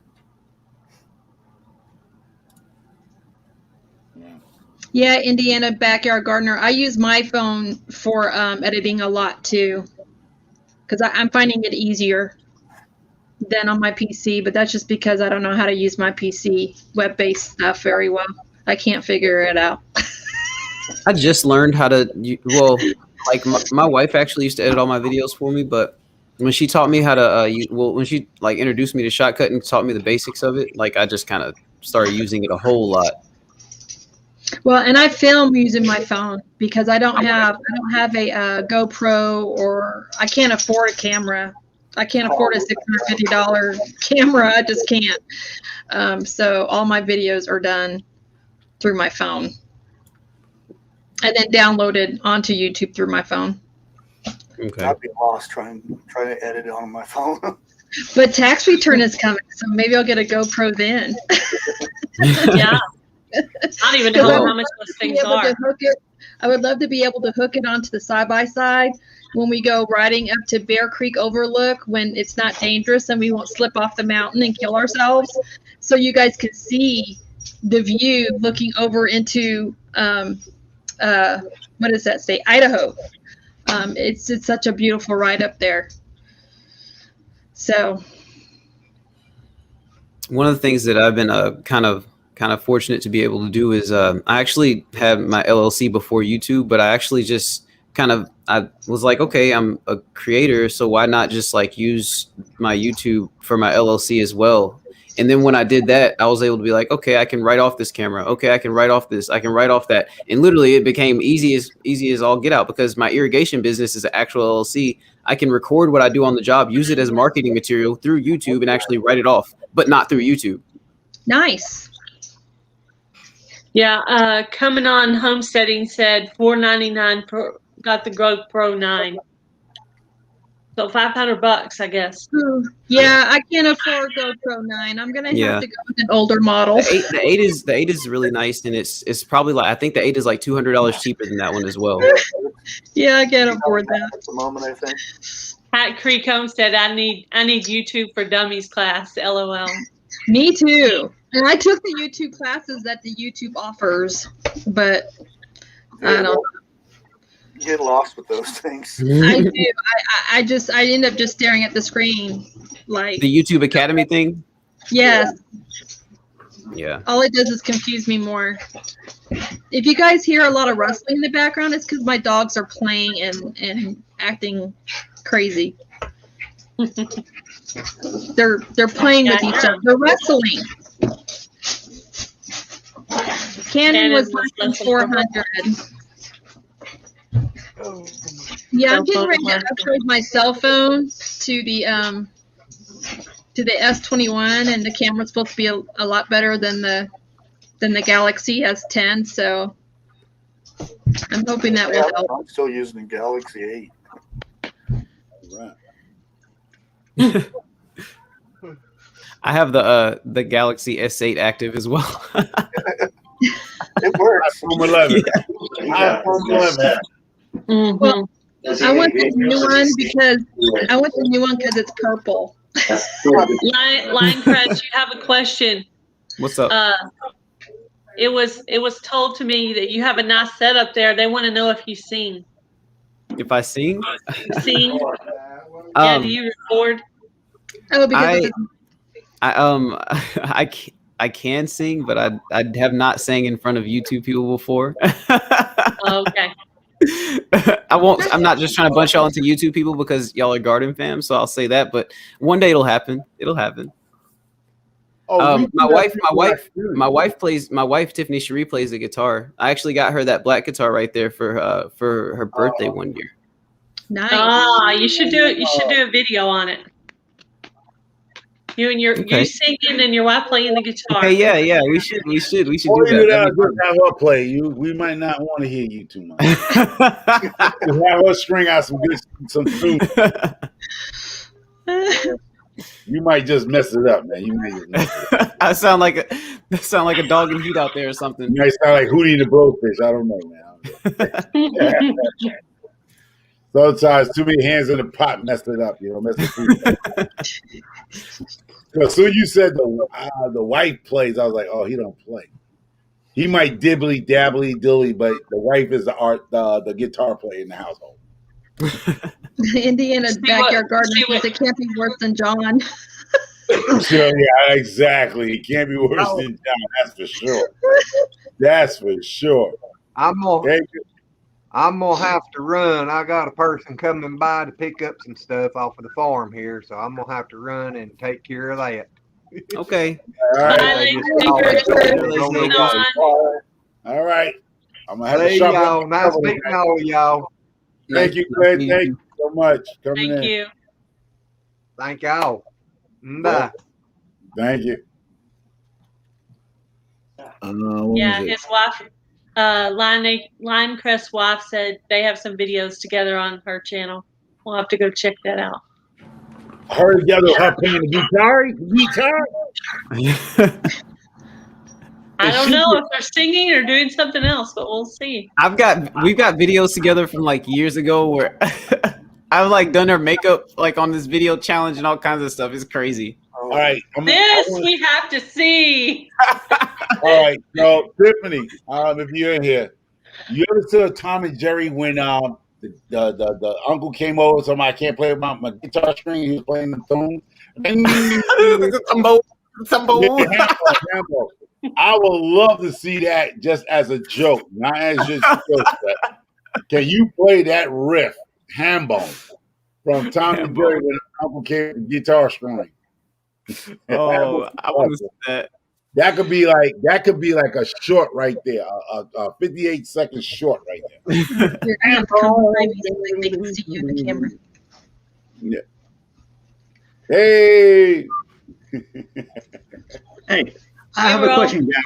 yeah, Indiana Backyard Gardener. I use my phone for editing a lot too, because I'm finding it easier than on my PC. But that's just because I don't know how to use my PC web-based stuff very well. I can't figure it out. I just learned how to. My wife actually used to edit all my videos for me, but when she taught me how to, when she introduced me to Shotcut and taught me the basics of it, I just kind of started using it a whole lot. Well, and I film using my phone because I don't have a GoPro, or I can't afford a camera. I can't afford a $650 camera. I just can't. So all my videos are done through my phone, and then downloaded onto YouTube through my phone. Okay. I'd be lost trying to edit it on my phone. But tax return is coming, so maybe I'll get a GoPro then. Yeah. I don't even know how much those things are. I would love to be able to hook it onto the side-by-side when we go riding up to Bear Creek Overlook when it's not dangerous and we won't slip off the mountain and kill ourselves. So you guys can see the view looking over into, what does that say? Idaho. It's such a beautiful ride up there. So. One of the things that I've been kind of fortunate to be able to do is I actually had my LLC before YouTube, but I actually just I was like, okay, I'm a creator, so why not just use my YouTube for my LLC as well? And then when I did that, I was able to be like, okay, I can write off this camera. Okay, I can write off this. I can write off that. And literally it became easy as all get out, because my irrigation business is an actual LLC. I can record what I do on the job, use it as marketing material through YouTube, and actually write it off, but not through YouTube. Nice. Yeah, coming on homesteading said $4.99 got the GoPro 9. So $500, I guess. Ooh, yeah, I can't afford GoPro 9. I'm gonna Yeah. have to go with an older model. The eight is really nice, and it's probably like, I think the 8 is like $200 cheaper than that one as well. Yeah, I can't afford that. At the moment, I think. Hat Creek Homestead, I need YouTube for Dummies class. LOL. Me too. And I took the YouTube classes that the YouTube offers, but I don't. Get lost with those things. I do. I end up just staring at the screen, like The YouTube Academy thing. yes. Yeah. All it does is confuse me more. If you guys hear a lot of rustling in the background, it's because my dogs are playing and acting crazy. They're playing with each other. They're wrestling. Cannon was less than 400. Yeah, I'm getting ready to upgrade my cell phone to the S21, and the camera's supposed to be a lot better than the Galaxy S10. So I'm hoping that will help. I'm still using the Galaxy 8. Right. I have the Galaxy S8 active as well. It works. iPhone 11. Yeah. iPhone 11. Mm-hmm. Well, I want the new one because it's purple. Line Crush, you have a question. What's up? It was told to me that you have a nice setup there. They want to know if you sing. If I sing? Sing? Yeah, do you record? Oh, because I can sing, but I have not sang in front of YouTube people before. Oh, okay. I'm not just trying to bunch y'all into YouTube people because y'all are garden fam, so I'll say that, but one day it'll happen. It'll happen. Oh, my wife Tiffany Cherie plays the guitar. I actually got her that black guitar right there for her birthday one year. nice. Ah, you should do it. You should do a video on it. You and you singing and your wife playing the guitar. Okay, yeah, we should do that. That'd be Just have her play. We might not want to hear you too much. Just have her string out some tunes. You might just mess it up, man. You might just mess it up. I sound like a dog in heat out there or something. You might sound like Hootie the Blowfish. I don't know, man. Sometimes too many hands in the pot messed it up. Mess the food up. So soon you said the wife plays, I was like, oh, he don't play. He might dibbly dabbly dilly, but the wife is the guitar player in the household. Indiana's backyard gardening music can't be worse than John. So, yeah, exactly. It can't be worse than John. That's for sure. That's for sure. I'm gonna have to run. I got a person coming by to pick up some stuff off of the farm here, so I'm gonna have to run and take care of that. Okay. All right. All right. I'm gonna have to shop. Y'all. Nice meeting all y'all. Thank you, Fred. Thank you so much. Coming in. Thank you. Thank y'all. Bye. Thank you. Yeah, his wife, Linecrest's wife said they have some videos together on her channel. We'll have to go check that out. Her together, her playing the guitar. I don't know if they're singing or doing something else, but we'll see. We've got videos together from like years ago where I've like done her makeup like on this video challenge and all kinds of stuff. It's crazy. All right. We have to see. All right. So Tiffany, if you're in here, you ever saw Tom and Jerry when the uncle came over, so I can't play with my guitar string. He was playing the tune. Hambo. I would love to see that just as a joke, not as just a joke. Can you play that riff, Hambo, from Tom and Jerry when Uncle came with the guitar string? Oh, I want to see that. That could be like a short right there, a 58-second short right there. You're gonna have to come behind me so they can see you in the camera. Yeah. Hey. Hey, I have a question, Jack.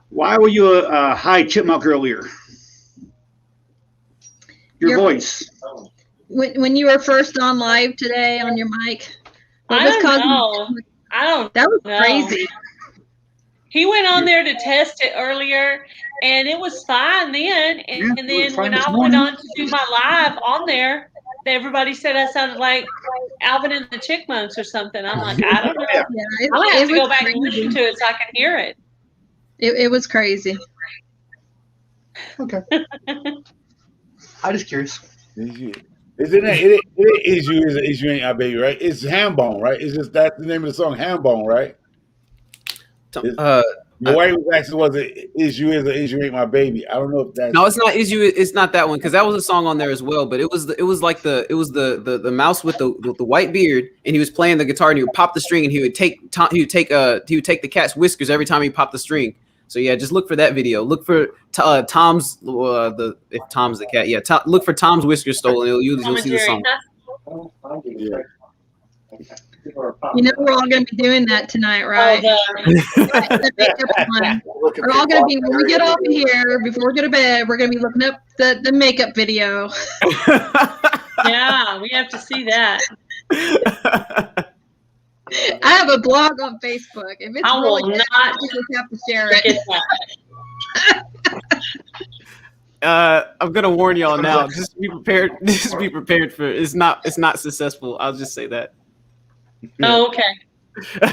Why were you a high chipmunk earlier? Your voice. When you were first on live today on your mic, I don't know. That was know. crazy. He went on there to test it earlier, and it was fine then. And then when I went on to do my live on there, everybody said I sounded like Alvin and the Chipmunks or something. I'm like, I don't know. Yeah, I'm gonna have to go back and listen to it so I can hear it. It was crazy. Okay. I'm just curious. Isn't it is you ain't our baby, right? It's Hambone, right? It's just that's the name of the song, Hambone, right? Your wife was asking, was it is you ain't my baby? I don't know if that's no, it's not is you. It's not that one because that was a song on there as well. But it was the mouse with the white beard, and he was playing the guitar, and he would pop the string, and he would take the cat's whiskers every time he popped the string. So yeah, just look for that video. Look for Tom's if Tom's the cat. Yeah, look for Tom's whiskers stolen. You'll see the song. Yeah. You know we're all going to be doing that tonight, right? We're all going to be, when we get off of here, before we go to bed, we're going to be looking up the makeup video. Yeah, we have to see that. I have a blog on Facebook. If it's I will really good, not you just have to share it. I'm gonna warn y'all now. Just be prepared. Just be prepared for it's not successful. I'll just say that. Oh, okay.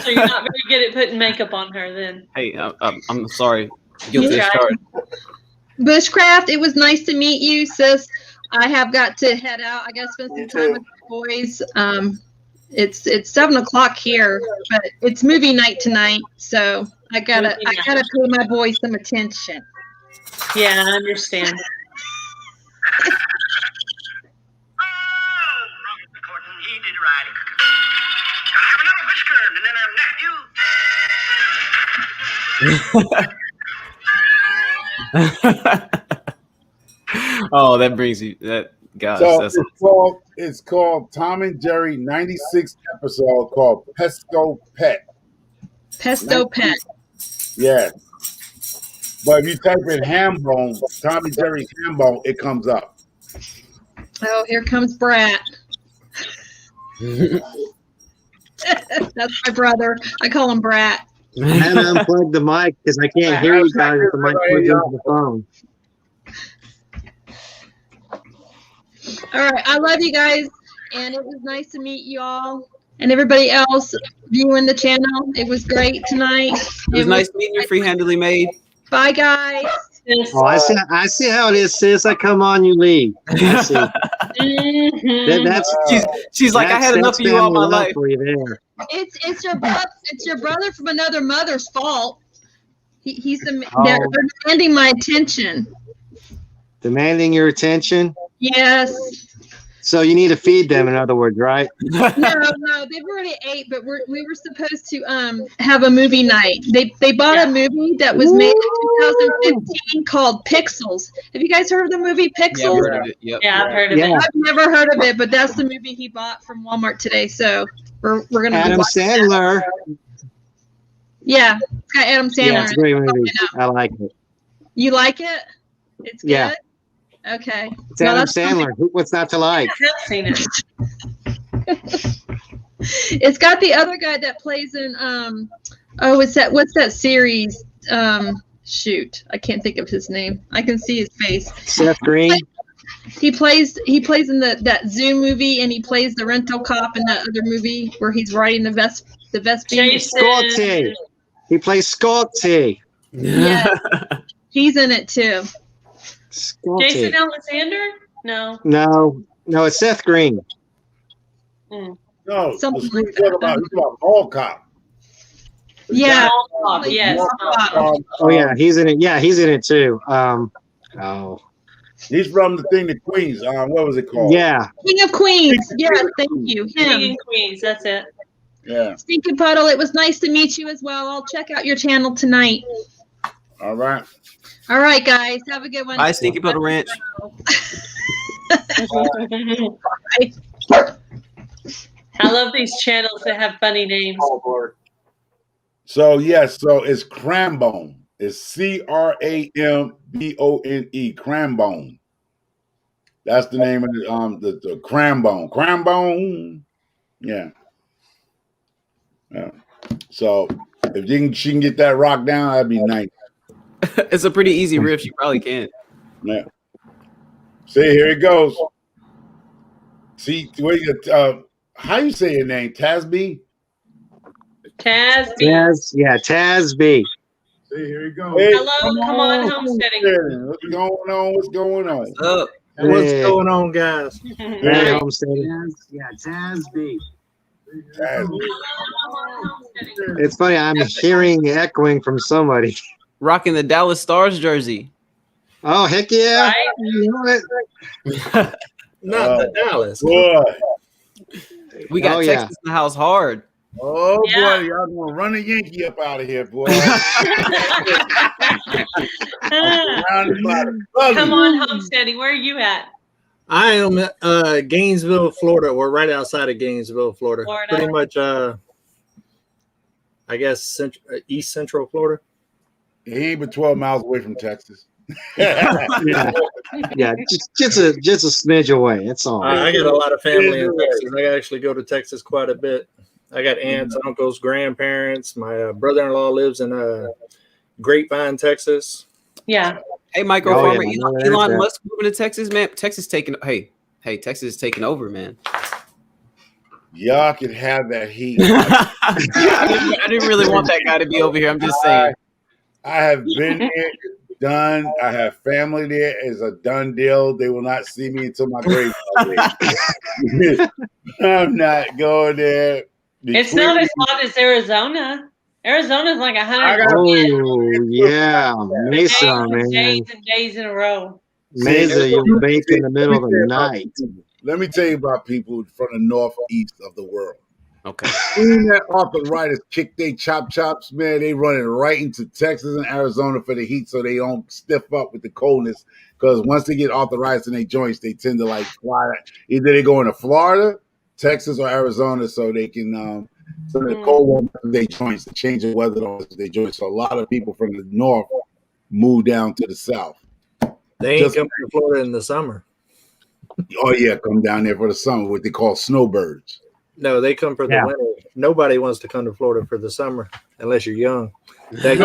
So you're not very good at putting makeup on her, then. Hey, I'm sorry. Guilty as charged. Bushcraft, it was nice to meet you, sis. I have got to head out. I got to spend some time with the boys. It's 7:00 here, but it's movie night tonight, so I gotta pay my boys some attention. Yeah, I understand. Oh, that brings you that gosh. So it's called Tom and Jerry 96th episode called Pesco Pet. Pesto Pet. Yeah. But if you type in Hambone, Tom and Jerry Hambone, it comes up. Oh, here comes Brat. That's my brother. I call him Brat. I had to unplug the mic because I can't hear you guys with the mic plugged into the phone. All right. I love you guys. And it was nice to meet you all. And everybody else viewing the channel. It was great tonight. It was nice meeting you, Free-Handedly Made. Bye, guys. Oh, I see how it is, sis. I come on, you leave. I see. She's like, I had enough of you all my life. For you there. It's your brother from another mother's fault. They're demanding my attention. Demanding your attention? Yes. So you need to feed them, in other words, right? No, they've already ate, but we were supposed to have a movie night. They bought a movie that was made in 2015 called Pixels. Have you guys heard of the movie Pixels? Yeah, I've heard of it. Yep. Yeah, I've heard of it. I've never heard of it, but that's the movie he bought from Walmart today. So we're gonna Adam Sandler. Yeah, it's got Adam Sandler. Yeah, it's a great movie. I like it. You like it? It's good. Yeah. Okay. It's Adam Sandler. What's not to like? I have seen it. It's got the other guy that plays in what's that series? Shoot, I can't think of his name. I can see his face. Seth Green. He plays in that Zoom movie, and he plays the rental cop in that other movie where he's riding the Vespa. Scotty. He plays Scotty. Yeah, he's in it too. Scotty. Jason Alexander? No. No, it's Seth Green. No, something like that. You're talking about Mall Cop. Yeah. Yes. Oh yeah, he's in it. Yeah, he's in it too. He's from the thing, the Queens. What was it called? Yeah. King of Queens. Yes, thank you. Him. King of Queens. That's it. Yeah. Stinky Puddle, it was nice to meet you as well. I'll check out your channel tonight. All right. All right, guys. Have a good one. Bye, Stinky Puddle Ranch. I love these channels that have funny names. So yes, so it's Crambone. It's Crambone. Crambone. That's the name of the Crambone. Crambone. Yeah. Yeah. So if she can get that rock down, that'd be nice. It's a pretty easy riff. She probably can. Yeah. See, here it goes. See, how you say your name? Tasby? Tasby. Tasby. See, here you go. Hey, hello, come on, homesteading. What's going on? What's going on? What's up? What's going on, guys? Hey, homesteading. Tasby. It's funny. I'm hearing echoing from somebody. Rocking the Dallas Stars jersey. Oh, heck yeah. Right? You know it. Not the Dallas. Boy. We got Texas in the house hard. Oh, Yeah. boy. Y'all going to run a Yankee up out of here, boy. Come on, homesteading. Where are you at? I am at Gainesville, Florida, or right outside of Gainesville, Florida. Pretty much, I guess, East Central Florida. He ain't but 12 miles away from Texas. Yeah, just a smidge away. That's all. I got a lot of family in Texas. I actually go to Texas quite a bit. I got aunts, uncles, grandparents. My brother-in-law lives in Grapevine, Texas. Yeah. Hey, Micro Farmer, yeah, Elon Musk moving to Texas, man. Texas taking. Hey, Texas is taking over, man. Y'all can have that heat. I didn't really want that guy to be over here. I'm just saying. I have been there, done. I have family there. It's a done deal. They will not see me until my grave. I'm not going there. It's not as hot as Arizona. Arizona's like 100. Oh yeah, Mesa, man. Days and days in a row. Mesa, you bake in the middle of the night. Let me tell you about people from the northeast of the world. Okay. Seeing that arthritis kick they chops, man, they running right into Texas and Arizona for the heat so they don't stiff up with the coldness. Because once they get arthritis in their joints, they tend to like fly. Either they go into Florida, Texas, or Arizona so they can so the cold won't mess with their joints, the change of weather don't mess with their joints. So a lot of people from the north move down to the south. They ain't coming to Florida in the summer. Oh yeah, come down there for the summer, what they call snowbirds. No, they come for the winter. Nobody wants to come to Florida for the summer unless you're young. That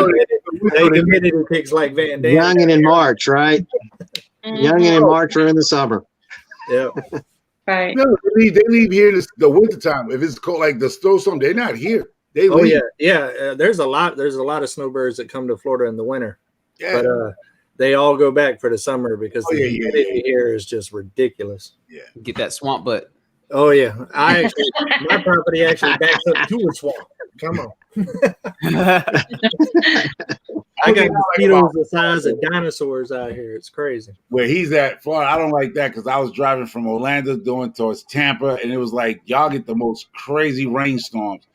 humidity kicks like Van Damme. Young and in March, right? Young and in March or in the summer. Yeah. Right. No, they leave here in the wintertime. If it's cold, like the snowstorm, they're not here. They leave. Yeah. There's a lot of snowbirds that come to Florida in the winter. Yeah. But they all go back for the summer because the humidity here is just ridiculous. Yeah. Get that swamp butt. Oh yeah. My property actually backs up to a swamp. Come on. I got mosquitoes the size of dinosaurs out here. It's crazy. Where he's at, Florida, I don't like that because I was driving from Orlando going towards Tampa, and it was like y'all get the most crazy rainstorms.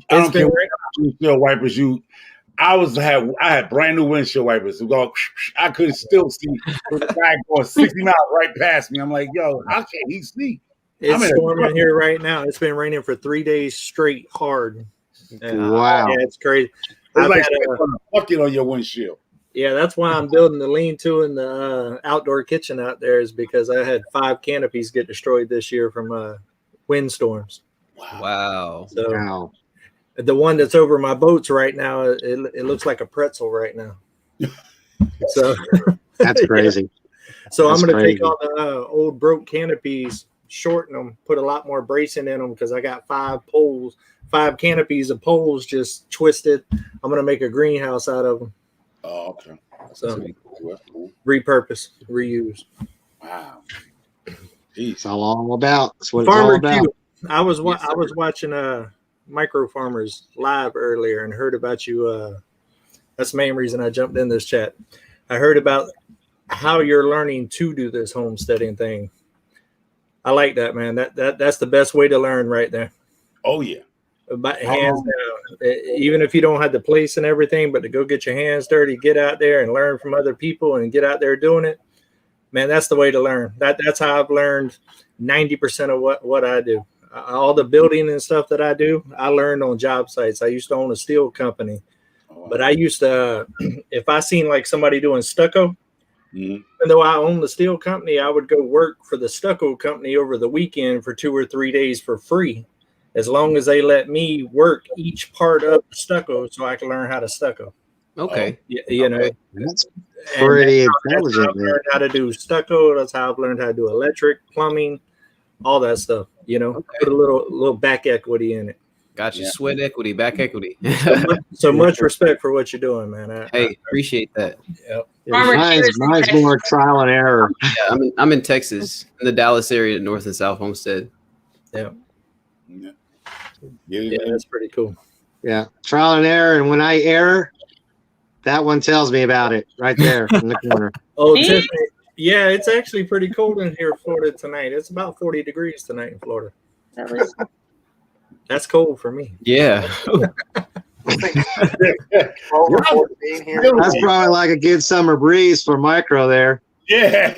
I don't care what windshield wipers you. I had brand new windshield wipers. I could still see the guy going 60 miles right past me. I'm like, yo, how can he see? It's storming here right now. It's been raining for 3 days straight, hard. Wow. Yeah, it's crazy. It's like a bucket on your windshield. Yeah, that's why I'm building the lean-to in the outdoor kitchen out there is because I had 5 canopies get destroyed this year from windstorms. Wow. So the one that's over my boats right now, it looks like a pretzel right now. So that's crazy. So I'm going to take all the old broke canopies, shorten them, put a lot more bracing in them because I got 5 canopies of poles just twisted. I'm going to make a greenhouse out of them. Oh, okay. So repurpose, reuse. Wow. It's all about. That's what Farmer it's all about. Q. I was watching Micro Farmers live earlier and heard about you. That's the main reason I jumped in this chat. I heard about how you're learning to do this homesteading thing. I like that, man. That's the best way to learn right there. Oh yeah. But hands down, even if you don't have the place and everything, but to go get your hands dirty, get out there and learn from other people and get out there doing it, man, that's the way to learn. That's how I've learned 90% of what I do. All the building and stuff that I do, I learned on job sites. I used to own a steel company, but I used to, if I seen like somebody doing stucco, even though I owned the steel company, I would go work for the stucco company over the weekend for 2 or 3 days for free, as long as they let me work each part of the stucco so I can learn how to stucco. Okay. You know, that's pretty that's how I've learned how to do stucco. That's how I've learned how to do electric, plumbing, all that stuff. You know, put a little back equity in it. Gotcha. Sweat equity, back equity. so much respect for what you're doing, man. Hey, appreciate that. Yep. Mine's more trial and error. Yeah, I'm in Texas, in the Dallas area, North and South Homestead. Yeah, that's pretty cool. Yeah, trial and error, and when I err, that one tells me about it right there in the corner. Oh, Tiffany, yeah, it's actually pretty cold in here in Florida tonight. It's about 40 degrees tonight in Florida. That's cold for me. Yeah. That's probably like a good summer breeze for Micro there. Yeah.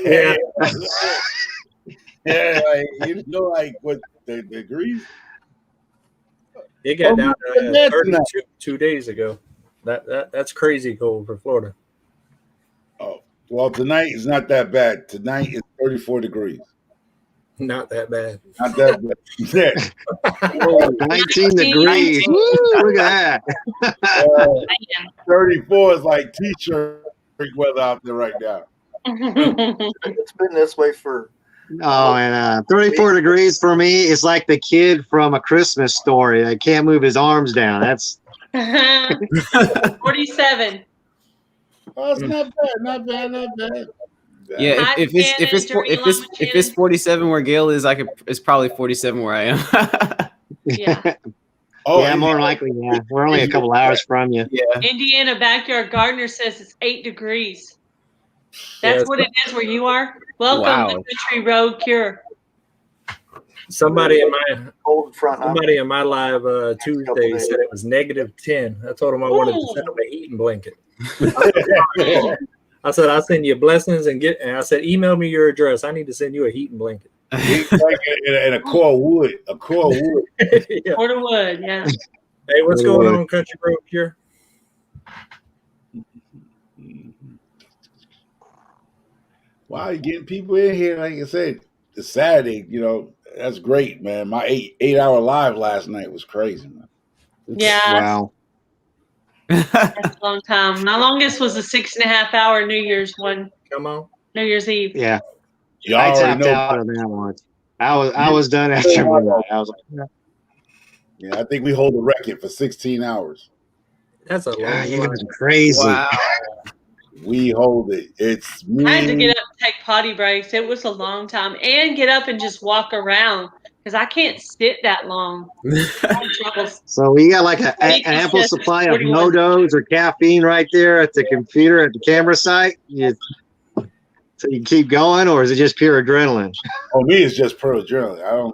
Yeah, like, you know, like what the degrees? It got down to 32 2 days ago. That's crazy cold for Florida. Oh, well, tonight is not that bad. Tonight is 34 degrees. Not that bad. Not that bad. 19 degrees. Woo, look at that. 34 is like t-shirt weather out there right now. It's been this way for. Oh, and 34 degrees for me is like the kid from A Christmas Story that can't move his arms down. That's 47. Oh, it's not bad. Yeah, if it's 47 where Gail is, it's probably 47 where I am. Yeah. Yeah, more likely. Yeah, we're only a couple hours from you. Yeah. Indiana Backyard Gardener says it's 8 degrees. That's what it is where you are. Welcome to Country Road Cure. Somebody in my live Tuesday said it was -10. I told him I wanted to send him a heating blanket. I said I'll send you blessings and I said email me your address. I need to send you a heating blanket. And a core wood. A core wood. Yeah. Core wood, yeah. Hey, what's going on, Country Road Cure? Wow, you're getting people in here. Like I said, it's Saturday, you know, that's great, man. My 8-hour live last night was crazy, man. Yeah. Wow. That's a long time. My longest was a 6.5 hour New Year's one. Come on. New Year's Eve. Yeah. Y'all I already tapped know. out on that one. I was done after midnight. I was like, yeah, I think we hold the record for 16 hours. That's a long you time. guys are crazy. Wow. We hold it. It's me. I had to get up and take potty breaks. It was a long time. And get up and just walk around because I can't sit that long. So we got like an ample supply of no-dos or caffeine right there at the computer at the camera site. So you keep going, or is it just pure adrenaline? Oh, me, it's just pure adrenaline.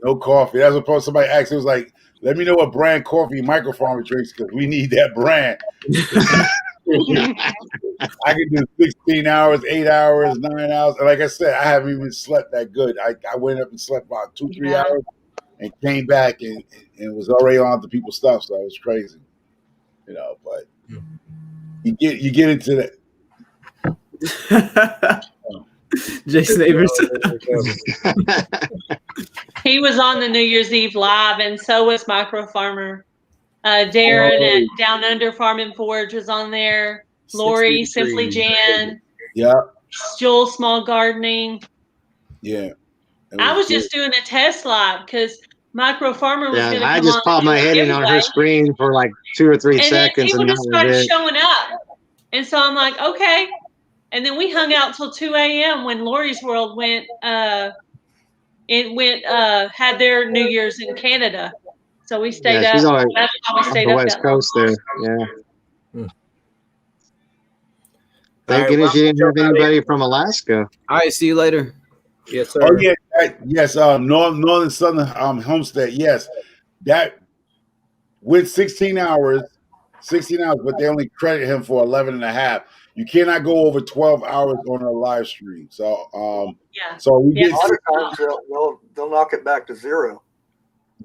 No coffee. That's what somebody asked. It was like, let me know what brand coffee Microfarmer drinks because we need that brand. I can do 16 hours, 8 hours, 9 hours. And like I said, I haven't even slept that good. I went up and slept about 2-3 hours and came back and was already on to people's stuff. So it was crazy, you know. But you get into that. Jason Avers. He was on the New Year's Eve live, and so was Micro Farmer. Darren at Down Under Farm and Forge was on there. Lori, Simply Jan. Yeah. Joel Small Gardening. Yeah. I was just doing a test live because Micro Farmer was going to come on. I just popped my head in on her screen for like 2 or 3 seconds. And then people just started showing up. And so I'm like, okay. And then we hung out till 2 a.m. when Lori's World went, had their New Year's in Canada. So we stayed up. She's always That's how we stayed the up West that Coast long. there. Yeah. Thank goodness you didn't have anybody from Alaska. All right, see you later. Yes, sir. Oh yeah, yes. Northern Southern Homestead. Yes, that with 16 hours, but they only credit him for 11 and a half. You cannot go over 12 hours on a live stream. So, so we A did. lot of times they'll knock it back to 0.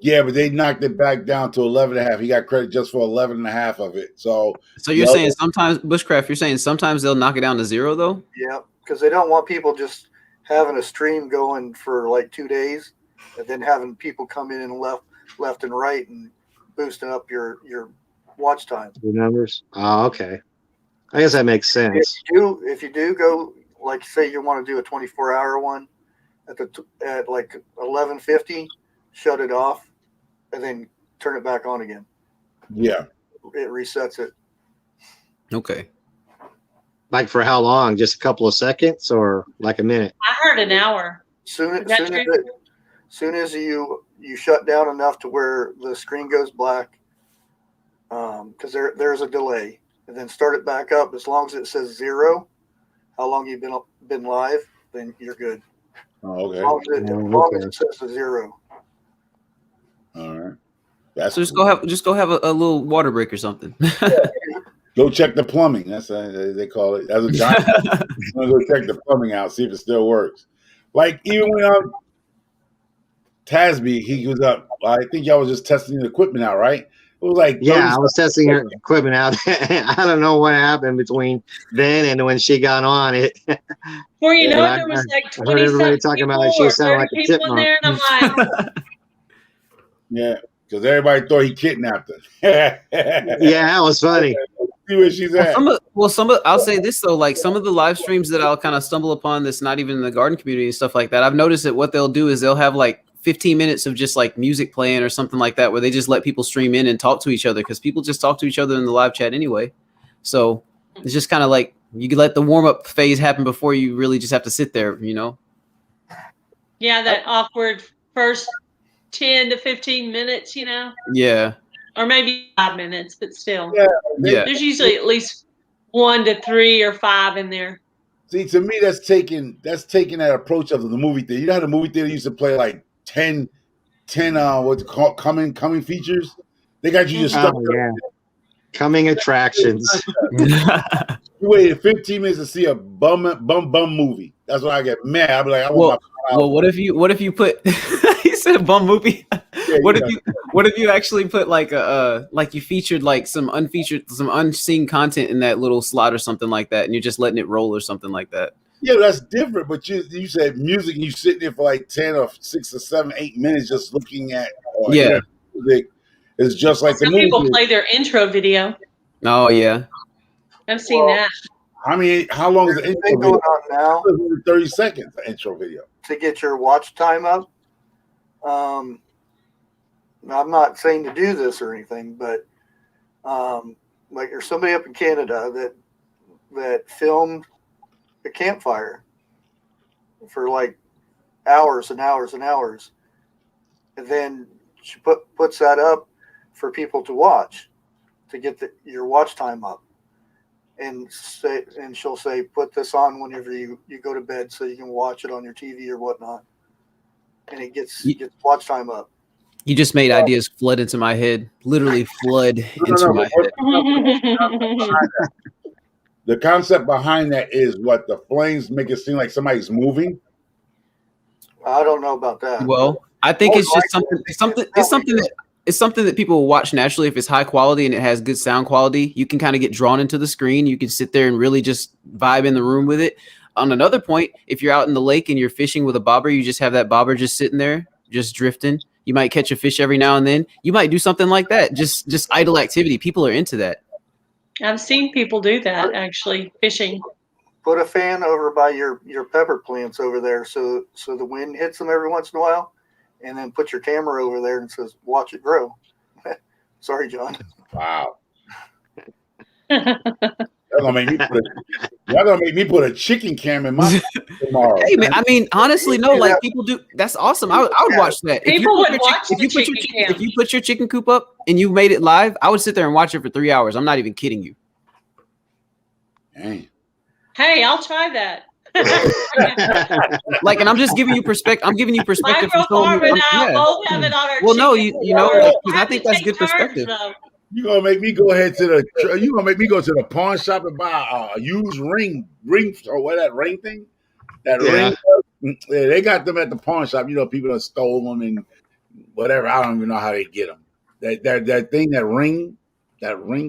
Yeah, but they knocked it back down to 11 and a half. He got credit just for 11 and a half of it. So you're saying sometimes, Bushcraft, you're saying sometimes they'll knock it down to 0 though? Yeah, because they don't want people just having a stream going for like 2 days and then having people come in and left and right and boosting up your watch time. The numbers. Oh, okay. I guess that makes sense. If you do go, like say you want to do a 24-hour one at like 11:50, shut it off and then turn it back on again. Yeah. It resets it. Okay. Like for how long? Just a couple of seconds or like a minute? I heard an hour. Soon as you shut down enough to where the screen goes black, because there's a delay, and then start it back up. As long as it says 0, how long you've been live, then you're good. Oh, okay. As long as it says the 0. All right. So just go have a little water break or something. Go check the plumbing. That's they call it. That's a giant. I'm gonna go check the plumbing out, see if it still works. Like even when Tasby, he was up. I think y'all was just testing the equipment out, right? It was like I was testing her equipment out. I don't know what happened between then and when she got on it. Before you know it, there was like 20 I heard everybody talking about it. She sounded like a people in chipmunk. there, and I'm like, yeah, because everybody thought he kidnapped her. Yeah, that was funny. See where she's at. I'll say this though, like some of the live streams that I'll kind of stumble upon that's not even in the garden community and stuff like that. I've noticed that what they'll do is they'll have like 15 minutes of just like music playing or something like that, where they just let people stream in and talk to each other because people just talk to each other in the live chat anyway. So it's just kind of like you can let the warm up phase happen before you really just have to sit there, you know? yeah, that awkward first 10 to 15 minutes, you know? Yeah. Or maybe 5 minutes, but still. Yeah. There's usually at least 1 to 3 or 5 in there. See, to me, that's taking that approach of the movie theater. You know how the movie theater used to play like 10 what's it called, coming features? They got you just stuck. Yeah. Coming attractions. You waited 15 minutes to see a bum movie. That's why I get mad. I'll be like, well, what if you put you said a bum movie? Yeah, what if you actually put like like you featured like some unseen content in that little slot or something like that, and you're just letting it roll or something like that? Yeah, that's different. But you said music, and you sitting there for like 10 or 6 or 7, 8 minutes just looking at music. It's just like some the movie. People play their intro video. Oh yeah, I've seen that. I mean, how long is the intro video? Going on now? 30 seconds. The intro video to get your watch time up. I'm not saying to do this or anything, but like there's somebody up in Canada that filmed a campfire for like hours and hours and hours, and then she puts that up for people to watch to get your watch time up, and she'll say put this on whenever you go to bed so you can watch it on your TV or whatnot, and it gets watch time up. You just made ideas flood into my head, literally flood into my head. The concept behind that is what the flames make it seem like somebody's moving. I don't know about that. Well, I think it's just something that people will watch naturally if it's high quality and it has good sound quality. You can kind of get drawn into the screen. You can sit there and really just vibe in the room with it. On another point, if you're out in the lake and you're fishing with a bobber, you just have that bobber just sitting there, just drifting. You might catch a fish every now and then. You might do something like that. Just idle activity. People are into that. I've seen people do that, actually, fishing. Put a fan over by your pepper plants over there so the wind hits them every once in a while, and then put your camera over there and says, watch it grow. Sorry, John. Wow. Y'all gonna make me put a chicken cam in my tomorrow. Hey man, I mean, honestly, no, like people do. That's awesome. I would watch that. People would watch the chicken cam. If you put your chicken coop up and you made it live, I would sit there and watch it for 3 hours. I'm not even kidding you. Dang. Hey, I'll try that. Like, and I'm just giving you perspective. I'm giving you perspective from someone Microfarm who, and I yeah. both have it on our Well, no, chicken. you know, because I think that's good Turns, perspective. though. You gonna make me go ahead to the? You gonna make me go to the pawn shop and buy a used ring or what that ring thing? That Yeah. ring. Yeah, they got them at the pawn shop. You know, people that stole them and whatever. I don't even know how they get them. That thing, that ring,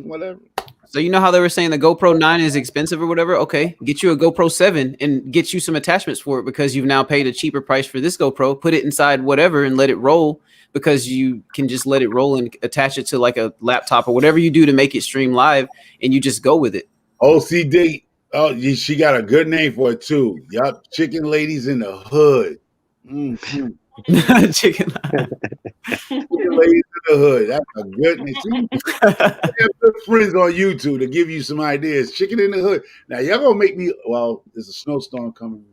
whatever. So you know how they were saying the GoPro 9 is expensive or whatever? Okay, get you a GoPro 7 and get you some attachments for it because you've now paid a cheaper price for this GoPro. Put it inside whatever and let it roll because you can just let it roll and attach it to like a laptop or whatever you do to make it stream live, and you just go with it. OCD. Oh, she got a good name for it too. Yup, Chicken Ladies in the Hood. Mm-hmm. Chicken. Chicken Ladies in the Hood. That's a good name. Have good friends on YouTube to give you some ideas. Chicken in the Hood. Now y'all gonna make me. Well, there's a snowstorm coming.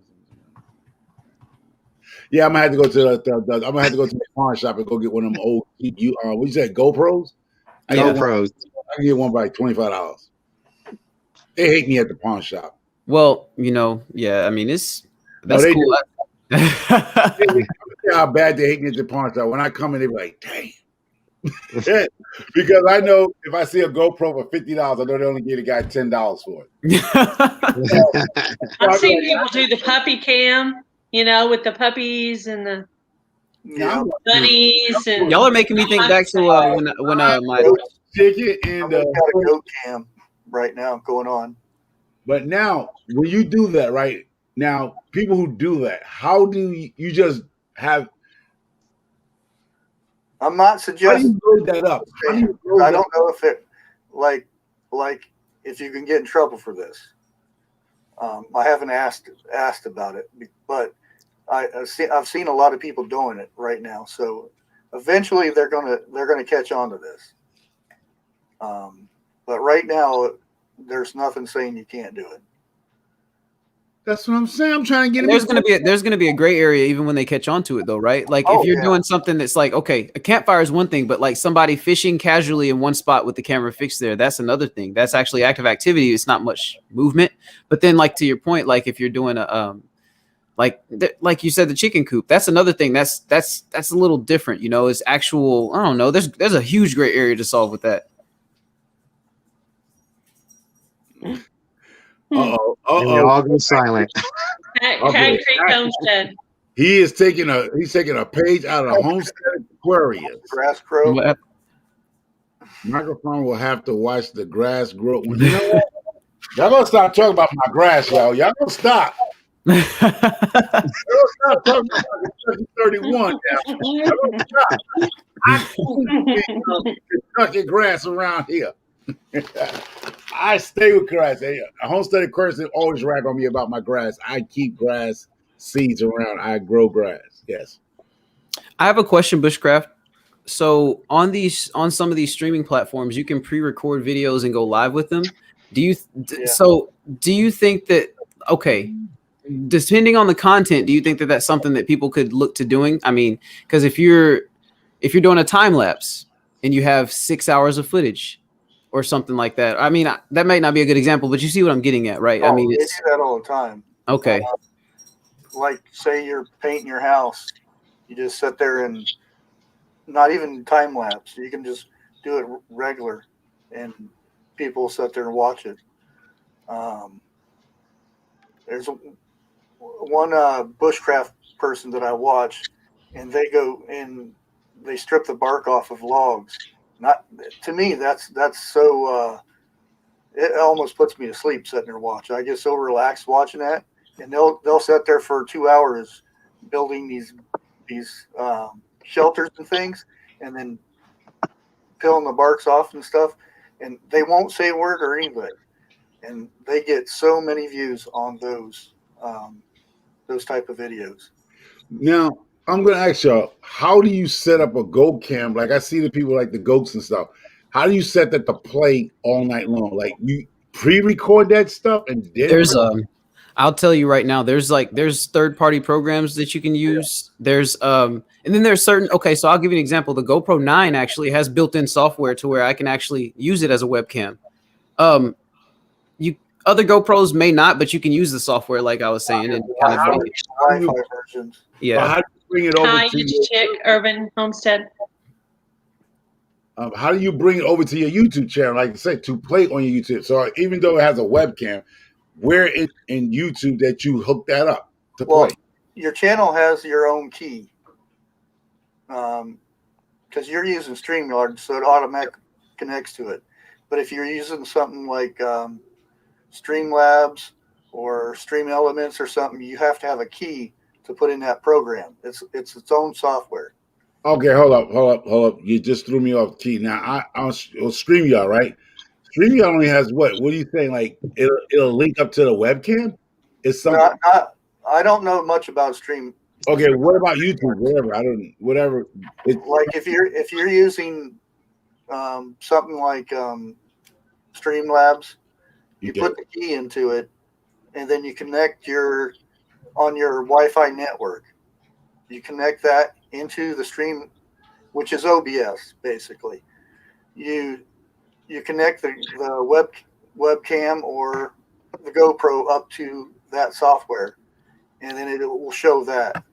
Yeah, I'm gonna have to go to I'm gonna have to go to the pawn shop and go get one of them old what you said, GoPros? GoPros. I can get one by $25. They hate me at the pawn shop. Well, you know, yeah, I mean, that's they cool. How bad they hate me at the pawn shop. When I come in, they be like, dang. Because I know if I see a GoPro for $50, I know they only give the guy $10 for it. I've seen people do the puppy cam, you know, with the puppies and the bunnies. And Y'all are making me think back to when my chicken and got a goat cam right now going on. But now, when you do that, right now, people who do that, how do you just have? I'm not suggesting. How do you load that up? I don't know if it like if you can get in trouble for this. I haven't asked about it, but I've seen a lot of people doing it right now. So eventually they're gonna catch on to this. But right now there's nothing saying you can't do it. That's what I'm saying. I'm trying to get. There's gonna be a gray area even when they catch on to it, though, right? Like if you're doing something that's like, okay, a campfire is one thing, but like somebody fishing casually in one spot with the camera fixed there, that's another thing. That's actually active activity. It's not much movement. But then, like to your point, like if you're doing a like you said, the chicken coop, that's another thing. That's a little different, you know. It's actual. I don't know. There's a huge gray area to solve with that. And we all go silent. He's taking a page out of Homestead Aquarius. Grass grow. Microphone will have to watch the grass grow. You know what? Y'all gonna stop talking about my grass, y'all. Y'all gonna stop. Y'all gonna stop talking about 31 now. Y'all gonna stop. I Kentucky grass around here. I stay with grass. Homestead Aquarius always rag on me about my grass. I keep grass seeds around. I grow grass. Yes. I have a question, Bushcraft. So on some of these streaming platforms, you can pre-record videos and go live with them. Do you think that, okay, depending on the content, do you think that that's something that people could look to doing? I mean, because if you're doing a time lapse and you have 6 hours of footage or something like that, I mean, that might not be a good example, but you see what I'm getting at, right? I mean, they do that all the time. Okay. Like say you're painting your house, you just sit there and not even time lapse. You can just do it regular, and people sit there and watch it. There's one bushcraft person that I watch, and they go and they strip the bark off of logs. Not to me, that's so. It almost puts me to sleep sitting there watching. I get so relaxed watching that, and they'll sit there for 2 hours building these shelters and things, and then peeling the barks off and stuff, and they won't say a word or anything, and they get so many views on those type of videos. Now I'm going to ask y'all, how do you set up a goat cam? Like I see the people like the goats and stuff. How do you set that to play all night long? Like you pre-record that stuff and then I'll tell you right now, there's third-party programs that you can use. There's and then there's certain, okay, so I'll give you an example. The GoPro 9 actually has built-in software to where I can actually use it as a webcam. Other GoPros may not, but you can use the software, like I was saying, and kind of make it. Wi-Fi versions. Yeah. How do you bring it over Hi, to it's Chick Urban Homestead. how do you bring it over to your YouTube channel, like I said, to play on your YouTube? So even though it has a webcam, where in YouTube that you hook that up to play? Your channel has your own key. Because you're using StreamYard, so it automatically connects to it. But if you're using something like Streamlabs or Stream Elements or something, you have to have a key to put in that program. It's its own software. Okay, hold up. You just threw me off key. Now I'll StreamYard, right? StreamYard only has what? What are you saying? Like it'll link up to the webcam? It's something. I don't know much about Stream. Okay, what about YouTube? Whatever. Like if you're using something like Streamlabs, you put the key into it, and then you connect on your Wi-Fi network. You connect that into the stream, which is OBS basically. You connect the webcam or the GoPro up to that software, and then it will show that.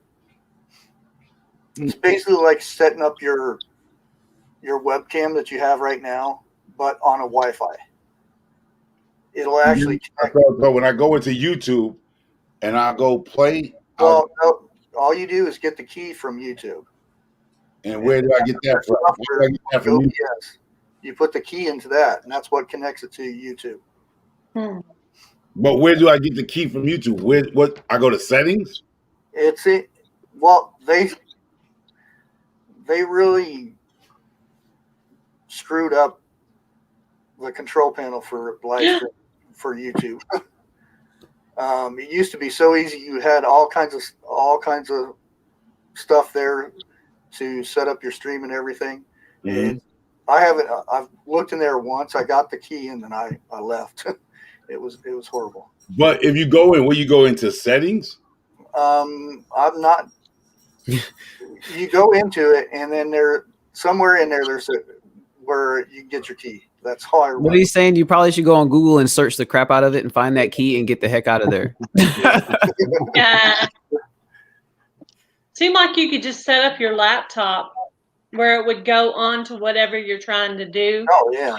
It's basically like setting up your webcam that you have right now, but on a Wi-Fi. It'll actually connect. So when I go into YouTube and I go play, no, all you do is get the key from YouTube. And where do I get that from? Where do I get that from OBS. You put the key into that, and that's what connects it to YouTube. But where do I get the key from YouTube? What I go to settings? Well, they really screwed up the control panel for live stream for YouTube. It used to be so easy. You had all kinds of stuff there to set up your stream and everything. Mm-hmm. And I've looked in there once. I got the key and then I left. It was horrible. But if you go in, will you go into settings? I'm not. You go into it, and then somewhere in there's where you can get your key. That's how I. What he's saying, you probably should go on Google and search the crap out of it and find that key and get the heck out of there. Yeah. Seemed like you could just set up your laptop where it would go on to whatever you're trying to do. Oh yeah.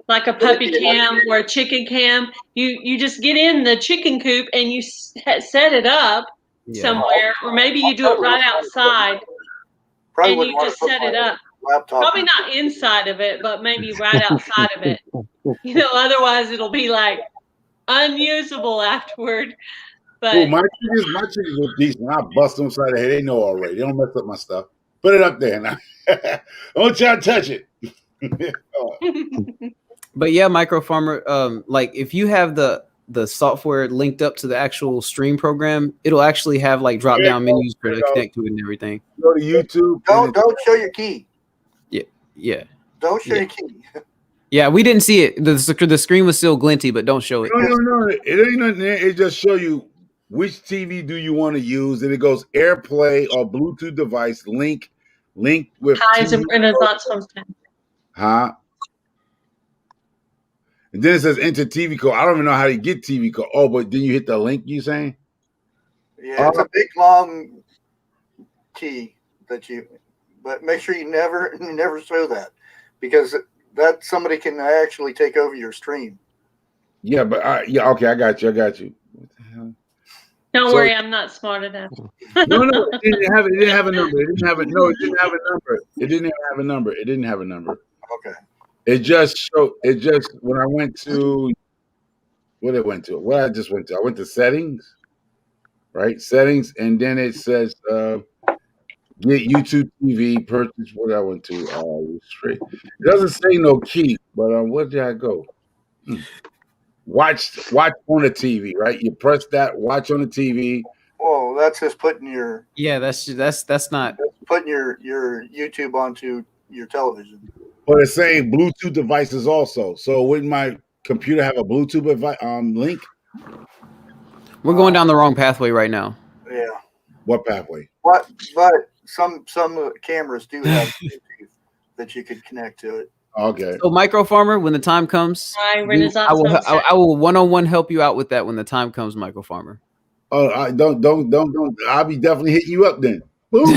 Like a puppy cam or a chicken cam. You just get in the chicken coop and you set it up somewhere, or maybe you do it right outside. And you just set it up. Laptop. Probably not inside of it, but maybe right outside of it. Otherwise it'll be like unusable afterward. But my chickens look decent. I bust them side of the head. They know already. They don't mess up my stuff. Put it up there now. Don't try to touch it. But yeah, Micro Farmer, like if you have the software linked up to the actual stream program, it'll actually have like drop down menus for to connect to it and everything. Go to YouTube. Don't show your key. Yeah. Don't show your key. Yeah, we didn't see it. The screen was still glinty, but don't show it. No. It ain't nothing there. It just show you which TV do you want to use, and it goes AirPlay or Bluetooth device link with. Hi, it's a Renaissance Homestead. Huh? And then it says enter TV code. I don't even know how to get TV code. Oh, but then you hit the link. You saying? Yeah, it's a big long key but make sure you never show that, because that somebody can actually take over your stream. Yeah, but okay, I got you. What the hell? Don't worry, I'm not smart enough. No, it didn't have a number. It didn't have a number. It didn't have a number. Okay. It just when I went to what I just went to. I went to settings, right? Settings, and then it says get YouTube TV, purchase what I went to. Straight. It doesn't say no key, but where did I go? Watch on the TV, right? You press that, watch on the TV. Well, that's just putting your that's not putting your YouTube onto your television. But it's saying Bluetooth devices also. So wouldn't my computer have a Bluetooth link? We're going down the wrong pathway right now. Yeah. What pathway? But some cameras do have Bluetooth that you could connect to it. Okay. So, Micro Farmer, when the time comes, Hi, Renaissance I will Homestead. I will one-on-one help you out with that when the time comes, Micro Farmer. Oh, I don't. I'll be definitely hitting you up then. Boom. All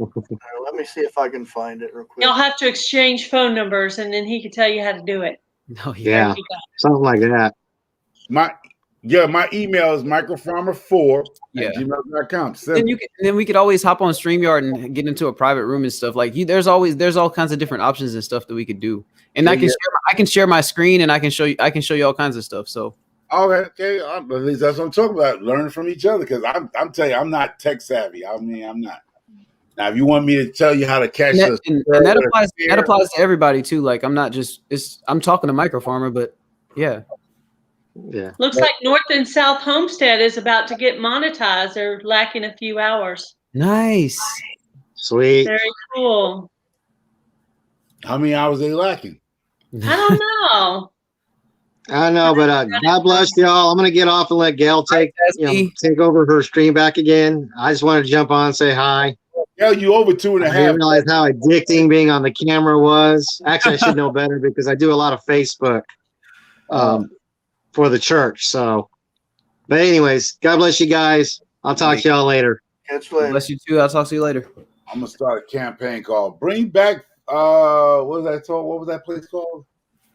right, let me see if I can find it real quick. You'll have to exchange phone numbers, and then he can tell you how to do it. No, Yeah, something like that. My email is microfarmer4@gmail.com. Then we could always hop on StreamYard and get into a private room and stuff. Like there's all kinds of different options and stuff that we could do. And I can share my screen and I can show you all kinds of stuff. So okay. At least that's what I'm talking about. Learning from each other, because I'm telling you, I'm not tech savvy. I mean, I'm not. Now, if you want me to tell you how to catch and that applies to everybody too. Like I'm talking to Micro Farmer, but yeah. Yeah. Looks like North and South Homestead is about to get monetized. They're lacking a few hours. Nice. Sweet. Very cool. How many hours are they lacking? I don't know. I know, but God bless y'all. I'm gonna get off and let Gail take over her stream back again. I just wanted to jump on and say hi. Yeah, you over 2.5. I didn't realize how addicting being on the camera was. Actually, I should know better because I do a lot of Facebook for the church. So, but anyways, God bless you guys. I'll talk to y'all later. Catch you later. Bless you too. I'll talk to you later. I'm gonna start a campaign called "Bring Back." What was that called? What was that place called?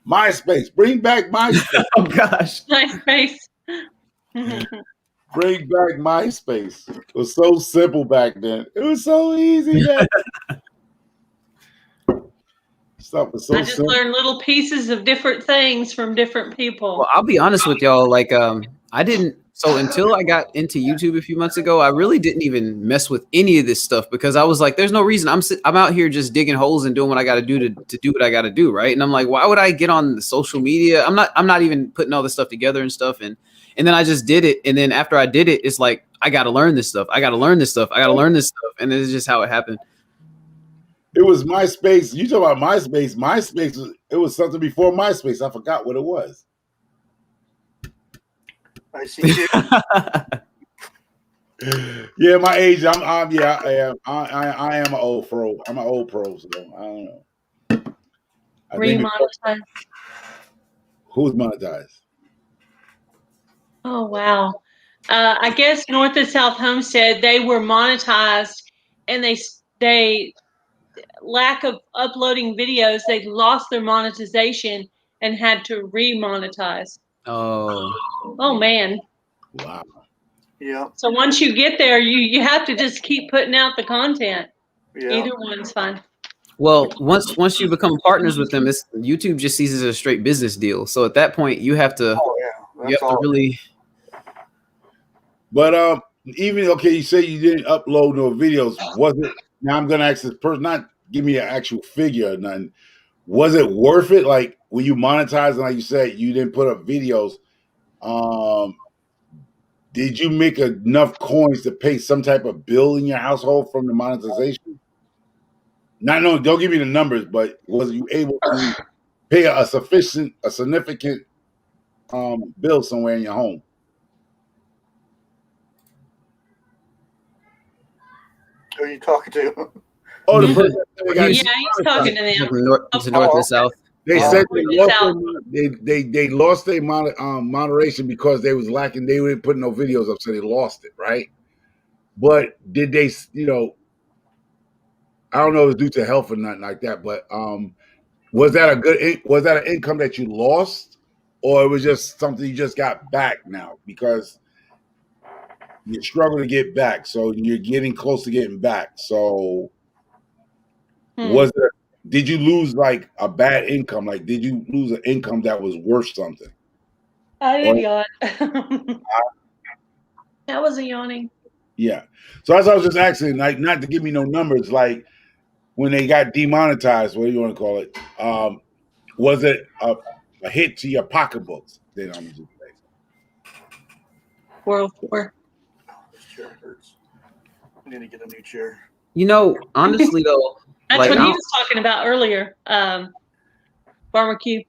MySpace. Bring back MySpace. Oh gosh. MySpace. Bring back MySpace. It was so simple back then. It was so easy. Stuff was so I just simple. learned little pieces of different things from different people. Well, I'll be honest with y'all. Like, I didn't. So until I got into YouTube a few months ago, I really didn't even mess with any of this stuff because I was like, "There's no reason." I'm out here just digging holes and doing what I got to do to do what I got to do, right? And I'm like, why would I get on the social media? I'm not even putting all this stuff together and stuff. And then I just did it. And then after I did it, it's like I got to learn this stuff. I got to learn this stuff. I got to learn this stuff. And this is just how it happened. It was MySpace. You talk about MySpace. MySpace. It was something before MySpace. I forgot what it was. I see you. Yeah, my age. I am an old pro. I'm an old pro. So I don't know. Remonetized. Who's monetized? Oh wow. I guess North and South Homestead, they were monetized, and they lack of uploading videos, they lost their monetization and had to remonetize. Oh man. Wow. Yeah. So once you get there, you have to just keep putting out the content. Yeah. Either one's fine. Well, once you become partners with them, YouTube just sees it as a straight business deal. So at that point, you have to. Oh yeah. You have to really. But even okay, you say you didn't upload no videos. Was it? Now I'm gonna ask this person, not give me an actual figure or nothing. Was it worth it? Like when you monetize, and like you said, you didn't put up videos. Did you make enough coins to pay some type of bill in your household from the monetization? Don't give me the numbers, but was you able to pay a significant bill somewhere in your home? Who are you talking to? Oh, the person. He's talking to them. To north and south. They said they lost their moderation because they was lacking. They didn't put no videos up, so they lost it, right? But did they? I don't know if it's due to health or nothing like that. But was that an income that you lost, or it was just something you just got back now because you struggle to get back? So you're getting close to getting back. So was it? Did you lose like a bad income? Like, did you lose an income that was worth something? I did yawn. That was a yawning. Yeah. So that's what I was just asking, like, not to give me no numbers, like when they got demonetized, what do you want to call it? Was it a hit to your pocketbooks? Then I'm just saying. 404. This chair hurts. I need to get a new chair. Honestly though. That's what he was talking about earlier. Barbecue.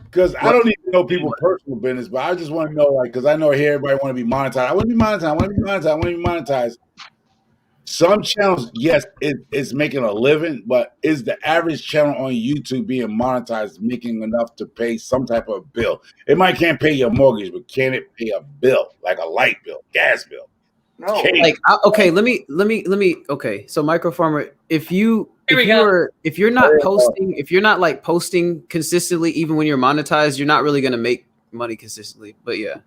Because I don't even know people's personal business, but I just want to know, like, because I know here everybody want to be monetized. I want to be monetized. I want to be monetized. I want to be monetized. Some channels, yes, it's making a living, but is the average channel on YouTube being monetized, making enough to pay some type of bill? It might can't pay your mortgage, but can it pay a bill, like a light bill, gas bill? No. Like okay, let me okay. So micro farmer, if you're not posting consistently, even when you're monetized, you're not really gonna make money consistently. But yeah.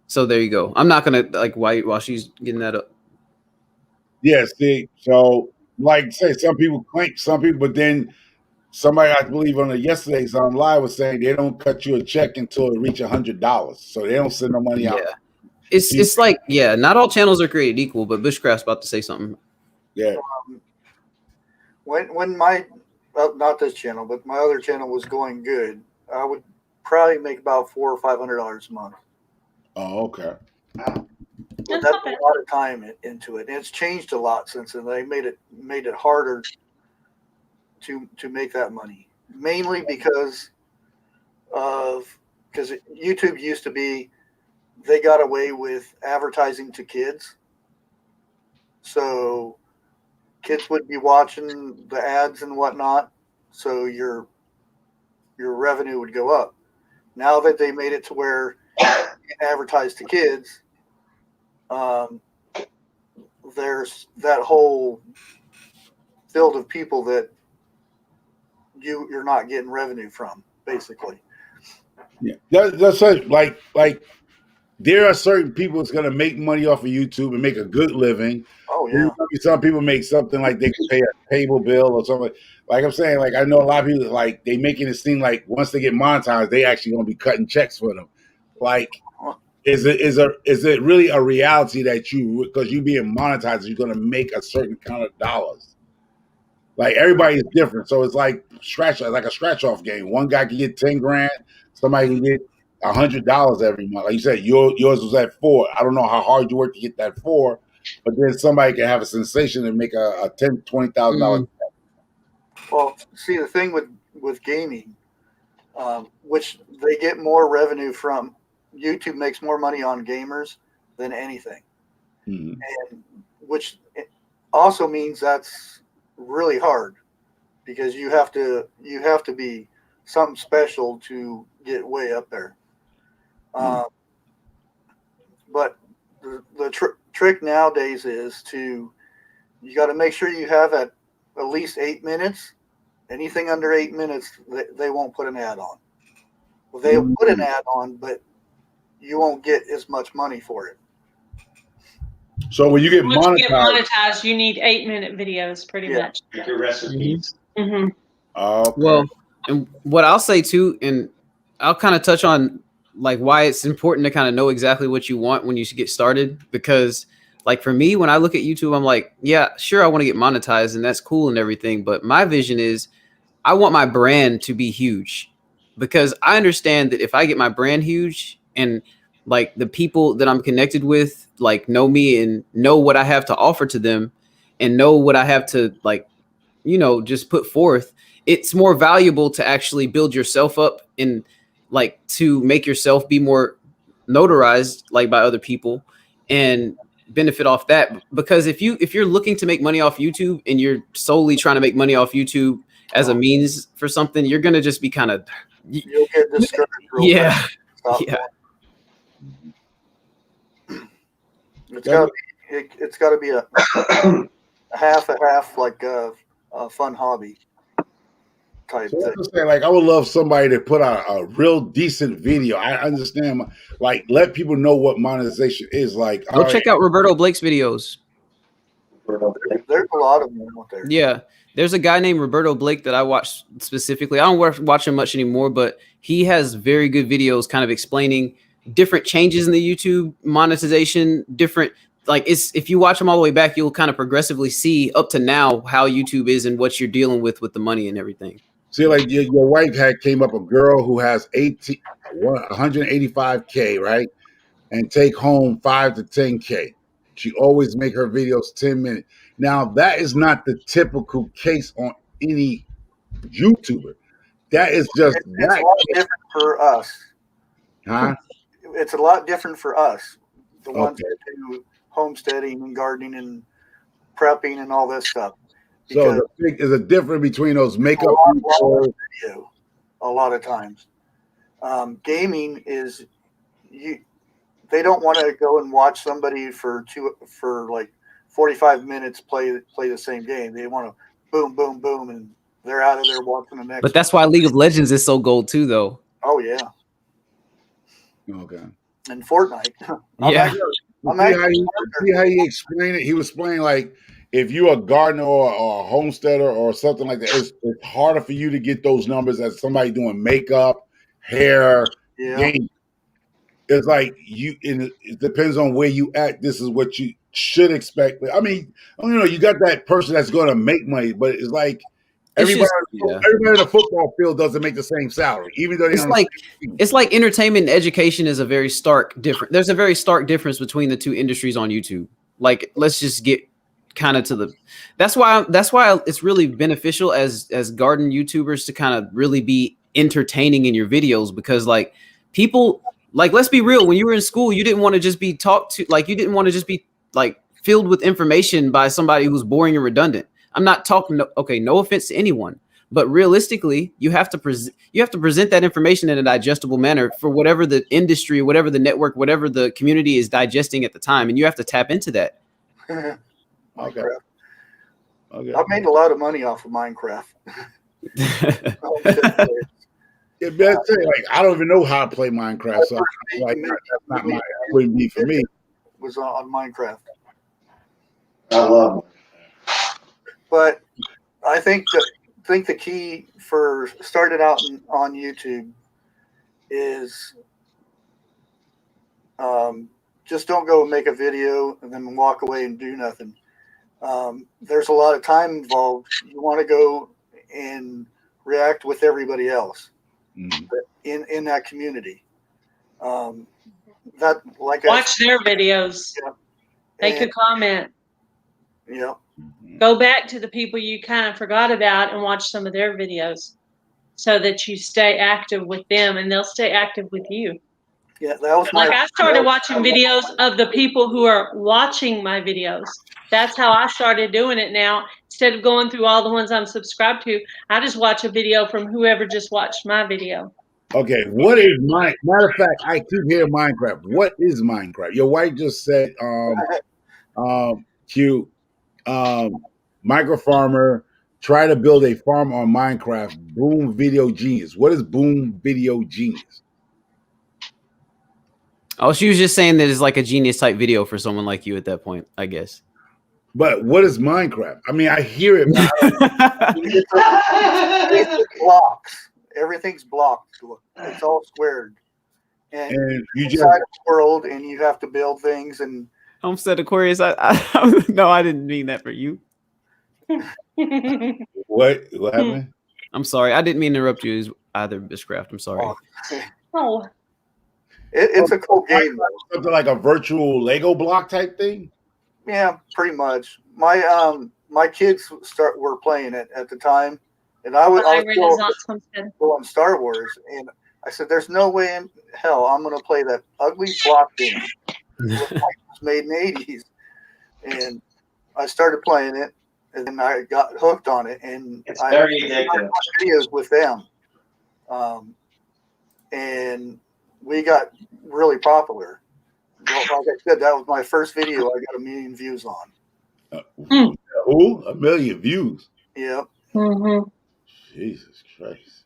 So there you go. I'm not gonna like while she's getting that up. Yeah, see, so like say some people claim some people, but then somebody I believe on yesterday's on live was saying they don't cut you a check until it reach $100, so they don't send no money out. Yeah. It's like, yeah, not all channels are created equal, but Bushcraft's about to say something. Yeah. When my not this channel, but my other channel was going good, I would probably make about $400 or $500 a month. Oh, okay. But that's a lot of time into it. And it's changed a lot since then. They made it harder to make that money, mainly because YouTube used to be, they got away with advertising to kids. So kids would be watching the ads and whatnot. So your revenue would go up. Now that they made it to where you can advertise to kids, there's that whole field of people that you're not getting revenue from, basically. Yeah, that's like there are certain people that's gonna make money off of YouTube and make a good living. Oh yeah. Some people make something like they can pay a cable bill or something. Like I'm saying, like I know a lot of people like they making it seem like once they get monetized, they actually gonna be cutting checks for them. Like, is it really a reality that you because you being monetized, you're gonna make a certain kind of dollars? Like everybody is different, so it's like a scratch off game. One guy can get 10 grand, somebody can get $100 every month. Like you said, yours was at 4. I don't know how hard you work to get that 4, but then somebody can have a sensation and make a $20,000. Well, see, the thing with gaming, which they get more revenue from, YouTube makes more money on gamers than anything, and which also means that's really hard because you have to be something special to get way up there. But the trick nowadays is you got to make sure you have at least 8 minutes. Anything under 8 minutes, they won't put an ad on. Well, they'll put an ad on, but you won't get as much money for it. So when you get monetized, you need 8-minute videos, pretty much. Like your recipes. Mm-hmm. Okay. Well, and what I'll say too, and I'll kind of touch on like why it's important to kind of know exactly what you want when you get started. Because like for me, when I look at YouTube, I'm like, yeah, sure, I want to get monetized and that's cool and everything. But my vision is I want my brand to be huge, because I understand that if I get my brand huge and like the people that I'm connected with, like know me and know what I have to offer to them and know what I have to like, just put forth, it's more valuable to actually build yourself up and like to make yourself be more notarized like by other people and benefit off that. Because if you're looking to make money off YouTube and you're solely trying to make money off YouTube as a means for something, you're gonna just be kind of you'll get discouraged. Yeah. Yeah. It's got to be a half like a fun hobby type So thing. I'm saying, like I would love somebody to put out a real decent video. I understand, like let people know what monetization is. Like, go check out Roberto Blake's videos. There's a lot of them out there. Yeah, there's a guy named Roberto Blake that I watch specifically. I don't watch him much anymore, but he has very good videos kind of explaining different changes in the YouTube monetization, different, like it's, if you watch them all the way back, you'll kind of progressively see up to now how YouTube is and what you're dealing with the money and everything. See, like your wife came up a girl who has 185K, right? And take home 5 to 10K. She always make her videos 10 minutes. Now, that is not the typical case on any YouTuber. That is just it's a lot different for us. Huh? It's a lot different for us. The ones that do homesteading and gardening and prepping and all this stuff. So there's a difference between those makeup video a lot of times. Gaming is they don't want to go and watch somebody for like 45 minutes play the same game. They want to boom, boom, boom, and they're out of there watching the next. But that's why League of Legends is so gold too, though. Oh yeah. Okay. And Fortnite. Yeah. See how he explained it? He was explaining like if you're a gardener or a homesteader or something like that, it's harder for you to get those numbers as somebody doing makeup, hair, game. It's like it depends on where you at. This is what you should expect. I mean, you got that person that's going to make money, but it's like everybody in the football field doesn't make the same salary, even though it's like entertainment and education is a very stark difference. There's a very stark difference between the two industries on YouTube. Like, let's just get kind of to the. That's why it's really beneficial as garden YouTubers to kind of really be entertaining in your videos, because like people. Like, let's be real. When you were in school, you didn't want to just be talked to. Like, you didn't want to just be like filled with information by somebody who's boring and redundant. I'm not talking. No offense to anyone, but realistically, you have to present that information in a digestible manner for whatever the industry, whatever the network, whatever the community is digesting at the time, and you have to tap into that. Okay. I've made a lot of money off of Minecraft. It best say like I don't even know how to play Minecraft, so like that's not wouldn't be for me. Was on Minecraft. I love it. But I think the key for starting out on YouTube is just don't go make a video and then walk away and do nothing. There's a lot of time involved. You want to go and react with everybody else. In that community, that like watch their videos, make a comment. Yeah, go back to the people you kind of forgot about and watch some of their videos, so that you stay active with them and they'll stay active with you. Yeah, that was I started watching videos of the people who are watching my videos. That's how I started doing it now. Instead of going through all the ones I'm subscribed to, I just watch a video from whoever just watched my video. Okay, what is Minecraft? Matter of fact, I keep hearing Minecraft. What is Minecraft? Your wife just said, Q, micro farmer, try to build a farm on Minecraft. Boom Video Genius. What is Boom Video Genius? Oh, she was just saying that it's like a genius type video for someone like you at that point, I guess. But what is Minecraft? I mean, I hear it. It's blocks. Everything's blocked. It's all squared. And you just inside the world, and you have to build things. And Homestead Aquarius. No, I didn't mean that for you. What happened? I'm sorry. I didn't mean to interrupt you either, Bishcraft. I'm sorry. Oh. It's a cool game. Something like a virtual Lego block type thing? Yeah, pretty much. My kids were playing it at the time, and I was still on Star Wars, and I said, "There's no way in hell I'm going to play that ugly block game." It was made in the '80s, and I started playing it, and then I got hooked on it, and it's very addictive. Videos with them, and we got really popular. Well, like I said, that was my first video I got 1 million views on. Who? 1 million views? Yep. Mm-hmm. Jesus Christ.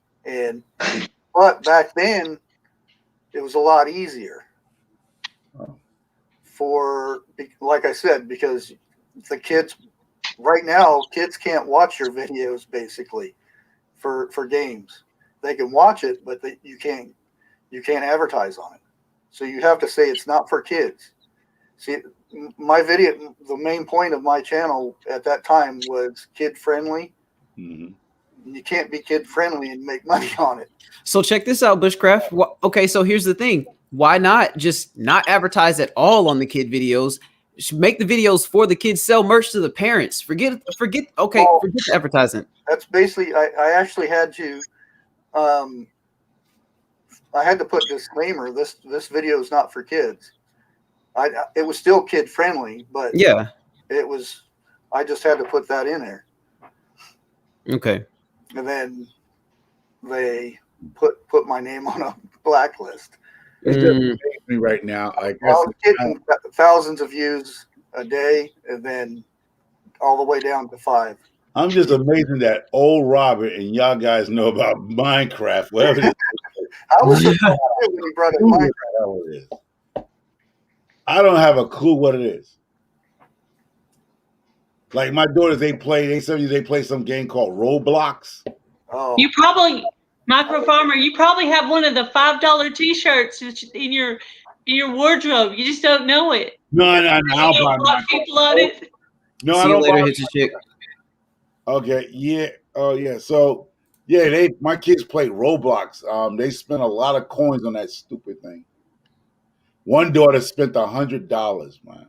But back then, it was a lot easier. For, like I said, because the kids, right now, kids can't watch your videos basically for games. They can watch it, but you can't advertise on it. So you have to say it's not for kids. See, my video, the main point of my channel at that time was kid friendly. You can't be kid friendly and make money on it. So check this out, Bushcraft. Okay, so here's the thing. Why not just not advertise at all on the kid videos? Make the videos for the kids, sell merch to the parents. Forget forget the advertising. That's basically, I actually had to, I had to put disclaimer, this video is not for kids. It was still kid friendly, but Yeah. it was. I just had to put that in there, Okay. and then they put my name on a blacklist. It's just me right now. Like I was getting thousands of views a day, and then all the way down to 5. I'm just amazing that old Robert and y'all guys know about Minecraft, whatever it is. I was surprised when he brought up Minecraft. It is. I don't have a clue what it is. Like my daughters, they play some game called Roblox. Oh. You probably, Micro Farmer, you probably have one of the $5 T-shirts in your wardrobe. You just don't know it. No, I don't buy people on it. No, See I you don't later, buy hit your chick. Okay, yeah. Oh, yeah. So, yeah, my kids play Roblox. They spent a lot of coins on that stupid thing. One daughter spent $100, man.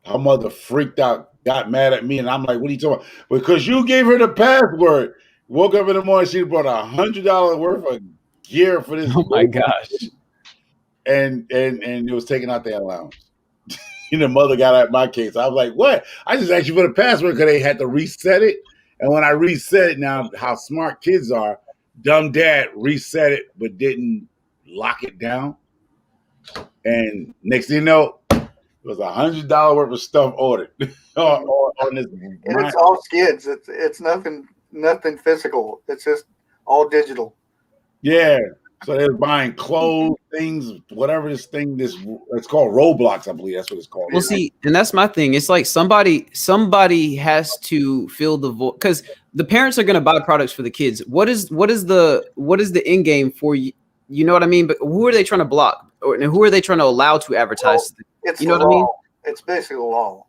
Her mother freaked out, got mad at me, and I'm like, "What are you talking about?" Because you gave her the password. Woke up in the morning, she brought $100 worth of gear for this. Oh my gosh! And it was taking out their allowance. The mother got at my case. I was like, "What? I just asked you for the password because they had to reset it." And when I reset it, now how smart kids are, dumb dad reset it but didn't lock it down. And next thing you know, it was $100 worth of stuff ordered on this. And it's all skids. It's nothing physical. It's just all digital. Yeah. So they're buying clothes, things, whatever it's called Roblox, I believe that's what it's called. Well, see, and that's my thing. It's like somebody has to fill the void because the parents are going to buy products for the kids. What is the end game for you? You know what I mean? But who are they trying to block, or who are they trying to allow to advertise? Well, it's you know what law. I mean? It's basically the law.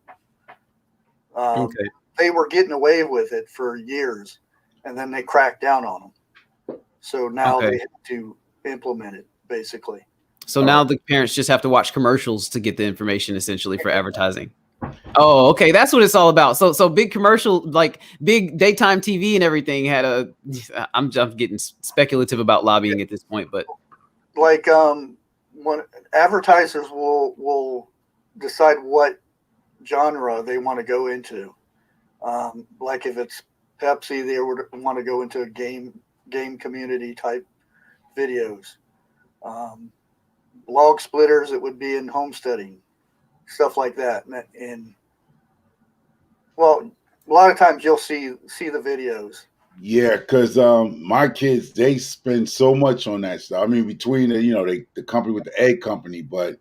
Okay. They were getting away with it for years, and then they cracked down on them. So now they have to implement it, basically. So now the parents just have to watch commercials to get the information, essentially, for advertising. Oh, okay, that's what it's all about. So big commercial, like big daytime TV and everything had a. I'm getting speculative about lobbying at this point, but like when advertisers will decide what genre they want to go into. Like if it's Pepsi, they would want to go into a game community type videos. Log splitters, it would be in homesteading, stuff like that. And well, a lot of times you'll see the videos. Yeah, because my kids, they spend so much on that stuff. I mean, between the company with the egg company, but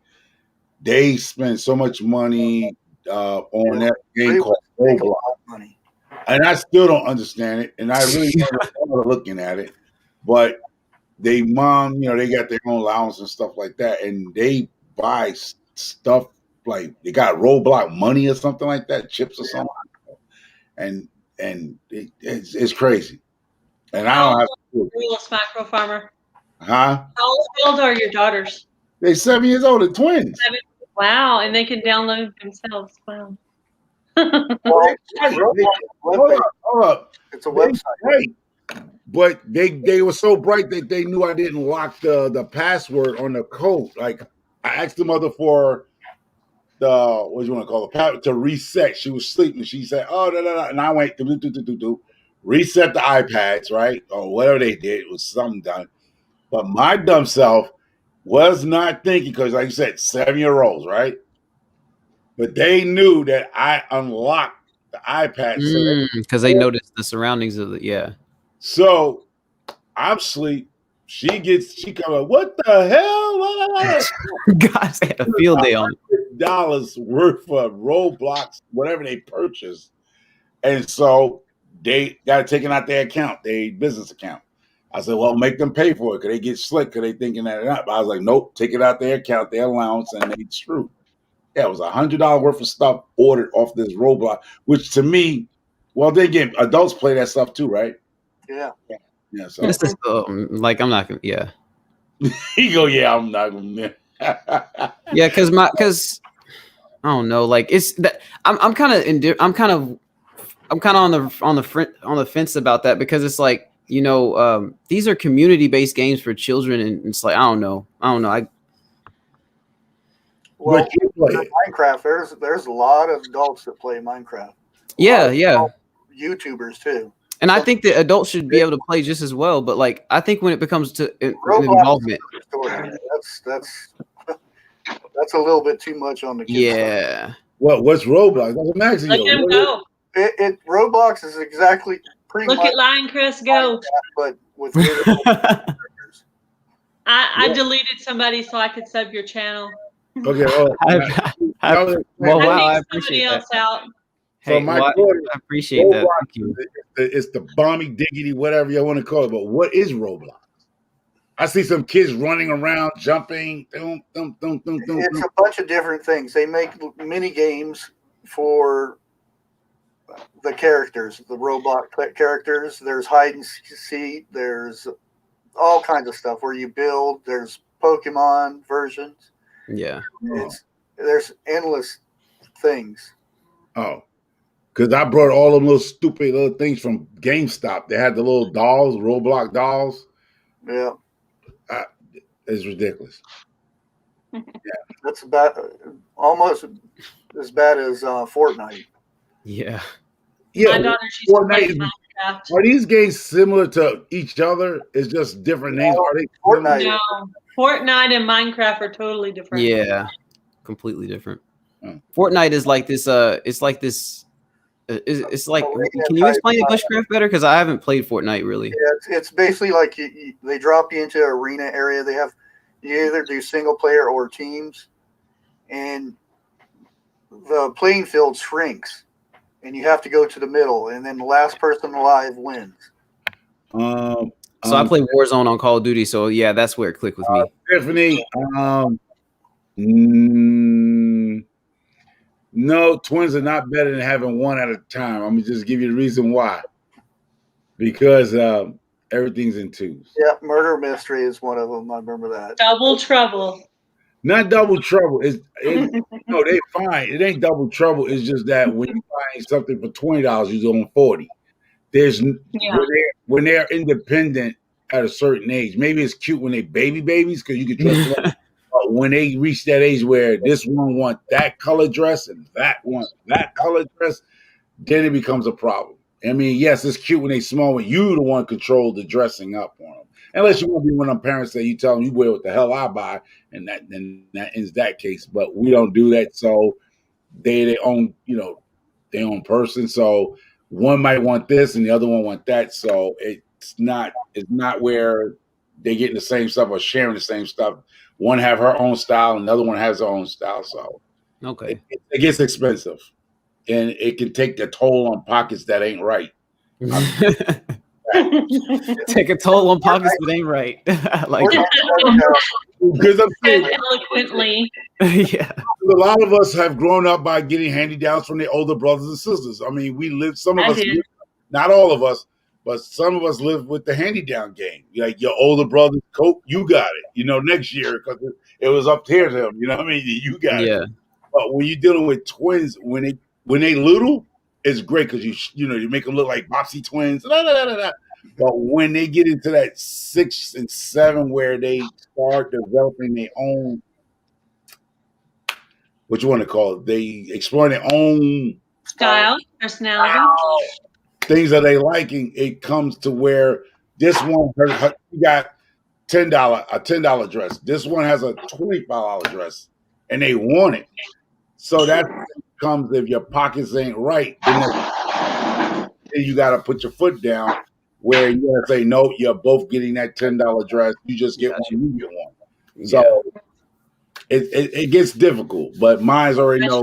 they spend so much money on that game called Roblox. Money. And I still don't understand it, and I really never looking at it. But they they got their own allowance and stuff like that, and they buy stuff like they got Roblox money or something like that, chips or something, and it's crazy. And I don't have Realist Micro Farmer. Huh? How old are your daughters? They're 7 years old. They're twins. 7? Wow, and they can download themselves. Wow. Well, hold up. It's a website. Right. But they were so bright that they knew I didn't lock the password on the code. Like I asked the mother for the what do you want to call it to reset. She was sleeping. She said, "Oh, no," and I went do reset the iPads, right, or whatever they did. It was something done. But my dumb self was not thinking because, like you said, 7-year-olds, right? But they knew that I unlocked the iPad because they noticed the surroundings of it. Yeah. So I'm asleep. She comes up, what the hell? Guys, they had a field day on it. $100 worth of Roblox, whatever they purchased. And so they got it taken out their account, their business account. I said, well, make them pay for it because they get slick because they thinking that up. I was like, nope, take it out their account, their allowance, and they screwed. Yeah, it was $100 worth of stuff ordered off this Roblox, which to me, well, they get adults play that stuff too, right? Yeah. Yeah. So this is like I'm not gonna. Yeah. You go. Yeah, I'm not gonna. Yeah, because I don't know. Like it's that I'm kind of on the fence about that because it's like these are community based games for children and it's like I don't know. Well, But you play it. Minecraft, there's a lot of adults that play Minecraft. Yeah, yeah. YouTubers too. And I think that adults should be able to play just as well. But like, I think when it becomes to an Roblox involvement, is a story. That's a little bit too much on the kids. yeah. What's Roblox? That's what I'm asking Look at him go. Roblox is exactly pretty Look much at Lion Chris go. but with video characters. I deleted somebody so I could sub your channel. Okay. Well, wow, I appreciate somebody else that. out. So Hey, my well, question, I appreciate that. Thank you. It's the bomby diggity, whatever you want to call it. But what is Roblox? I see some kids running around, jumping. It's a bunch of different things. They make mini games for the characters, the Roblox characters. There's hide and seek. There's all kinds of stuff where you build. There's Pokemon versions. Yeah. There's endless things. Oh, because I brought all them little stupid little things from GameStop. They had the little dolls, Roblox dolls. Yeah. It's ridiculous. Yeah. That's about almost as bad as Fortnite. Yeah. Yeah. My daughter, she's playing Minecraft. Are these games similar to each other? It's just different names. Are they Fortnite? No, Fortnite and Minecraft are totally different. Yeah. Completely different. Fortnite is like this. It's like this. It's like. Can you explain it, Bushcraft, better? Because I haven't played Fortnite really. Yeah, it's basically like they drop you into an arena area. You either do single player or teams, and the playing field shrinks, and you have to go to the middle, and then the last person alive wins. So I play Warzone on Call of Duty, so yeah, that's where it clicked with me. Tiffany, no, twins are not better than having one at a time. I'm gonna just give you the reason why. Because everything's in twos. Yeah, Murder Mystery is one of them. I remember that. Double Trouble. Not Double Trouble. No, they fine. It ain't Double Trouble. It's just that when you find something for $20, you're doing 40. There's when they're independent at a certain age. Maybe it's cute when they babies because you can trust them. But when they reach that age where this one want that color dress and that want that color dress, then it becomes a problem. I mean, yes, it's cute when they small, when you the one control the dressing up on them. Unless you want to be one of them parents that you tell them you wear what the hell I buy, and that ends that case. But we don't do that. So they own, their own person. So one might want this and the other one want that. So it's not where they getting the same stuff or sharing the same stuff. One have her own style, and the other one has her own style. So okay, it gets expensive. And it can take a toll on pockets that ain't right. Take a toll on pockets that ain't right. Like because I'm saying eloquently. Yeah. A lot of us have grown up by getting hand-me-downs from their older brothers and sisters. I mean, we lived. Some of us, not all of us, but some of us live with the hand-me-down game. Like your older brother's coat, you got it. Next year because it was up here to them. You know what I mean? You got it. But when you're dealing with twins, when they little, it's great because you make them look like Bopsy twins. But when they get into that 6 and 7 where they start developing their own, what you want to call it, they explore their own style, personality, things that they liking. It comes to where this one you got a $10 dress. This one has a $25 dress, and they want it. So that comes if your pockets ain't right, then you got to put your foot down where you got to say, no, you're both getting that $10 dress. You just get one, you get one. Yeah. So it gets difficult, but mine's already know.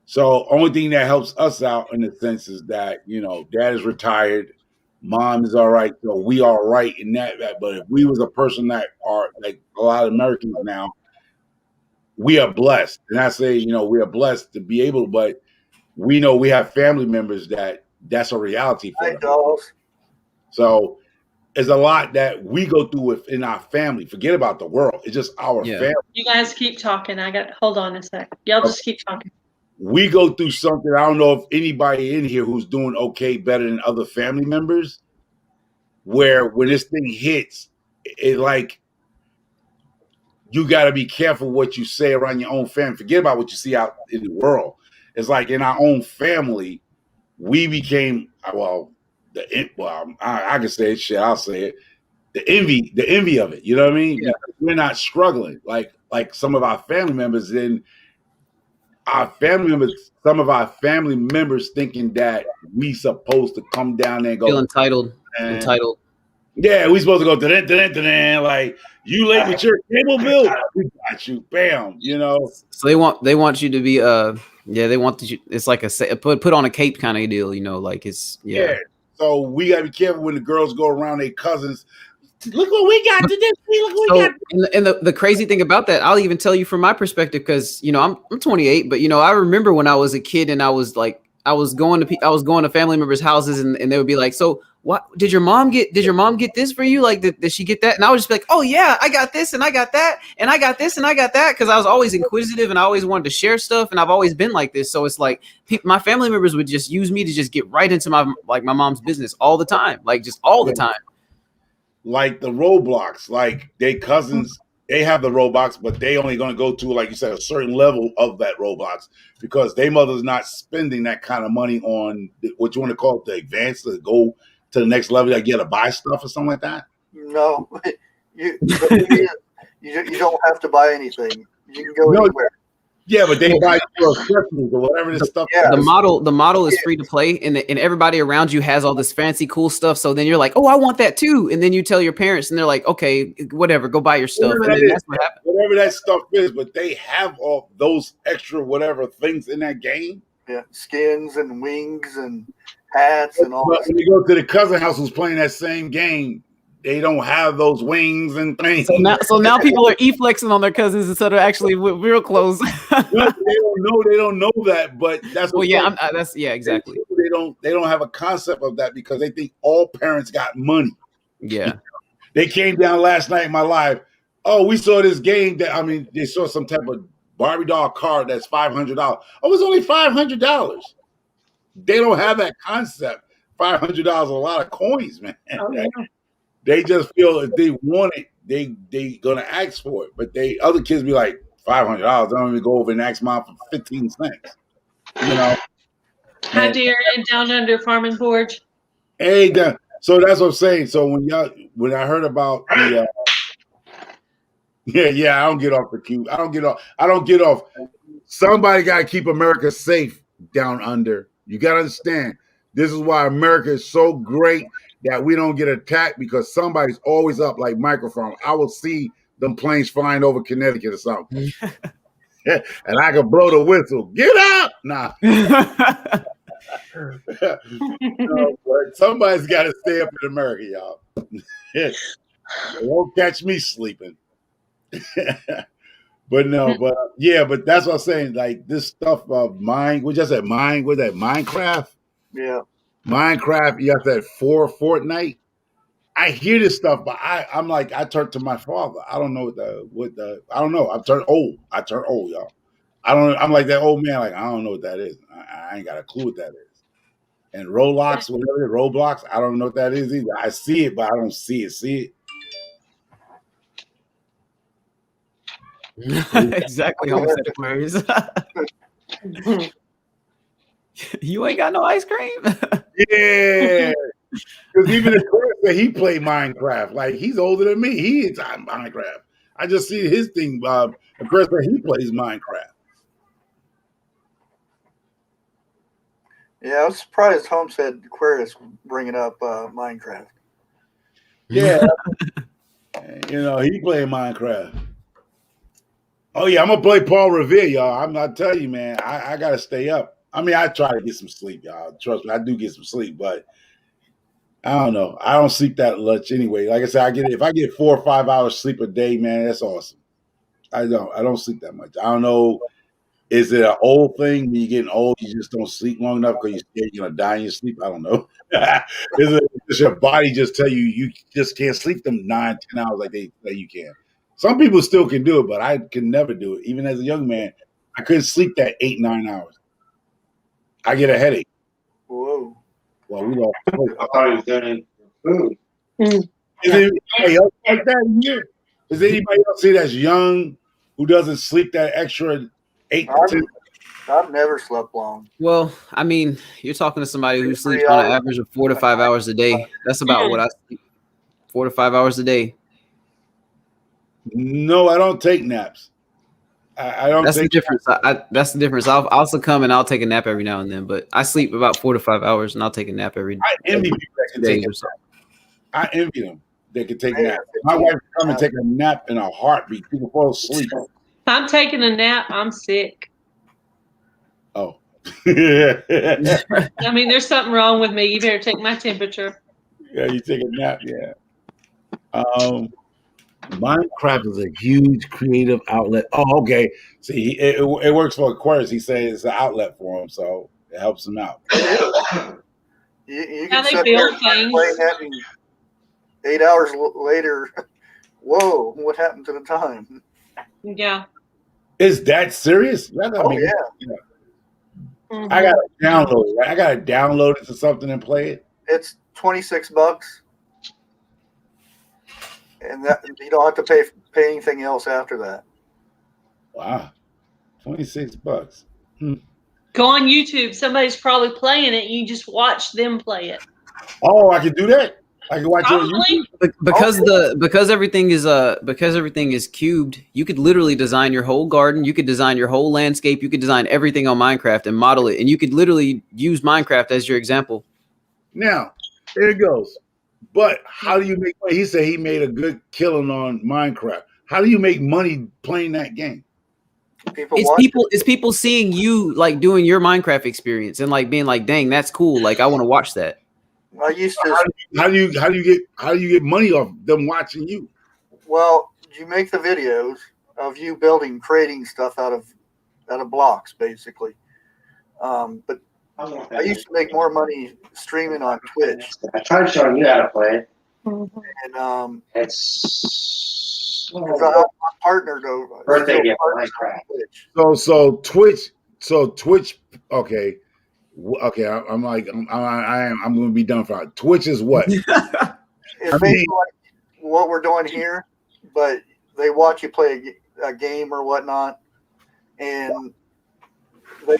So only thing that helps us out in a sense is that, dad is retired, mom is all right. So we are right in that. But if we was a person that are like a lot of Americans now, we are blessed. And I say, we are blessed to be able, but we know we have family members that's a reality for them. So it's a lot that we go through within our family. Forget about the world. It's just our family. You guys keep talking. Hold on a sec. Y'all just keep talking. We go through something. I don't know if anybody in here who's doing okay better than other family members, where when this thing hits, it like you got to be careful what you say around your own family. Forget about what you see out in the world. It's like in our own family, we became I can say it. Shit, I'll say it. The envy of it. You know what I mean? Yeah. Because we're not struggling like some of our family members. In our family members, some of our family members thinking that we supposed to come down there and go Feel entitled. "Man, Entitled. yeah, we supposed to go to like you late with your cable bill. We got you, bam. You know. So they want you to be they want you. It's like a put on a cape kind of deal. You know, like it's Yeah. So we gotta be careful when the girls go around their cousins. Look what we got today. Look what we got. And the crazy thing about that, I'll even tell you from my perspective, because you know I'm 28, but you know I remember when I was a kid and I was going to family members' houses and they would be like, so what did your mom get this for you? Like did she get that? And I would just be like, oh yeah, I got this and I got that and I got this and I got that, because I was always inquisitive and I always wanted to share stuff, and I've always been like this. So it's like my family members would just use me to just get right into my mom's business all the time, like just all the time. Like the Roblox, like they cousins, they have the Roblox, but they only going to go to, like you said, a certain level of that Roblox because their mother's not spending that kind of money on what you want to call it, the advance, to go to the next level. Like you got to buy stuff or something like that. No, you don't have to buy anything. You can go anywhere. Yeah, but they buy your accessories or whatever this stuff. Yeah, the model is free to play, and everybody around you has all this fancy, cool stuff. So then you're like, oh, I want that too, and then you tell your parents, and they're like, okay, whatever, go buy your stuff. Whatever, and then that's what happens. Whatever that stuff is, but they have all those extra whatever things in that game. Yeah, skins and wings and hats and all. But when you go to the cousin house who's playing that same game, they don't have those wings and things. So now people are e-flexing on their cousins instead of actually with real clothes. They don't know that, but that's what. Well, yeah, exactly. They don't have a concept of that because they think all parents got money. Yeah. They came down last night in my life. Oh, we saw this game they saw some type of Barbie doll card that's $500. Oh, it's only $500. They don't have that concept. $500 is a lot of coins, man. Oh, yeah. They just feel if they want it, they gonna ask for it. But other kids be like $500. They don't even go over and ask mom for 15 cents. You know. Hi, dear, and down under Farm and Forge. Hey, so that's what I'm saying. So when I heard about the I don't get off the cube. I don't get off. Somebody got to keep America safe down under. You got to understand. This is why America is so great that we don't get attacked, because somebody's always up like microphone. I will see them planes flying over Connecticut or something. And I can blow the whistle. Get out! Nah. No, somebody's got to stay up in America, y'all. They won't catch me sleeping. But that's what I'm saying. Like this stuff of Minecraft? Yeah. Minecraft, you got that Fortnite. I hear this stuff, but I'm like, I turned to my father. I don't know I don't know. I turned old, y'all. I'm like that old man, like, I don't know what that is. I ain't got a clue what that is. And Roblox, Roblox, I don't know what that is either. I see it, but I don't see it. See it? Exactly, homestead Aquarius. You ain't got no ice cream? Yeah. Because even Aquarius, he played Minecraft. Like, he's older than me. He is on Minecraft. I just see his thing. Aquarius, he plays Minecraft. Yeah, I was surprised Homestead Aquarius bringing up Minecraft. Yeah. He playing Minecraft. Oh, yeah, I'm going to play Paul Revere, y'all. I'm not telling you, man. I got to stay up. I mean, I try to get some sleep, y'all. Trust me, I do get some sleep, but I don't know. I don't sleep that much anyway. Like I said, if I get 4 or 5 hours sleep a day, man, that's awesome. I don't sleep that much. I don't know. Is it an old thing? When you're getting old, you just don't sleep long enough because you're gonna die in your sleep? I don't know. Does your body just tell you just can't sleep them 9, 10 hours like you can? Some people still can do it, but I can never do it. Even as a young man, I couldn't sleep that 8, 9 hours. I get a headache. Whoa. Well, we lost. I thought he was doing food. Is it else like that in here? Is anybody else here that's young who doesn't sleep that extra 8 to 10? I've never slept long. Well, I mean, you're talking to somebody who 3 sleeps on an hours. average of 4 to 5 hours a day. That's about what I sleep. 4 to 5 hours a day. No, I don't take naps. I don't. That's take the difference. That's the difference. I'll also come and I'll take a nap every now and then, but I sleep about 4 to 5 hours, and I'll take a nap every. I envy people that can take a nap. I envy them. They can take naps. My wife can come and take a nap in a heartbeat. People fall asleep. If I'm taking a nap, I'm sick. Oh. I mean, there's something wrong with me. You better take my temperature. Yeah, you take a nap. Yeah. Minecraft is a huge creative outlet. Oh, okay. See, it works for Aquarius. He says it's an outlet for him, so it helps him out. You How can they sit there build and play things. that, and 8 hours later, whoa, what happened to the time? Yeah. Is that serious? Oh, yeah. Mhm. I gotta download it. Right? I gotta download it to something and play it. It's $26, and that you don't have to pay anything else after that. Wow, $26. Go on YouTube. Somebody's probably playing it. You just watch them play it. Oh, I can do that. I can watch it on YouTube. Because everything is cubed, you could literally design your whole garden, you could design your whole landscape, you could design everything on Minecraft and model it, and you could literally use Minecraft as your example. Now, there it goes. But how do you make money? He said he made a good killing on Minecraft. How do you make money playing that game? It's people seeing you like doing your Minecraft experience and like being like, dang, that's cool. Like I want to watch that. I used to. How do you get money off them watching you? Well, you make the videos of you creating stuff out of blocks, basically. But I used to make more money streaming on Twitch. I tried showing you how to play it. And It's I'm partnered over. birthday gift for Minecraft. So Twitch. Okay. I'm going to be done for Twitch is what? It's basically like what we're doing here, but they watch you play a game or whatnot, and they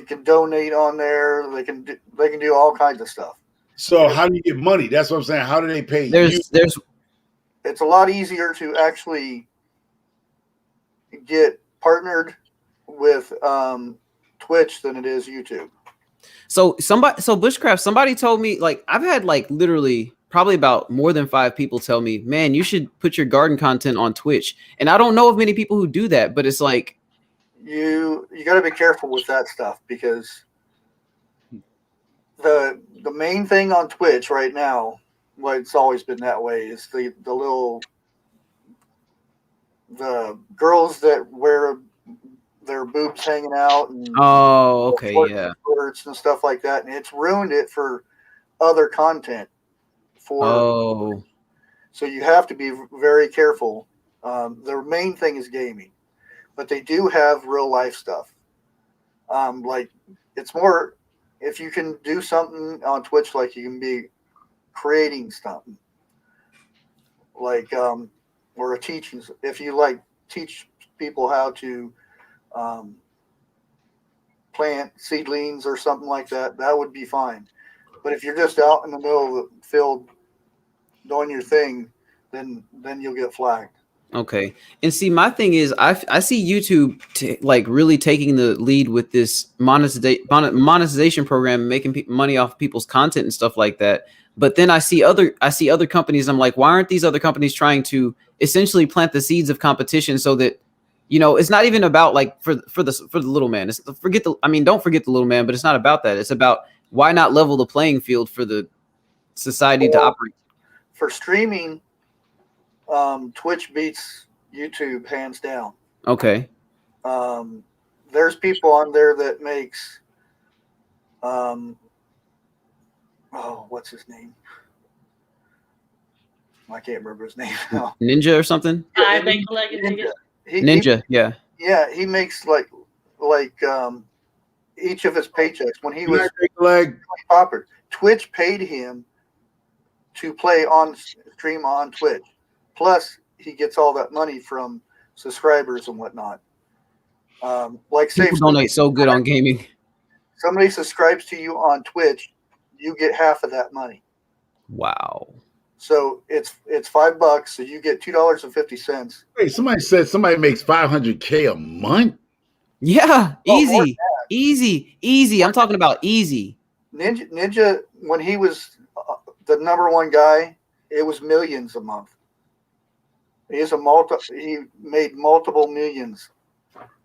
can donate on there. They can do all kinds of stuff. So how do you get money? That's what I'm saying. How do they pay you? It's a lot easier to actually get partnered with Twitch than it is YouTube. So Bushcraft, somebody told me, like, I've had like literally probably about more than 5 people tell me, man, you should put your garden content on Twitch. And I don't know of many people who do that, but it's like you got to be careful with that stuff, because the main thing on Twitch right now, well, it's always been that way, is the girls that wear their boobs hanging out and shorts and stuff like that, and it's ruined it for other content. So you have to be very careful. Their main thing is gaming, but they do have real life stuff. Like it's more, if you can do something on Twitch, like you can be creating something, like or a teaching. If you like teach people how to plant seedlings or something like that, that would be fine. But if you're just out in the middle of the field doing your thing, then you'll get flagged. Okay. And see, my thing is, I see YouTube like really taking the lead with this monetization program, making money off people's content and stuff like that. But then I see other companies. I'm like, why aren't these other companies trying to essentially plant the seeds of competition so that, you know, it's not even about like for the little man. Don't forget the little man, but it's not about that. It's about why not level the playing field for the society to operate. For streaming, Twitch beats YouTube hands down. Okay. There's people on there that makes what's his name? I can't remember his name now. Ninja or something? Ninja, yeah. Yeah, he makes like each of his paychecks when he was popular. Twitch paid him to play on stream on Twitch. Plus, he gets all that money from subscribers and whatnot. Like say People donate so good on gaming. somebody subscribes to you on Twitch, you get half of that money. Wow. So it's $5, so you get $2.50. Wait, somebody said somebody makes $500K a month. Yeah, easy. I'm talking about easy. Ninja, when he was the #1 guy, it was millions a month. He made multiple millions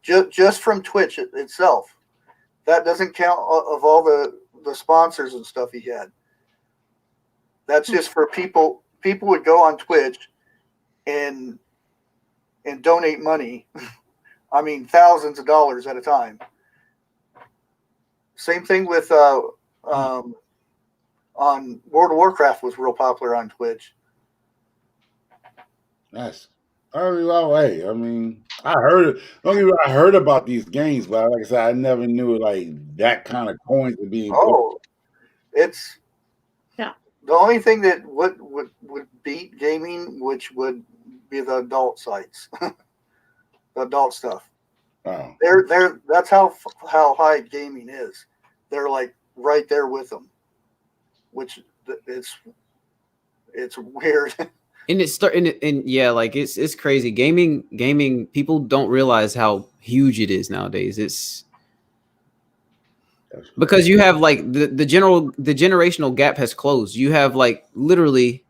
just from Twitch itself. That doesn't count of all the sponsors and stuff he had. That's just for people. People would go on Twitch and donate money. I mean, thousands of dollars at a time. Same thing with on World of Warcraft was real popular on Twitch. That's hey, I mean, I heard about these games, but like I said, I never knew like that kind of coins were being. It's the only thing that would beat gaming, which would be the adult sites, the adult stuff. Wow. That's how high gaming is. They're like right there with them, which it's weird. And yeah, like it's crazy. Gaming. People don't realize how huge it is nowadays. It's because you have like the generational gap has closed. You have like literally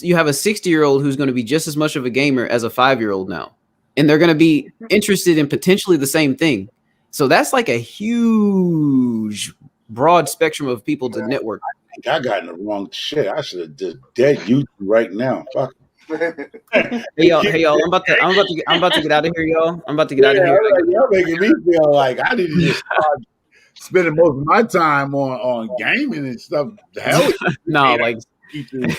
you have a 60-year-old who's going to be just as much of a gamer as a 5-year-old now, and they're going to be interested in potentially the same thing. So that's like a huge, broad spectrum of people to network. I think I got in the wrong shit. I should have just dead YouTube right now. Fuck. Hey y'all, I'm about to get out of here, y'all. I'm about to get out of here. Y'all making me feel like I need to just start spending most of my time on gaming and stuff. The hell, no, like gaming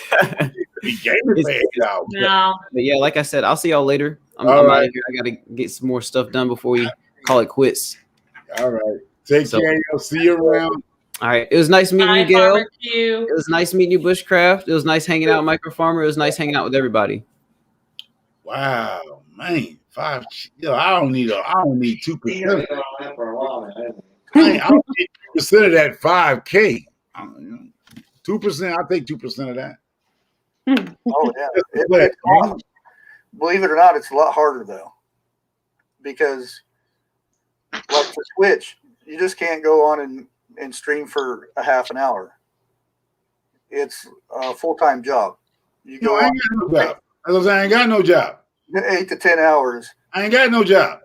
out. No. But yeah, like I said, I'll see y'all later. I'm out of here. I gotta get some more stuff done before we call it quits. All right. Take care. I'll see you around. All right. It was nice meeting you, Gail. Barbecue. It was nice meeting you, Bushcraft. It was nice hanging out with Micro Farmer. It was nice hanging out with everybody. Wow, man. I don't need 2%. I don't need 2% of that 5K. 2%, I'll take 2% of that. Oh yeah. It's awesome. Believe it or not, it's a lot harder though. Because like for Twitch, you just can't go on and stream for a half an hour. It's a full-time job. You go I ain't got no job. I ain't got no job. 8 to 10 hours. I ain't got no job.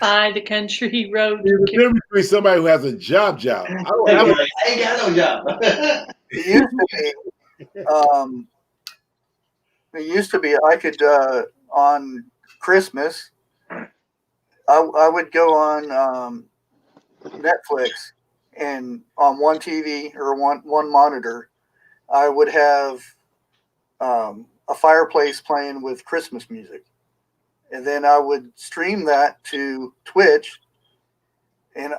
By the country road. There's a difference between somebody who has a job. I don't have I ain't got no job. It used to be I could on Christmas I would go on Netflix, and on one TV or one monitor I would have a fireplace playing with Christmas music, and then I would stream that to Twitch and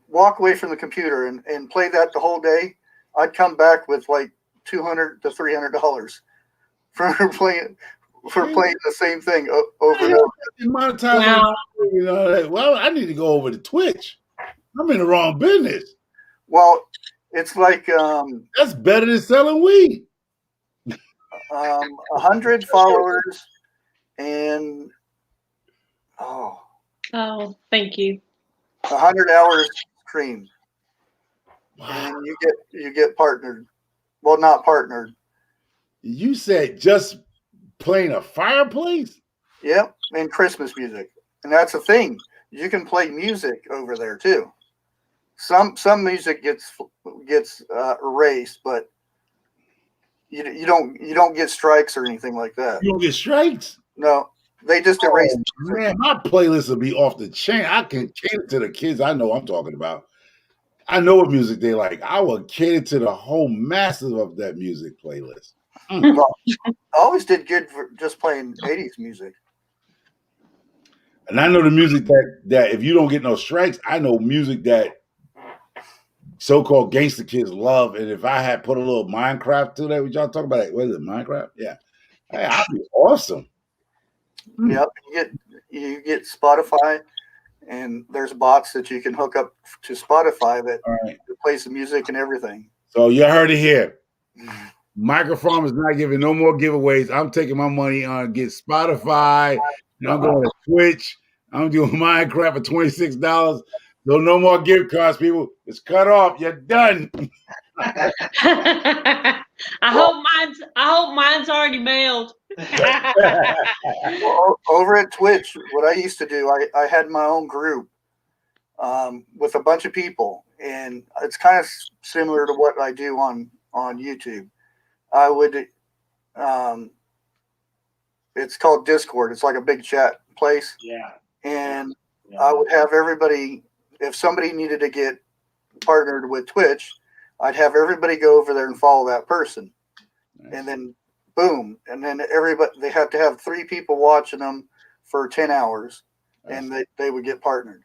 walk away from the computer and play that the whole day. I'd come back with like $200 to $300 for playing the same thing over and over. Monetize. Wow. Well, I need to go over to Twitch. I'm in the wrong business. Well, it's like that's better than selling weed. 100 followers and thank you. 100 hours streamed. Wow. And you get partnered. Well, not partnered. You said just playing a fireplace? Yep, and Christmas music. And that's the thing. You can play music over there too. Some music gets erased, but you don't get strikes or anything like that. You don't get strikes? No. They just erase. Man, my playlist will be off the chain. I can cater to the kids I know I'm talking about. I know what music they like. I will cater to the whole masses of that music playlist. Well, I always did good for just playing 80s music. And I know the music that if you don't get no strikes, I know music that so-called gangster kids love. And if I had put a little Minecraft to that, what y'all talking about? What is it, Minecraft? Yeah. Hey, that'd be awesome. Yep, you get Spotify, and there's bots that you can hook up to Spotify that plays the music and everything. So you heard it here. Microfarm is not giving no more giveaways. I'm taking my money on get Spotify. And I'm going to Twitch. I'm doing Minecraft for $26. So no more gift cards, people. It's cut off. You're done. I hope mine's already mailed. Well, over at Twitch, what I used to do, I had my own group with a bunch of people, and it's kind of similar to what I do on YouTube. I would, it's called Discord. It's like a big chat place. Yeah. And I would have everybody, if somebody needed to get partnered with Twitch, I'd have everybody go over there and follow that person. Nice. And then boom. And then everybody, they have to have 3 people watching them for 10 hours. Nice. And they would get partnered.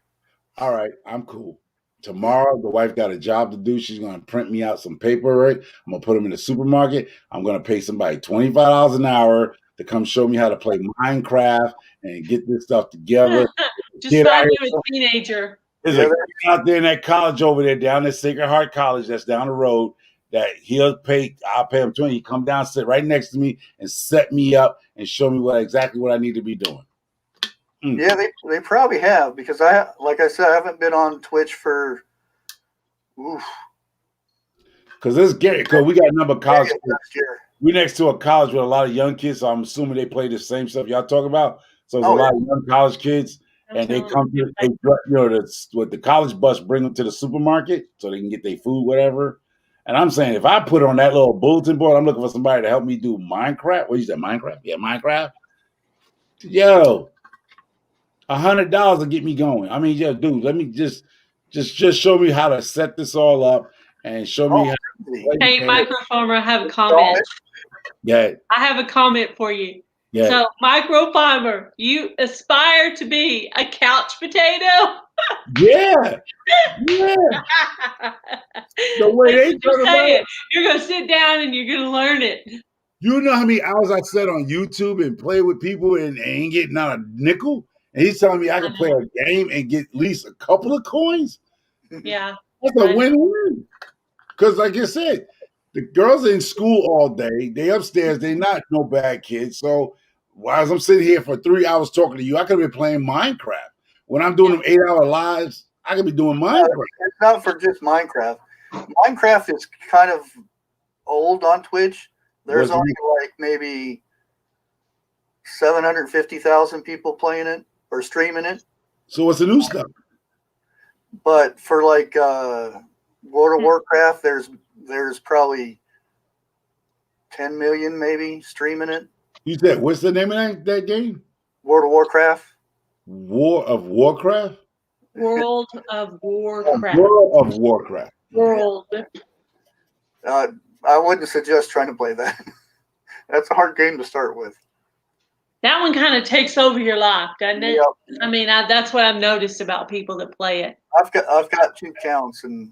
All right. I'm cool. Tomorrow, the wife got a job to do. She's going to print me out some paper, right? I'm going to put them in the supermarket. I'm going to pay somebody $25 an hour to come show me how to play Minecraft and get this stuff together. Just find you a teenager. There's a kid out there in that college over there, down at Sacred Heart College that's down the road, that I'll pay him $20. He come down, sit right next to me, and set me up and show me exactly what I need to be doing. Yeah, they probably have, because like I said, I haven't been on Twitch for because it's scary, because we got a number of college kids. We're next to a college with a lot of young kids, so I'm assuming they play the same stuff y'all talk about. So there's a lot of young college kids, and they come to with the college bus, bring them to the supermarket so they can get their food, whatever. And I'm saying, if I put on that little bulletin board, I'm looking for somebody to help me do Minecraft. What you said, Minecraft? Yeah, Minecraft. Yo, $100 will get me going. I mean, yeah, dude, let me just show me how to set this all up and show me how. Hey, Microfarmer, I have a comment. Yeah. I have a comment for you. Yeah. So, Microfarmer, you aspire to be a couch potato? Yeah. Yeah. The way they talk about it. You're going to sit down and you're going to learn it. You know how many hours I sat on YouTube and play with people and ain't getting out a nickel? And he's telling me I can play a game and get at least a couple of coins? Yeah. That's a win-win. Because like I said, the girls are in school all day. They upstairs. They're not no bad kids. So while I'm sitting here for 3 hours talking to you, I could be playing Minecraft. When I'm doing them 8-hour lives, I could be doing Minecraft. It's not for just Minecraft. Minecraft is kind of old on Twitch. There's only like maybe 750,000 people playing it or streaming it. So what's the new stuff? But for like World of Warcraft, there's probably 10 million maybe streaming it. You said, what's the name of that game? World of Warcraft. War of Warcraft? World of Warcraft. World of Warcraft. World. I wouldn't suggest trying to play that. That's a hard game to start with. That one kind of takes over your life, doesn't it? Yep. I mean, that's what I've noticed about people that play it. I've got 2 counts, and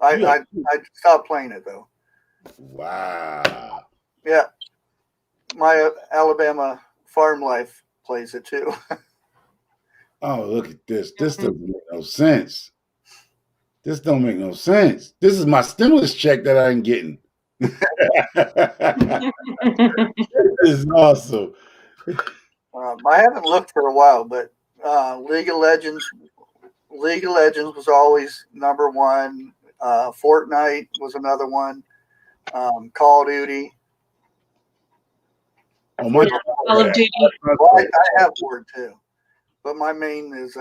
I stopped playing it though. Wow. Yeah, my Alabama farm life plays it too. Oh, look at this. This doesn't make no sense. This don't make no sense. This is my stimulus check that I'm getting. This is awesome. I haven't looked for a while, but League of Legends was always #1. Fortnite was another one. Call of Duty. Oh, my Call of Duty. Well, I have Word too, but my main is.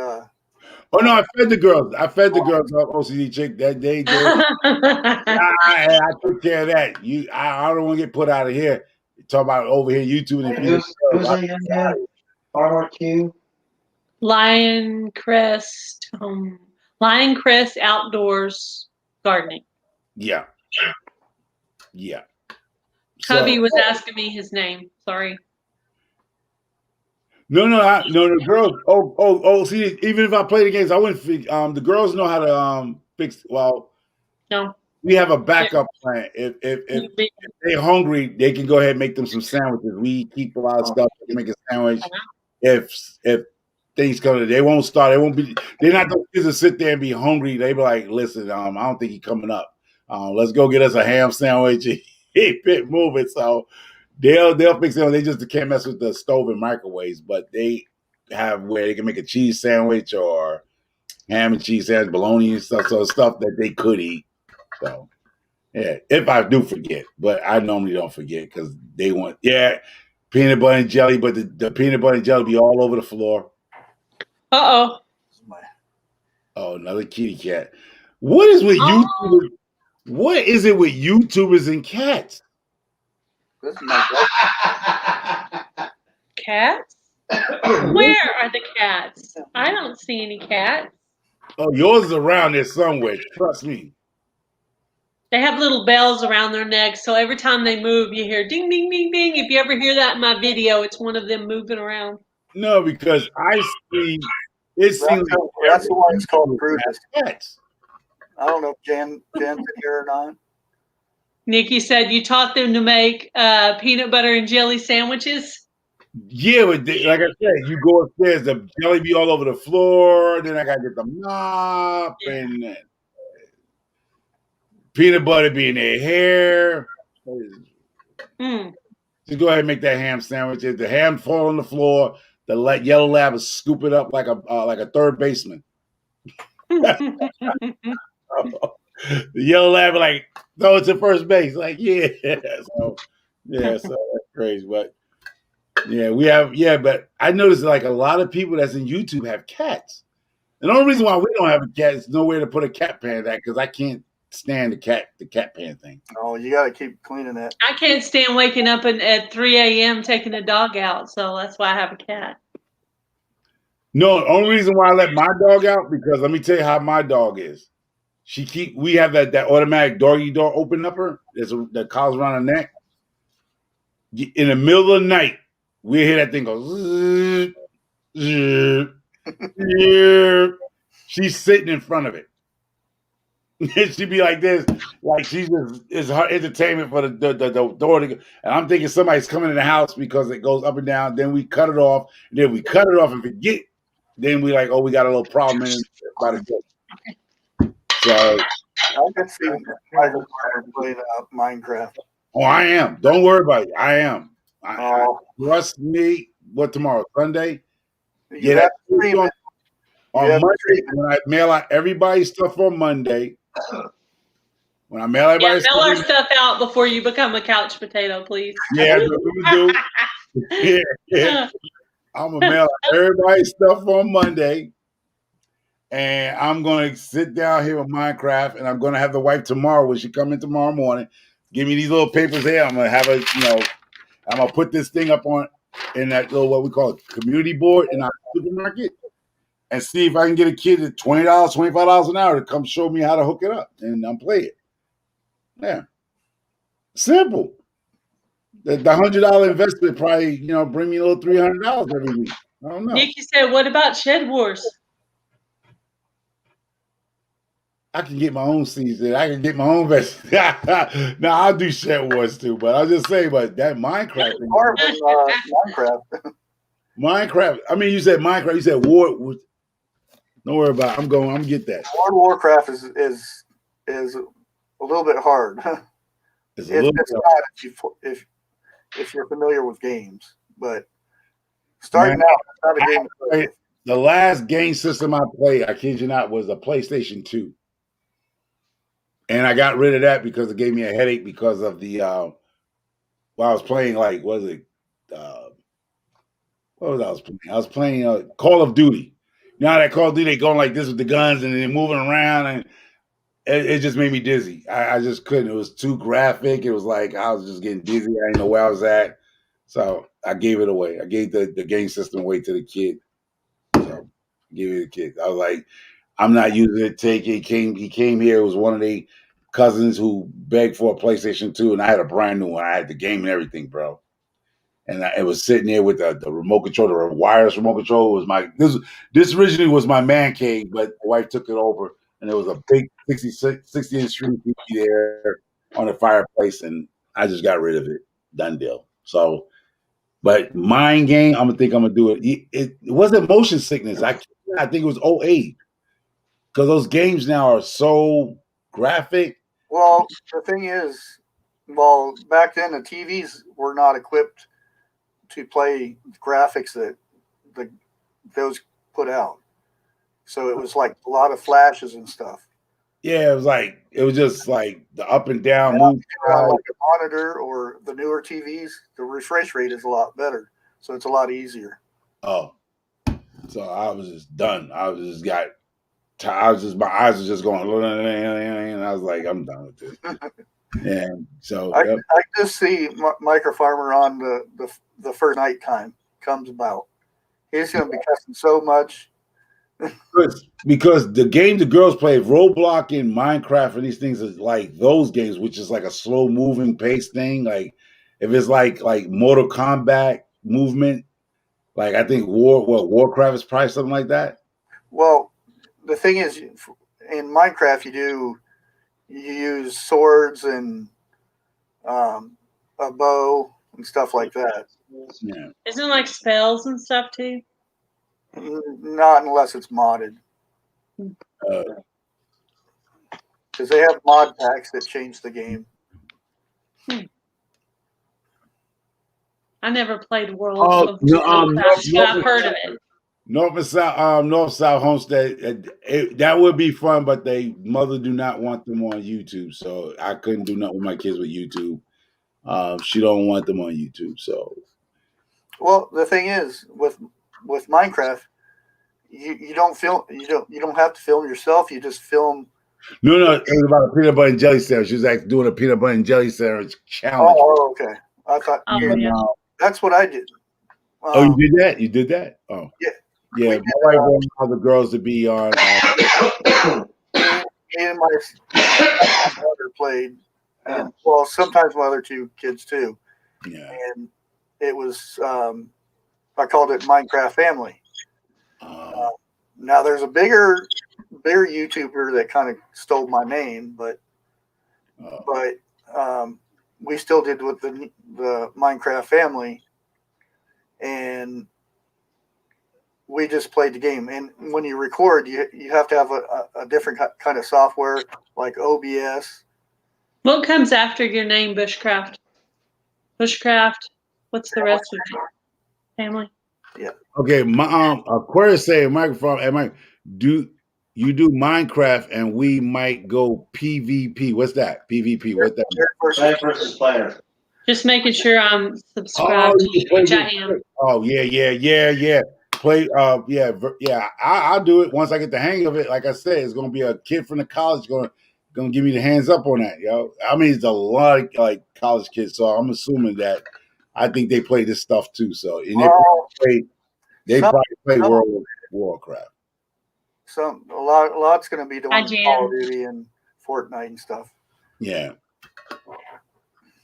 Oh no, I fed the girls. Up OCD chick that day. I took care of that. I don't want to get put out of here. Talk about over here YouTube and RRQ. Lion Crest Outdoors Gardening. Yeah. Hubby was asking me his name. Sorry. No, the girls. Oh. See, even if I play the games, I wouldn't. The girls know how to fix. Well, no. we have a backup plan. If they're hungry, they can go ahead and make them some sandwiches. We keep a lot of stuff. They can make a sandwich. If things come, they won't start. They won't be. They're not those kids that sit there and be hungry. They be like, listen, I don't think he's coming up. Let's go get us a ham sandwich and keep it moving. So they'll fix it. They just can't mess with the stove and microwaves, but they have where they can make a cheese sandwich or ham and cheese sandwich, bologna and stuff. So stuff that they could eat. So yeah, if I do forget, but I normally don't forget because they want peanut butter and jelly, but the peanut butter and jelly be all over the floor. Uh-oh. Oh, another kitty cat. What is with YouTubers? What is it with YouTubers and cats? Cats? Where are the cats? I don't see any cats. Oh, yours is around there somewhere. Trust me. They have little bells around their necks, so every time they move, you hear ding, ding, ding, ding. If you ever hear that in my video, it's one of them moving around. No, because I see it seems that's the one that's called Brutus. I don't know if Jen's in here or not. Nikki said you taught them to make peanut butter and jelly sandwiches. Yeah, but like I said, you go upstairs, the jelly be all over the floor. Then I gotta get the mop and peanut butter be in their hair. Just go ahead and make that ham sandwich. If the ham fall on the floor, the yellow lab will scoop it up like a third baseman. The yellow lab will like, no, it's at first base. Like, yeah. So that's crazy. But yeah, but I noticed like a lot of people that's in YouTube have cats. And the only reason why we don't have a cat is nowhere to put a cat pan at because I can't stand the cat pan thing. Oh, you got to keep cleaning that. I can't stand waking up at 3 a.m. taking a dog out, so that's why I have a cat. No, the only reason why I let my dog out because let me tell you how my dog is. We have that automatic doggy door open upper that collar around her neck. In the middle of the night, we hear that thing go. Zzz, zzz, zzz. She's sitting in front of it. She'd be like this, like she just is her entertainment for the door to go. And I'm thinking somebody's coming in the house because it goes up and down. Then we cut it off, and then we cut it off and forget. Then we like, oh, we got a little problem in about to go. So I can see Michael playing Minecraft. Oh, I am. Don't worry about it. I am. Trust me. What tomorrow? Sunday? Yeah, that's on Monday when I mail out everybody's stuff on Monday. When I mail everybody's mail our stuff out before you become a couch potato, please. Yeah, that's what we do. Yeah. I'm gonna mail out everybody's stuff on Monday. And I'm gonna sit down here with Minecraft, and I'm gonna have the wife tomorrow when she come in tomorrow morning. Give me these little papers here. I'm gonna have I'm gonna put this thing up in that little what we call a community board in our supermarket, and see if I can get a kid at $20, $25 an hour to come show me how to hook it up and play it. Yeah, simple. The $100 investment probably bring me a little $300 every week. I don't know. Nikki said, "What about Shed Wars?" I can get my own season. I can get my own best. Now I'll do Shed Wars too, but I'll just say, but that Minecraft. Minecraft. I mean, you said Minecraft. You said War. Don't worry about it. I'm gonna get that. World of Warcraft is a little bit hard. It's not if you're familiar with games, but starting out, it's not a game. The last game system I played, I kid you not, was a PlayStation 2. And I got rid of that because it gave me a headache because of the I was playing what was I was playing? I was playing Call of Duty. Now that Call of Duty, they going like this with the guns and then moving around, and it just made me dizzy. I just couldn't. It was too graphic. It was like I was just getting dizzy. I didn't know where I was at. So I gave it away. I gave the game system away to the kid. So I gave it to the kid. I was like, I'm not using it. Take it. He came here. It was one of the cousins who begged for a PlayStation 2, and I had a brand new one. I had the game and everything, bro. And it was sitting there with the remote control, the wireless remote control. Was this originally was my man cave, but the wife took it over and there was a big 60-inch screen TV there on the fireplace, and I just got rid of it. Done deal. So, but Mind Game, I'm gonna do it. It wasn't motion sickness. I think it was 08. Because those games now are so graphic. Well, the thing is, well, back then the TVs were not equipped to play graphics that those put out. So it was like a lot of flashes and stuff. Yeah, it was just like the up and down Now, move. on like a monitor or the newer TVs, the refresh rate is a lot better, so it's a lot easier. Oh, so I was just done. I was just my eyes were just going, and I was like, I'm done with this. And so I just see Micro Farmer on the first night time comes about. He's going to be cussing so much. Because the game the girls play, Roblox and Minecraft and these things is like those games, which is like a slow moving pace thing. Like if it's like Mortal Kombat movement, like I think Warcraft is probably something like that. Well, the thing is, in Minecraft, you use swords and a bow and stuff like that. Yeah. Isn't it like spells and stuff too? Not unless it's modded. Because they have mod packs that change the game. I never played World of No, Warcraft, but I've heard of it. North South Homestead. That would be fun, but they mother do not want them on YouTube, so I couldn't do nothing with my kids with YouTube. She don't want them on YouTube, so. Well, the thing is with Minecraft, you don't film you don't have to film yourself. You just film. No, it was about a peanut butter and jelly sandwich. She was like doing a peanut butter and jelly sandwich challenge. Oh, okay. I thought that's what I did. You did that? You did that? Oh, yeah. My wife wanted all the girls to be on. Me and my brother played, and well, sometimes my other two kids too. Yeah. And it was I called it Minecraft Family. Now there's a bigger YouTuber that kind of stole my name, but we still did with the Minecraft Family, and we just played the game. And when you record, you have to have a different kind of software like OBS. What comes after your name, Bushcraft? Bushcraft. What's the rest of it? Family. Yeah. Okay, my Aquarius say microphone. Do you do Minecraft and we might go PvP? What's that? PvP. What's that? Player versus player. Just making sure I'm subscribed to you, which I am. Oh yeah. Play. I'll do it once I get the hang of it. Like I said, it's gonna be a kid from the college gonna give me the hands up on that, yo. I mean, it's a lot of like college kids, so I'm assuming that I think they play this stuff too. So and they probably play World of Warcraft. A lot's going to be doing Call of Duty and Fortnite and stuff. Yeah.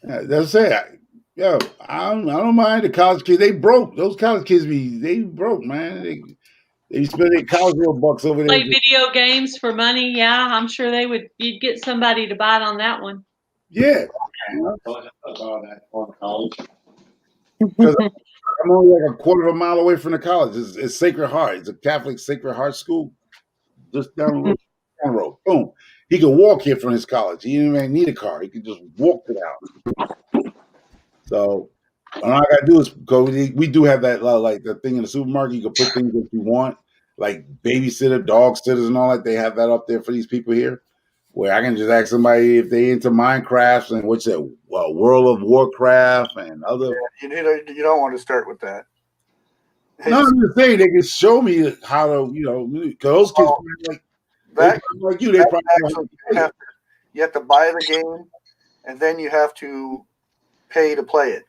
That's it. Yo, I don't mind the college kids. They broke. Those college kids they broke, man. They spend their college little bucks over there. Play video games for money. Yeah, I'm sure they would. You'd get somebody to bite on that one. Yeah. Because I'm only like a quarter of a mile away from the college. It's Sacred Heart. It's a Catholic Sacred Heart school. Just down the road. Boom. He can walk here from his college. He didn't even need a car. He could just walk it out. So all I gotta do is go. We do have that like the thing in the supermarket. You can put things that you want, like babysitter, dog sitters, and all that. They have that up there for these people here, where I can just ask somebody if they into Minecraft and what's that, World of Warcraft and other. Yeah, you don't want to start with that. No, I'm just saying they can show me how to, because those kids like you, they probably you have to buy the game, and then you have to pay to play it.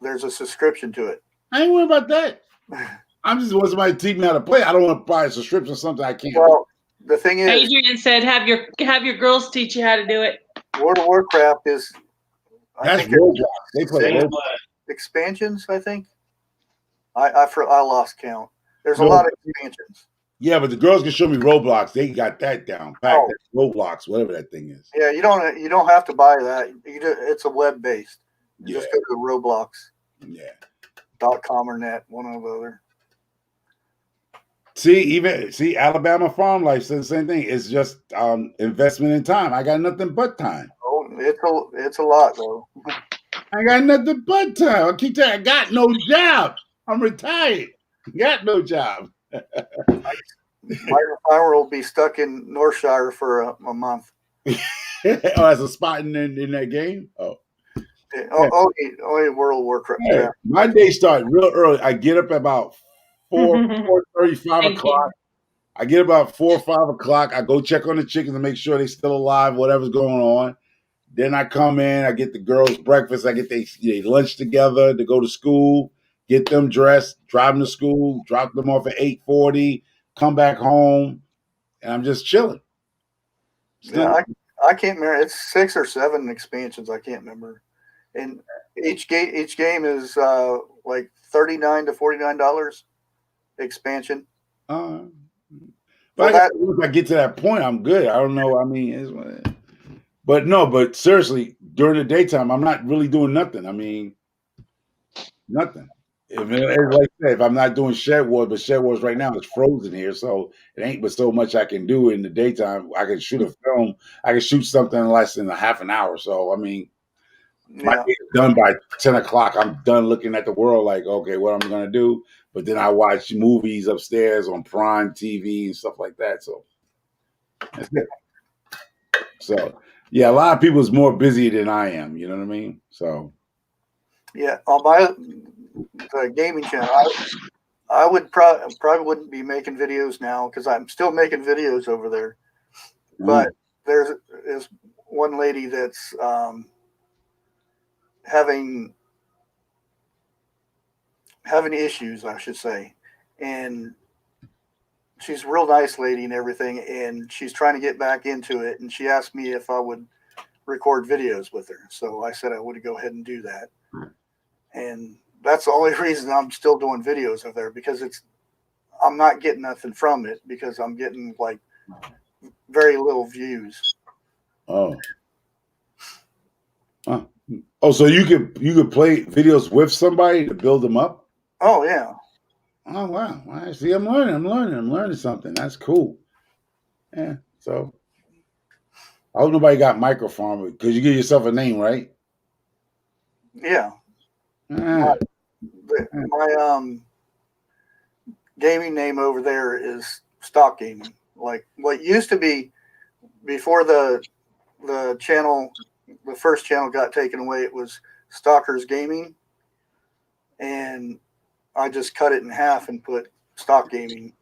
There's a subscription to it. I ain't worried about that. I'm just want somebody to teach me how to play. I don't want to buy a subscription or something I can't. Well, the thing is, Adrian said, "Have your girls teach you how to do it." World of Warcraft is. That's Roblox. They play Roblox. Expansions, I think. I lost count. There's a lot of expansions. Yeah, but the girls can show me Roblox. They got that down pat. Oh. That's Roblox, whatever that thing is. Yeah, you don't have to buy that. It's a web based. You just go to Roblox. Yeah. .com or net, one or the other. See, Alabama Farm Life says the same thing. It's just investment in time. I got nothing but time. Oh, it's a lot though. I got nothing but time. I keep telling you, I got no job. I'm retired. Got no job. My farmer will be stuck in Northshire for a month. Oh, that's a spot in that game? Oh. Yeah. Only World of Warcraft. Yeah. My day starts real early. I get up about 4:30, 5 o'clock. I get about 4 or 5 o'clock. I go check on the chickens to make sure they're still alive, whatever's going on. Then I come in, I get the girls breakfast, I get their lunch together to go to school, get them dressed, drive them to school, drop them off at 8:40, come back home, and I'm just chilling. Yeah, I can't remember. It's 6 or 7 expansions. I can't remember. And each game is like $39 to $49 expansion. But if I get to that point, I'm good. I don't know. I mean, but seriously, during the daytime, I'm not really doing nothing. I mean, nothing. Like I said, if I'm not doing Shed Wars, but Shed Wars right now is frozen here, so it ain't but so much I can do in the daytime. I can shoot a film. I can shoot something in less than a half an hour. So, I mean, my day's done by 10 o'clock. I'm done looking at the world like, okay, what I'm going to do. But then I watch movies upstairs on Prime TV and stuff like that. So, that's it. So, yeah, a lot of people is more busy than I am. You know what I mean? So, yeah, on the gaming channel, I would probably wouldn't be making videos now because I'm still making videos over there. But there's one lady that's having issues, I should say, and she's a real nice lady and everything, and she's trying to get back into it, and she asked me if I would record videos with her. So I said I would go ahead and do that. And that's the only reason I'm still doing videos over there, because I'm not getting nothing from it because I'm getting like very little views. Oh. Huh. Oh, so you could play videos with somebody to build them up? Oh yeah. Oh wow. I see. I'm learning something. That's cool. Yeah. So I hope nobody got microfarm because you give yourself a name, right? Yeah. My gaming name over there is Stock Gaming. Like what used to be before the channel, the first channel got taken away, it was Stalkers Gaming, and I just cut it in half and put Stock Gaming.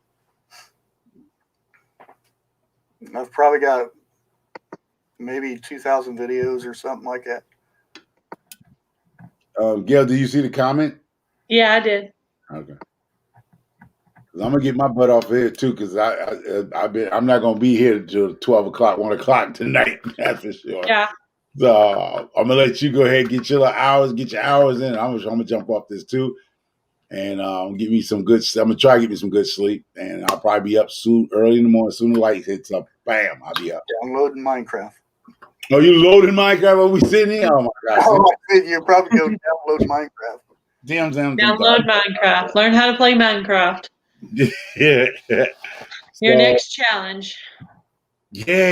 I've probably got maybe 2,000 videos or something like that. Gail, do you see the comment? Yeah, I did. Okay. I'm gonna get my butt off here too, because I'm not gonna be here till 12 o'clock, 1 o'clock tonight. That's for sure. Yeah. So I'm gonna let you go ahead and get your hours in. I'm gonna jump off this too, and give me some good. I'm gonna try to get me some good sleep, and I'll probably be up soon, early in the morning. As soon as the light hits up, bam, I'll be up. Downloading Minecraft. Oh, you loading Minecraft while we sitting here? Oh my God! Oh, you're probably going to download Minecraft. Damn. Download Minecraft. Learn how to play Minecraft. Yeah. Your next challenge. Yeah.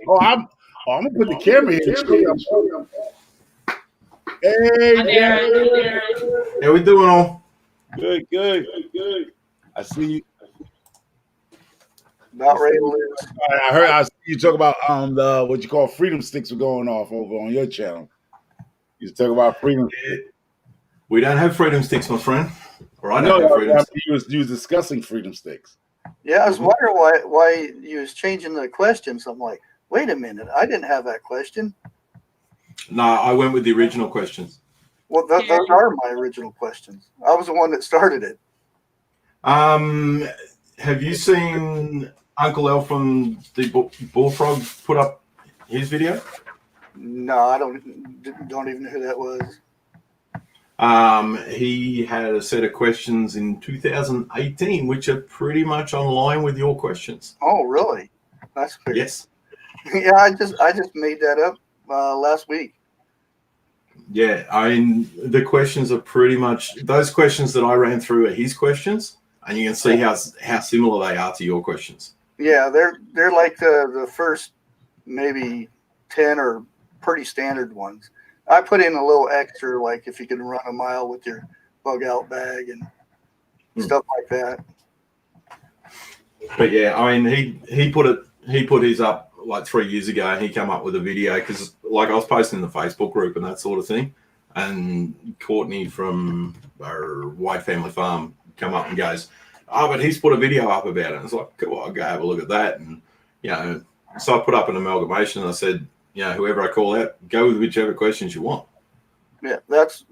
Oh, I'm gonna put the camera here. Hey, how we doing all? Good. I see you. About ready to lose. I see you talk about the what you call freedom sticks were going off over on your channel. You talk about freedom. We don't have freedom sticks, my friend. Or I don't have freedom sticks. You was discussing freedom sticks. Yeah, I was wondering why you was changing the questions. I'm like, wait a minute, I didn't have that question. No, I went with the original questions. Well, those are my original questions. I was the one that started it. Have you seen Uncle L from the Bullfrog put up his video? No, I don't even know who that was. He had a set of questions in 2018, which are pretty much online with your questions. Oh, really? That's weird. Yes. Yeah, I just made that up last week. Yeah, I mean, the questions are pretty much those questions that I ran through are his questions, and you can see how similar they are to your questions. Yeah, they're like the first maybe 10 are pretty standard ones. I put in a little extra, like if you can run a mile with your bug out bag and stuff like that. But yeah, I mean, he put his up like 3 years ago, and he came up with a video because like I was posting in the Facebook group and that sort of thing, and Courtney from our White Family Farm come up and goes, "Oh, but he's put a video up about it." And it's like, cool, I'll go have a look at that, and you know, so I put up an amalgamation. And I said, you know, whoever I call out, go with whichever questions you want. Yeah, that's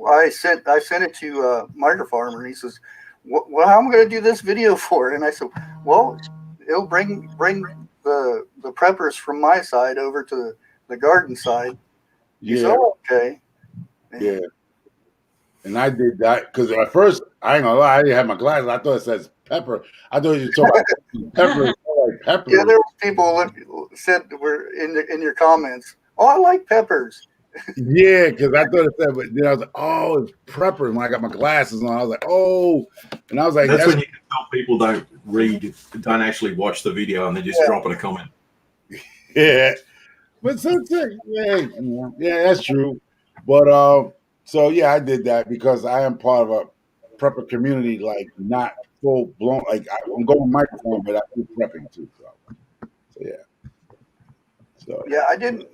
I sent it to Micro Farmer, and he says, "Well, how am I going to do this video for?" And I said, "Well, it'll bring the preppers from my side over to the garden side." He said, "Oh, okay." Yeah. And I did that because at first, I ain't gonna lie, I didn't have my glasses. I thought it says pepper. I thought you were talking about pepper. Like pepper. Yeah, there were people said were in your comments, "Oh, I like peppers." Yeah, because I thought it said, but then I was like, "Oh, it's prepper." And when I got my glasses on, I was like, "Oh," and I was like, "That's when you can tell people don't actually watch the video, and they're just dropping a comment." Yeah, but sometimes, yeah, that's true. But so yeah, I did that because I am part of a prepper community, like not full blown. Like I'm going microphone, but I do prepping too. So yeah. So yeah, I didn't.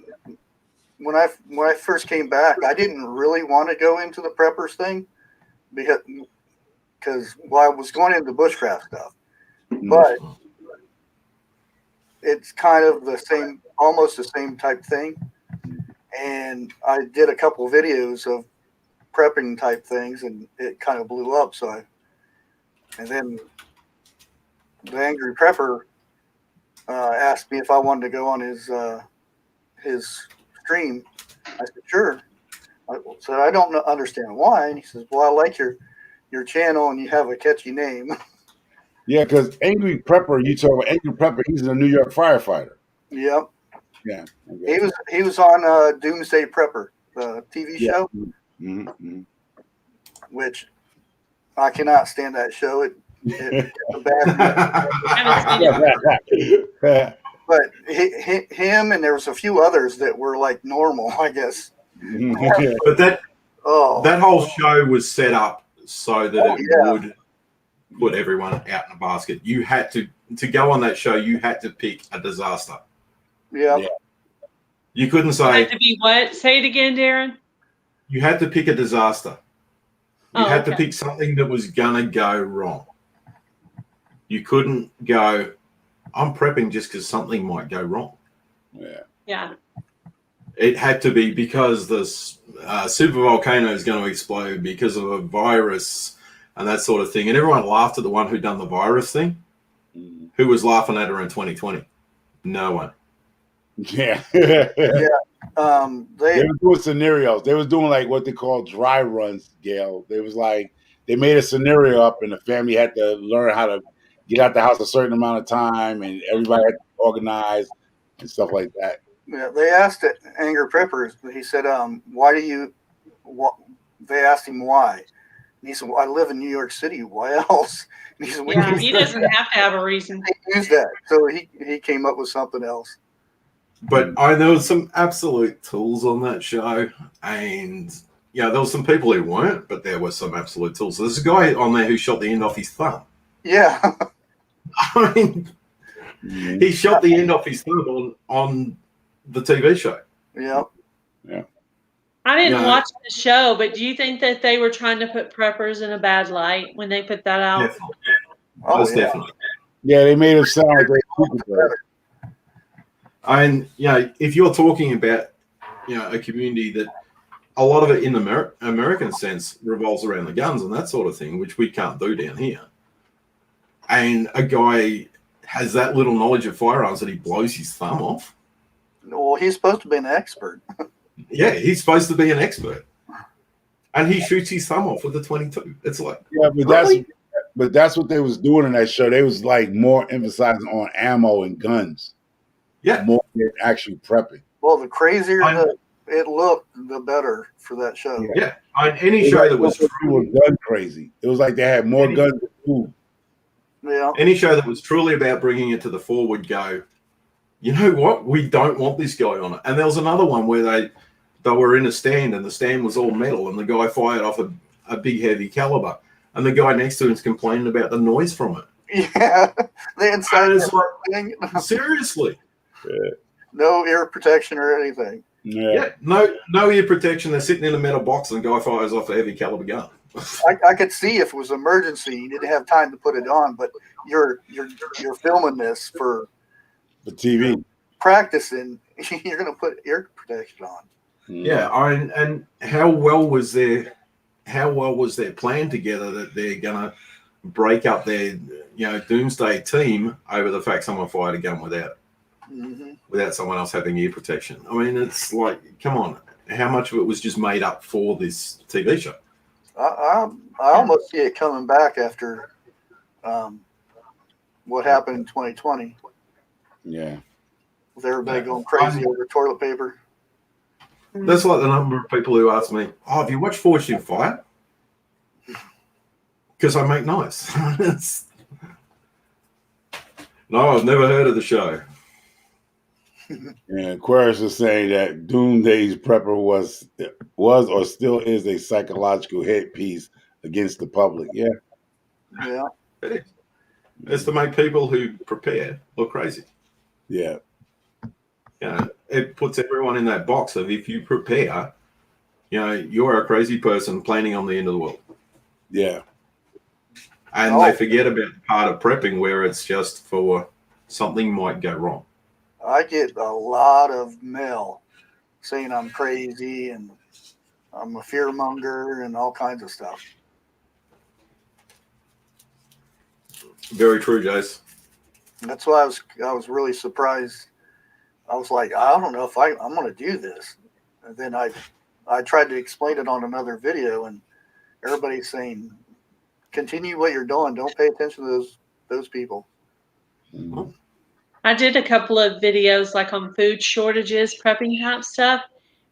When I first came back, I didn't really want to go into the preppers thing because I was going into bushcraft stuff, but it's kind of the same, almost the same type thing. And I did a couple of videos of prepping type things, and it kind of blew up. And then the Angry Prepper asked me if I wanted to go on his stream. I said, sure. I said, I don't understand why. And he says, well, I like your channel and you have a catchy name. Yeah, because Angry Prepper, you talk about Angry Prepper, he's a New York firefighter. Yep. Yeah. He was on Doomsday Prepper, the TV show, which I cannot stand that show. It's a bad. But him and there was a few others that were like normal, I guess. But that whole show was set up so that would put everyone out in a basket. You had to go on that show. You had to pick a disaster. Yeah. You couldn't say. You had to be what? Say it again, Darren. You had to pick a disaster. You had to pick something that was gonna go wrong. You couldn't go, I'm prepping just because something might go wrong. Yeah. It had to be because the super volcano is going to explode because of a virus and that sort of thing. And everyone laughed at the one who done the virus thing. Who was laughing at her in 2020? No one. Yeah. Yeah. They were doing scenarios. They was doing like what they call dry runs, Gail. They was like they made a scenario up and the family had to learn how to get out the house a certain amount of time and everybody had to organize and stuff like that. Yeah, they asked Angry Preppers. He said, "Why do you?" They asked him why. And he said, "Well, I live in New York City. Why else?" And he said, he doesn't have to have a reason. He used that, so he came up with something else. But there was some absolute tools on that show, and there was some people who weren't, but there were some absolute tools. So there's a guy on there who shot the end off his thumb. Yeah. I mean, he shot the end off his thumb on the TV show. Yeah. Yeah. I didn't watch the show, but do you think that they were trying to put preppers in a bad light when they put that out? Definitely. Most definitely. Yeah, they made it sound like they and if you're talking about a community that a lot of it in the American sense revolves around the guns and that sort of thing, which we can't do down here, and a guy has that little knowledge of firearms that he blows his thumb off. Well, he's supposed to be an expert. Yeah, he's supposed to be an expert. and he shoots his thumb off with a 22. It's like, yeah, but really? that's what they was doing in that show. They was like more emphasizing on ammo and guns, Yeah, more than actually prepping. Well, the crazier it looked, the better for that show. Yeah, any show that was truly gun crazy. It was like they had more guns than food. Yeah. Any show that was truly about bringing it to the fore would go, you know what? We don't want this guy on it. And there was another one where they were in a stand and the stand was all metal and the guy fired off a big heavy caliber and the guy next to him is complaining about the noise from it. Yeah, the inside thing. Seriously. Yeah. No ear protection or anything. Yeah, no ear protection. They're sitting in a metal box and the guy fires off a heavy caliber gun. I could see if it was emergency, you didn't have time to put it on, but you're filming this for the TV practicing. You're gonna put ear protection on. Yeah, and how well was their plan together that they're gonna break up their doomsday team over the fact someone fired a gun without someone else having ear protection? I mean, it's like, come on, how much of it was just made up for this TV show? I almost see it coming back after what happened in 2020. Yeah. With everybody going crazy over toilet paper. That's like the number of people who ask me, "Oh, have you watched Forged in Fire?" Because I make noise. No, I've never heard of the show. And Aquarius is saying that Doomsday's Prepper was or still is a psychological headpiece against the public. Yeah. Yeah. It is. It's to make people who prepare look crazy. Yeah. It puts everyone in that box of, if you prepare, you're a crazy person planning on the end of the world. Yeah. And they forget about the part of prepping where it's just for something might go wrong. I get a lot of mail saying I'm crazy and I'm a fearmonger and all kinds of stuff. Very true, Jace. That's why I was really surprised. I was like, I don't know if I'm going to do this. And then I tried to explain it on another video, and everybody's saying, continue what you're doing. Don't pay attention to those people. Mm-hmm. I did a couple of videos like on food shortages, prepping type stuff.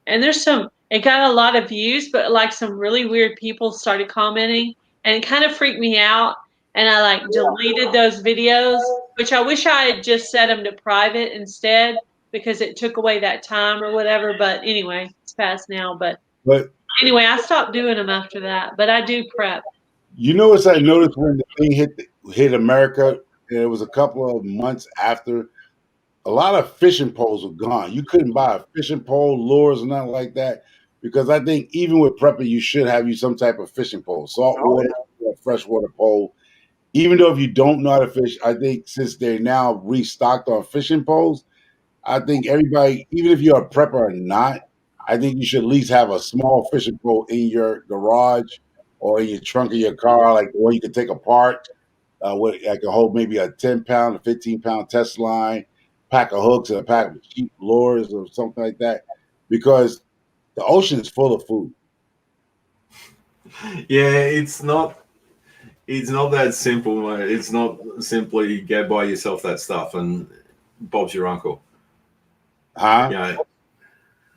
And it got a lot of views, but like some really weird people started commenting and it kind of freaked me out. And I like deleted those videos, which I wish I had just set them to private instead because it took away that time or whatever. But anyway, it's past now. But anyway, I stopped doing them after that. But I do prep. You know what I noticed when the thing hit America? And it was a couple of months after. A lot of fishing poles were gone. You couldn't buy a fishing pole, lures, or nothing like that. Because I think even with prepping, you should have some type of fishing pole, saltwater, freshwater pole. Even though if you don't know how to fish, I think since they're now restocked on fishing poles, I think everybody, even if you're a prepper or not, I think you should at least have a small fishing pole in your garage or in your trunk of your car, like the one you can take apart. I can hold maybe a 10-pound, a 15-pound test line, pack of hooks, and a pack of cheap lures or something like that, because the ocean is full of food. Yeah, it's not that simple, mate. It's not simply go buy yourself that stuff and Bob's your uncle. Huh? Yeah.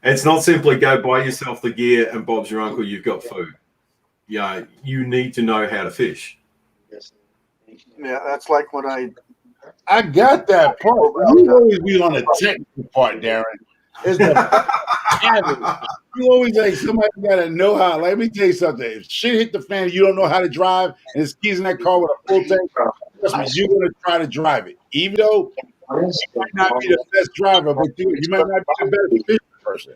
It's not simply go buy yourself the gear and Bob's your uncle, you've got food. Yeah, you need to know how to fish. Yeah, that's like when I got that part. You always be on the technical part, Darren. It's the you always like somebody got to know how. Let me tell you something. If shit hit the fan, you don't know how to drive, and it's keys in that car with a full tank. Trust me, you're gonna try to drive it, even though you might not be the best driver, but you might not be the best fishing person.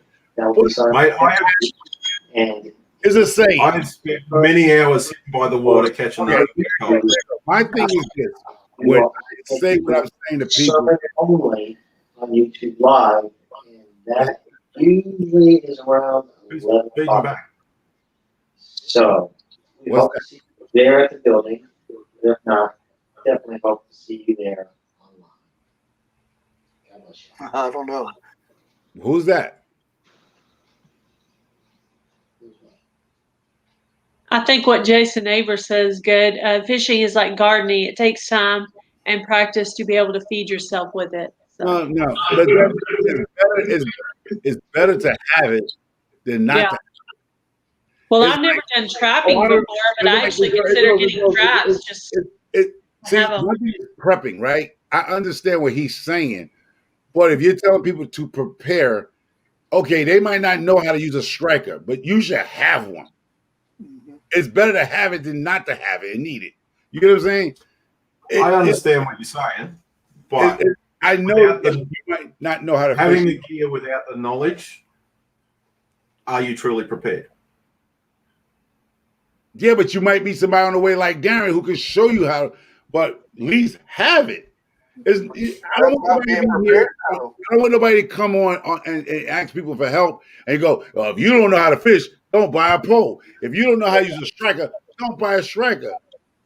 It's a saying. I've spent many hours sitting by the water catching that. My thing is this: when I say what I'm saying to people, only on YouTube Live, and that usually is around 11 o'clock. So we hope to see you there at the building. If not, definitely hope to see you there online. God bless you. I don't know. Who's that? I think what Jason Aber says is good. Fishing is like gardening. It takes time and practice to be able to feed yourself with it. So. No. But it's better to have it than not Yeah. to. Well, It's I've never like, done trapping before, but I actually consider getting traps just see, have 'em. one thing is prepping, right? I understand what he's saying, but if you're telling people to prepare, okay, they might not know how to use a striker, but you should have one. It's better to have it than not to have it and need it. You get what I'm saying? I understand what you're saying, but I know that you might not know how to having fish. the gear without the knowledge, are you truly prepared? Yeah, but you might meet somebody on the way like Darren who can show you how, but at least have it. I don't want nobody to come on and ask people for help and go, well, if you don't know how to fish, don't buy a pole. If you don't know how to use a striker, don't buy a striker.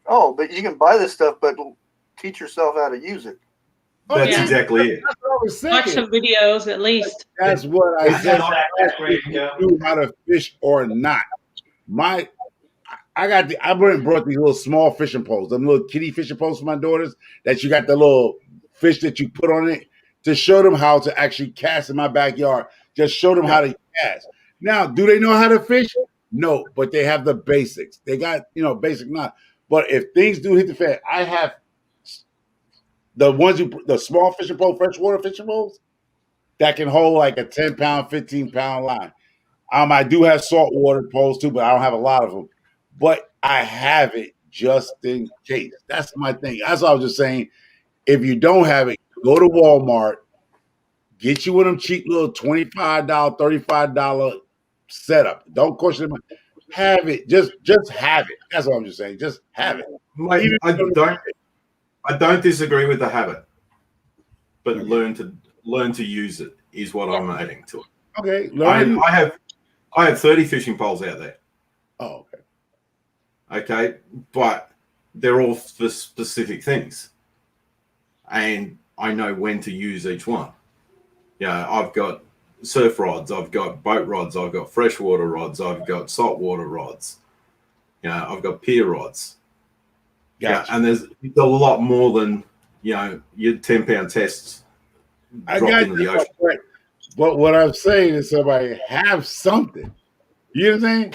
Oh, but you can buy this stuff, but teach yourself how to use it. That's exactly it. That's what I was saying. Watch some videos at least. That's what I said. If you knew how to fish or not. I went and brought these little small fishing poles, them little kitty fishing poles for my daughters, that you got the little fish that you put on it to show them how to actually cast in my backyard. Just show them how to cast. Now, do they know how to fish? No, but they have the basics. They got, basic knowledge. But if things do hit the fan, I have the small fishing pole, freshwater fishing poles that can hold like a 10-pound, 15-pound line. I do have saltwater poles too, but I don't have a lot of them. But I have it just in case. That's my thing. That's what I was just saying. If you don't have it, go to Walmart, get you one of them cheap little $25, $35 setup. Don't cost you money. Have it. Just have it. That's what I'm just saying. Just have it. Mate, I don't disagree with the habit, but learn to use it is what I'm adding to it. Okay. I have 30 fishing poles out there. Oh, okay. Okay, but they're all for specific things, and I know when to use each one. Yeah, I've got surf rods, I've got boat rods, I've got freshwater rods, I've got saltwater rods. I've got pier rods. Gotcha. Yeah, and there's a lot more than your 10-pound tests dropped into the ocean. Right. But what I'm saying is, somebody have something. You know what I'm saying?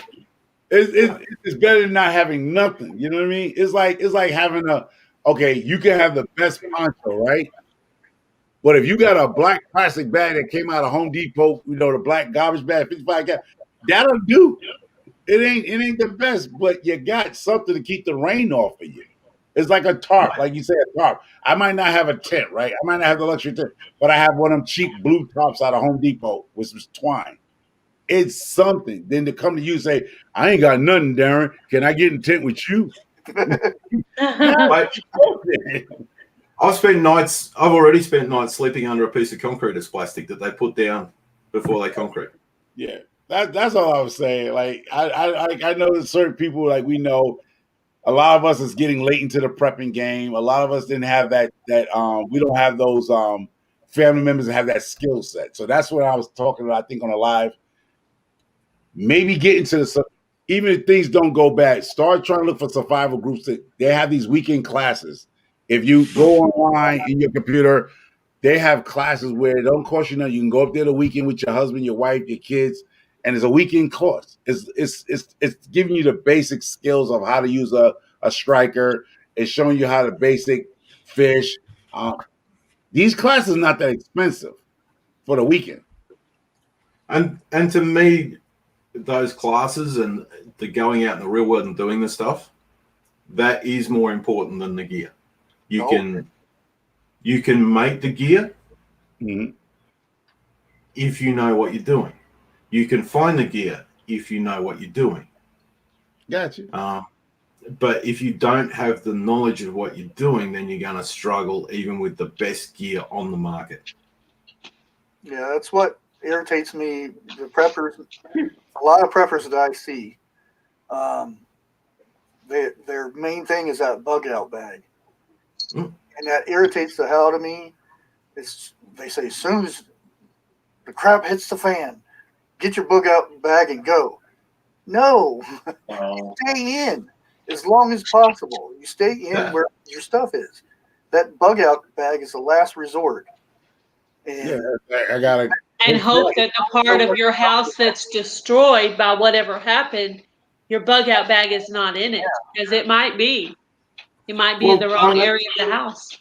It's better than not having nothing. You know what I mean? It's like having you can have the best poncho, right? But if you got a black plastic bag that came out of Home Depot, the black garbage bag, 55 gallon, that'll do. It ain't the best, but you got something to keep the rain off of you. It's like a tarp, like you said, a tarp. I might not have a tent, right? I might not have the luxury tent, but I have one of them cheap blue tarps out of Home Depot with some twine. It's something. Then to come to you and say, I ain't got nothing, Darren. Can I get in tent with you? I've already spent nights sleeping under a piece of concrete as plastic that they put down before they concrete. Yeah, that's all I was saying. Like I know that certain people, like we know, a lot of us is getting late into the prepping game. A lot of us didn't have that we don't have those family members that have that skill set. So that's what I was talking about. I think on a live. Maybe get into even if things don't go bad, start trying to look for survival groups that they have these weekend classes. If you go online in your computer, they have classes where it don't cost you nothing. You can go up there the weekend with your husband, your wife, your kids, and it's a weekend course. It's giving you the basic skills of how to use a striker. It's showing you how to basic fish. These classes are not that expensive for the weekend. And to me, those classes and the going out in the real world and doing the stuff, that is more important than the gear. You can make the gear if you know what you're doing. You can find the gear if you know what you're doing. Gotcha. But if you don't have the knowledge of what you're doing, then you're going to struggle even with the best gear on the market. Yeah, that's what irritates me. The preppers, a lot of preppers that I see, their main thing is that bug out bag. And that irritates the hell out of me. They say, as soon as the crap hits the fan, get your bug out bag and go. No, stay in as long as possible. You stay in where your stuff is. That bug out bag is the last resort. And I gotta and hope that the part of your house that's destroyed by whatever happened, your bug out bag is not in it, because it might be. It might be in the wrong area of the house.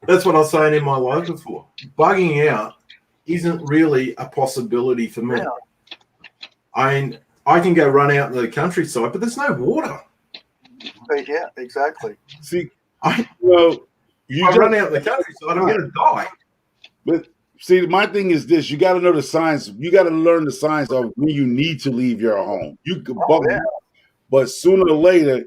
That's what I was saying in my live before. Bugging out isn't really a possibility for me. I can go run out in the countryside, but there's no water. Yeah, exactly. See, I run out in the countryside, I'm going to die. But see, my thing is this: you got to know the science. You got to learn the science of when you need to leave your home. You could bug out, but sooner or later,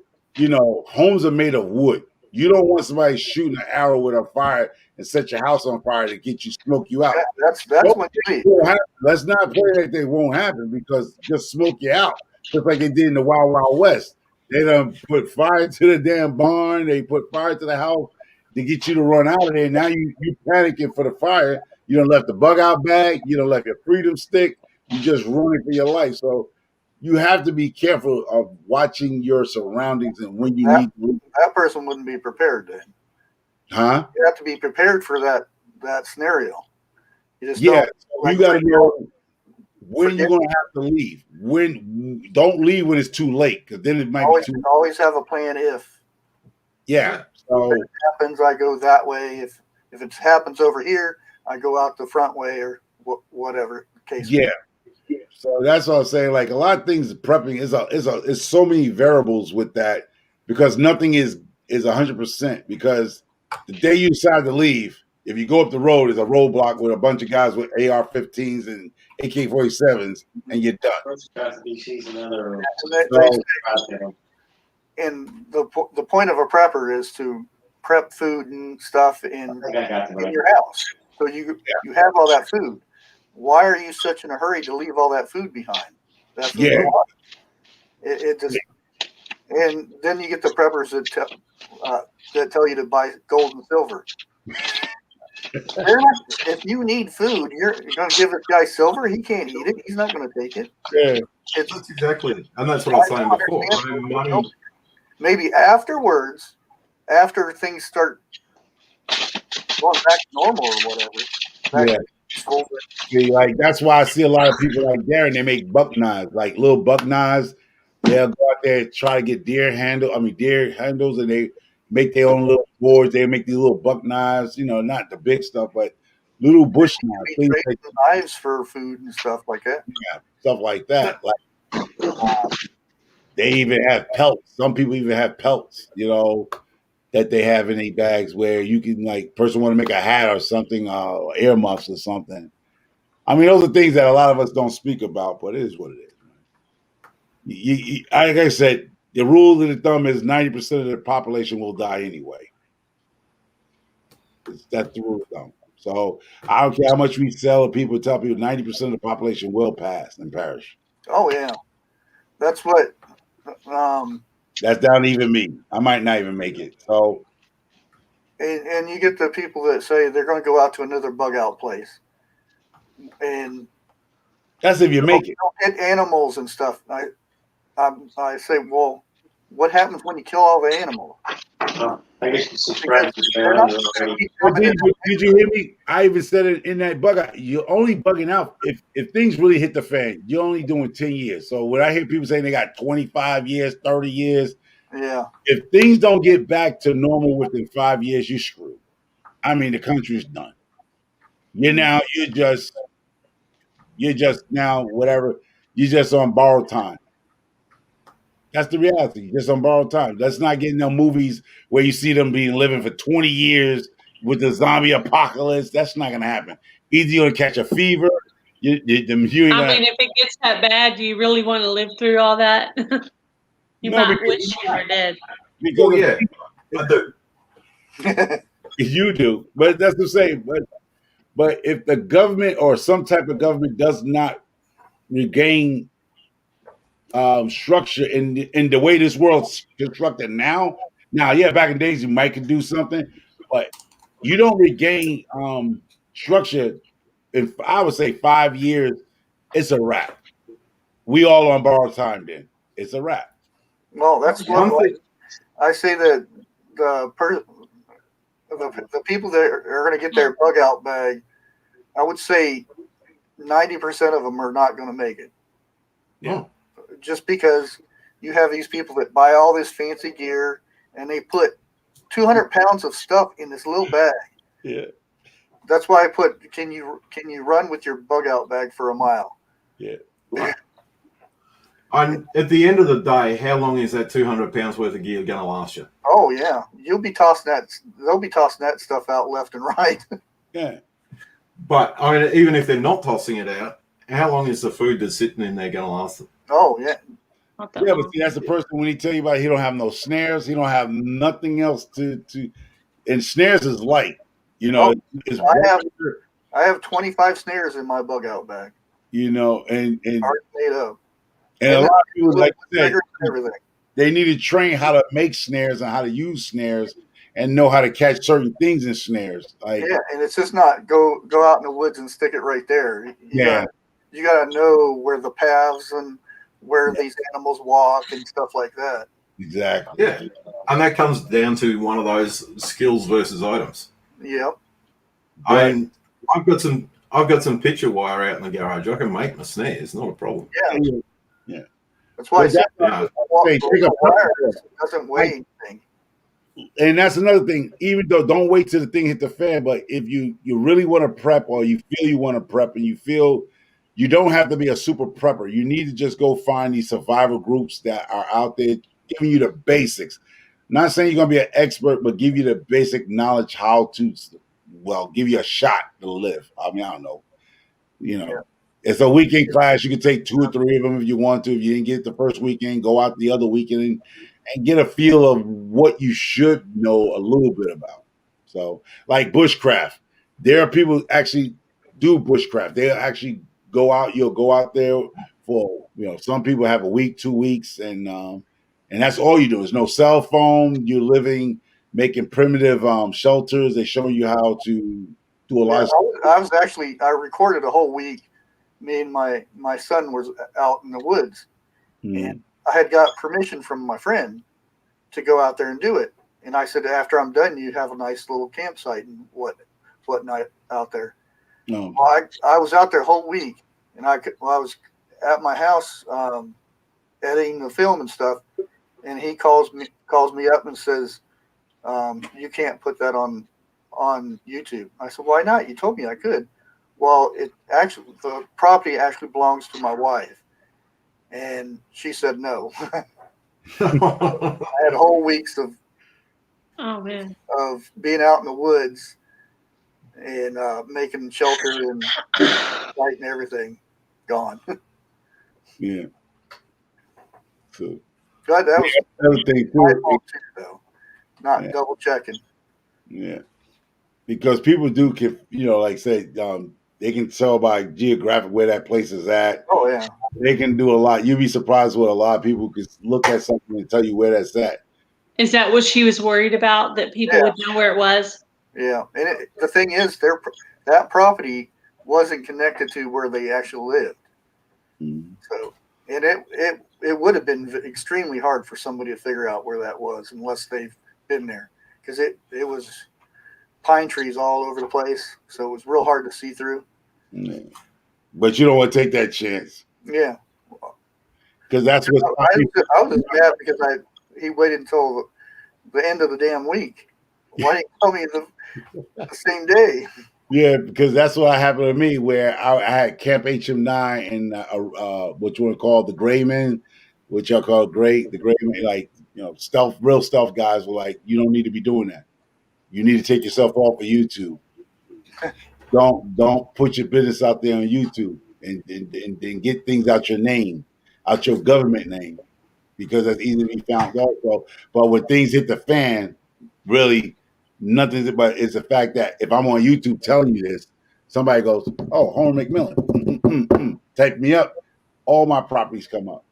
homes are made of wood. You don't want somebody shooting an arrow with a fire and set your house on fire to get you, smoke you out. That's what you need. Let's not play like it won't happen, because just smoke you out, just like they did in the Wild Wild West. They done put fire to the damn barn. They put fire to the house to get you to run out of there. Now you panicking for the fire. You done left the bug out bag. You done left your freedom stick. You just running for your life. So you have to be careful of watching your surroundings and when you need to leave. That person wouldn't be prepared then. Huh? You have to be prepared for that scenario. You just you got to know when you're going to have to leave. Don't leave when it's too late, because then it might be too late. Always have a plan if. Yeah. So if it happens, I go that way. If it happens over here, I go out the front way, or whatever the case. Yeah. So that's what I'm saying. Like, a lot of things, prepping is so many variables with that, because nothing is 100%. Because the day you decide to leave, if you go up the road, there's a roadblock with a bunch of guys with AR-15s and AK-47s, and you're done. And the point of a prepper is to prep food and stuff in your house. So you have all that food. Why are you such in a hurry to leave all that food behind? That's it just, and then you get the preppers that tell you to buy gold and silver. If you need food, you're going to give this guy silver. He can't eat it. He's not going to take it. Yeah, that's exactly it. And that's what I was saying before. I mean, money. Maybe afterwards, after things start going back to normal or whatever. See, like, that's why I see a lot of people like Darren. They make buck knives, like little buck knives. They'll go out there and try to get deer handles, and they make their own little boards. They make these little buck knives, not the big stuff, but little bush knives. Knives for food and stuff like that. Yeah, stuff like that. Like, they even have pelts. Some people even have pelts, that they have in their bags, where you can, like, person want to make a hat or something, earmuffs or something. I mean, those are things that a lot of us don't speak about, but it is what it is. Like I said, the rule of the thumb is 90% of the population will die anyway. That's the rule of thumb. So I don't care how much we sell, people tell people 90% of the population will pass and perish. Oh yeah, that's what. That's down to even me. I might not even make it. So, and you get the people that say they're going to go out to another bug out place, and that's if you make it. Hit animals and stuff. I say, well, what happens when you kill all the animals? I guess you subscribe to the Did you hear me? I even said it in that bug out. You're only bugging out if things really hit the fan. You're only doing 10 years. So when I hear people saying they got 25 years, 30 years, yeah. If things don't get back to normal within 5 years, you're screwed. I mean, the country's done. You're just now whatever. You're just on borrowed time. That's the reality. You're just on borrowed time. Let's not get no movies where you see them being living for 20 years with the zombie apocalypse. That's not gonna happen. Either you're gonna catch a fever. If it gets that bad, do you really want to live through all that? Might wish you were dead. Because I do. You do, but that's the same. But if the government or some type of government does not regain structure in the way this world's constructed now, back in days you might could do something, but you don't regain structure in, I would say, 5 years, it's a wrap. we all on borrowed time. Then it's a wrap. Well, that's what I say that the people that are going to get their bug out bag, I would say 90% of them are not going to make it. Yeah. Just because you have these people that buy all this fancy gear and they put 200 pounds of stuff in this little bag. Yeah. That's why I put, can you run with your bug out bag for a mile? Yeah. And at the end of the day, how long is that 200 pounds worth of gear going to last you? Oh yeah, you'll be tossing that. They'll be tossing that stuff out left and right. Yeah. But I mean, even if they're not tossing it out, how long is the food that's sitting in there going to last them? Oh yeah. Yeah, but see, that's the person when he tell you about he don't have no snares, he don't have nothing else to and snares is light. You know, it's I have 25 snares in my bug out bag. You know, and already made up. And a lot of people, like you said, everything. They need to train how to make snares and how to use snares and know how to catch certain things in snares. Like, yeah, and it's just not go out in the woods and stick it right there. You gotta know where the paths and where these animals walk and stuff like that. Exactly. Yeah, and that comes down to one of those skills versus items. Yep. I've got some picture wire out in the garage. I can make my snares, not a problem. Yeah. That's why I said wire doesn't weigh anything. And that's another thing. Even though don't wait till the thing hit the fan, but if you really want to prep or you feel you want to prep and you feel you don't have to be a super prepper. You need to just go find these survival groups that are out there giving you the basics. Not saying you're going to be an expert, but give you the basic knowledge how to, give you a shot to live. I mean, I don't know. You know, it's a weekend class. You can take 2 or 3 of them if you want to. If you didn't get it the first weekend, go out the other weekend and get a feel of what you should know a little bit about. So, like bushcraft, there are people who actually do bushcraft. They'll actually go out. You'll go out there for, some people have a week, 2 weeks, and that's all you do. There's no cell phone. You're making primitive shelters. They show you how to do a lot of stuff. I recorded a whole week. Me and my son was out in the woods, and I had got permission from my friend to go out there and do it. And I said, after I'm done, you have a nice little campsite and whatnot out there. No, well, I was out there a whole week, and I was at my house editing the film and stuff, and he calls me up and says, "You can't put that on YouTube." I said, "Why not? You told me I could." Well, the property actually belongs to my wife, and she said no. I had whole weeks of being out in the woods and making shelter and lighting everything gone. Yeah. So God, that was everything too, though. Not double checking. Yeah. Because people do, like say, they can tell by geographic where that place is at. Oh yeah. They can do a lot. You'd be surprised what a lot of people could look at something and tell you where that's at. Is that what she was worried about? That people would know where it was? Yeah, and the thing is, that property wasn't connected to where they actually lived. Mm-hmm. So, and it would have been extremely hard for somebody to figure out where that was unless they've been there, because it was pine trees all over the place, so it was real hard to see through. Yeah. But you don't want to take that chance. Yeah, because that's what I was just mad because he waited until the end of the damn week. Why didn't you tell me the same day? Yeah, because that's what happened to me, where I had Camp HM9 and what you want to call the Graymen, which y'all call the Graymen, like real stealth guys were like, you don't need to be doing that. You need to take yourself off of YouTube. Don't put your business out there on YouTube and get things out your name, out your government name, because that's easy to be found out. But when things hit the fan, really nothing. But it's the fact that if I'm on YouTube telling you this, somebody goes, "Oh, Homer McMillan, take me up." All my properties come up.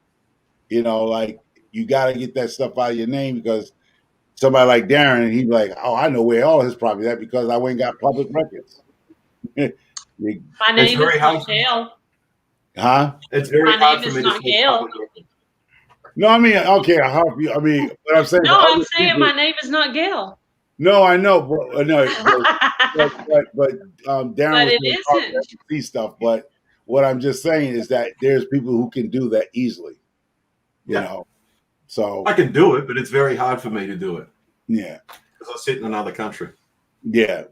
Like you got to get that stuff out of your name, because somebody like Darren, he'd be like, "Oh, I know where all his property is at because I went and got public records." My name is Gail. Huh? It's very My hard name for is me to not speak Gail. publicly. No, I mean, okay, I help you. I mean, but I'm saying No, for I'm other saying people. my name is not Gail. No, I know, but no, but Darren But was it saying isn't. see stuff. But what I'm just saying is that there's people who can do that easily. You Yeah. know, so I can do it, but it's very hard for me to do it yeah, because I sit in another country. yeah,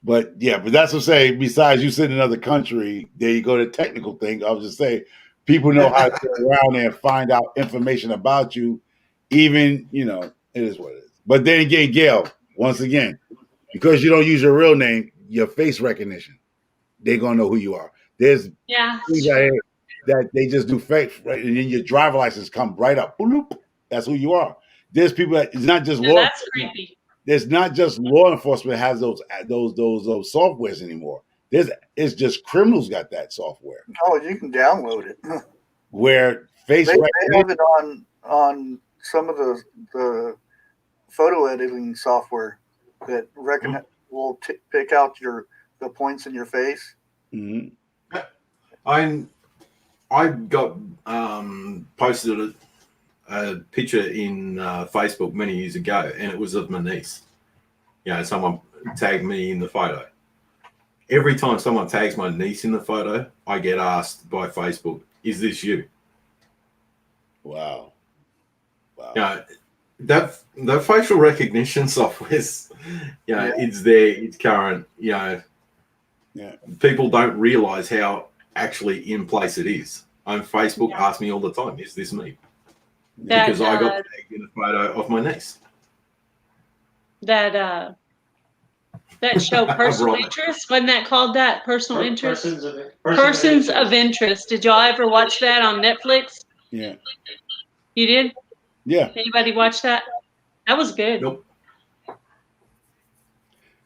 but that's what I'm saying. Besides, you sit in another country, there you go. The technical thing. I was just saying, people know how to get around there and find out information about you. Even it is what it is. But then again, Gail, once again, because you don't use your real name, your face recognition, they're gonna know who you are. There's Yeah, things out here that they just do fake, right? And then your driver license come right up. Bloop, that's who you are. There's people that it's not just yeah, law. that's creepy. There's not just law enforcement has those softwares anymore. It's just criminals got that software Oh, you can download it. where face They recognition. have it on some of the photo editing software that will pick out the points in your face. Mhm. I got posted a picture in Facebook many years ago, and it was of my niece. Someone tagged me in the photo. Every time someone tags my niece in the photo, I get asked by Facebook, "Is this you?" Wow. That facial recognition software is, it's there, it's current. People don't realize how actually in place it is. Facebook asks me all the time, "Is this me?" Because I got tagged in a photo of my niece. That show Personal Right. Interest, wasn't that called that? Personal Interest? Persons of Interest. Did y'all ever watch that on Netflix? Yeah. You did? Yeah. Anybody watch that? That was good. Nope.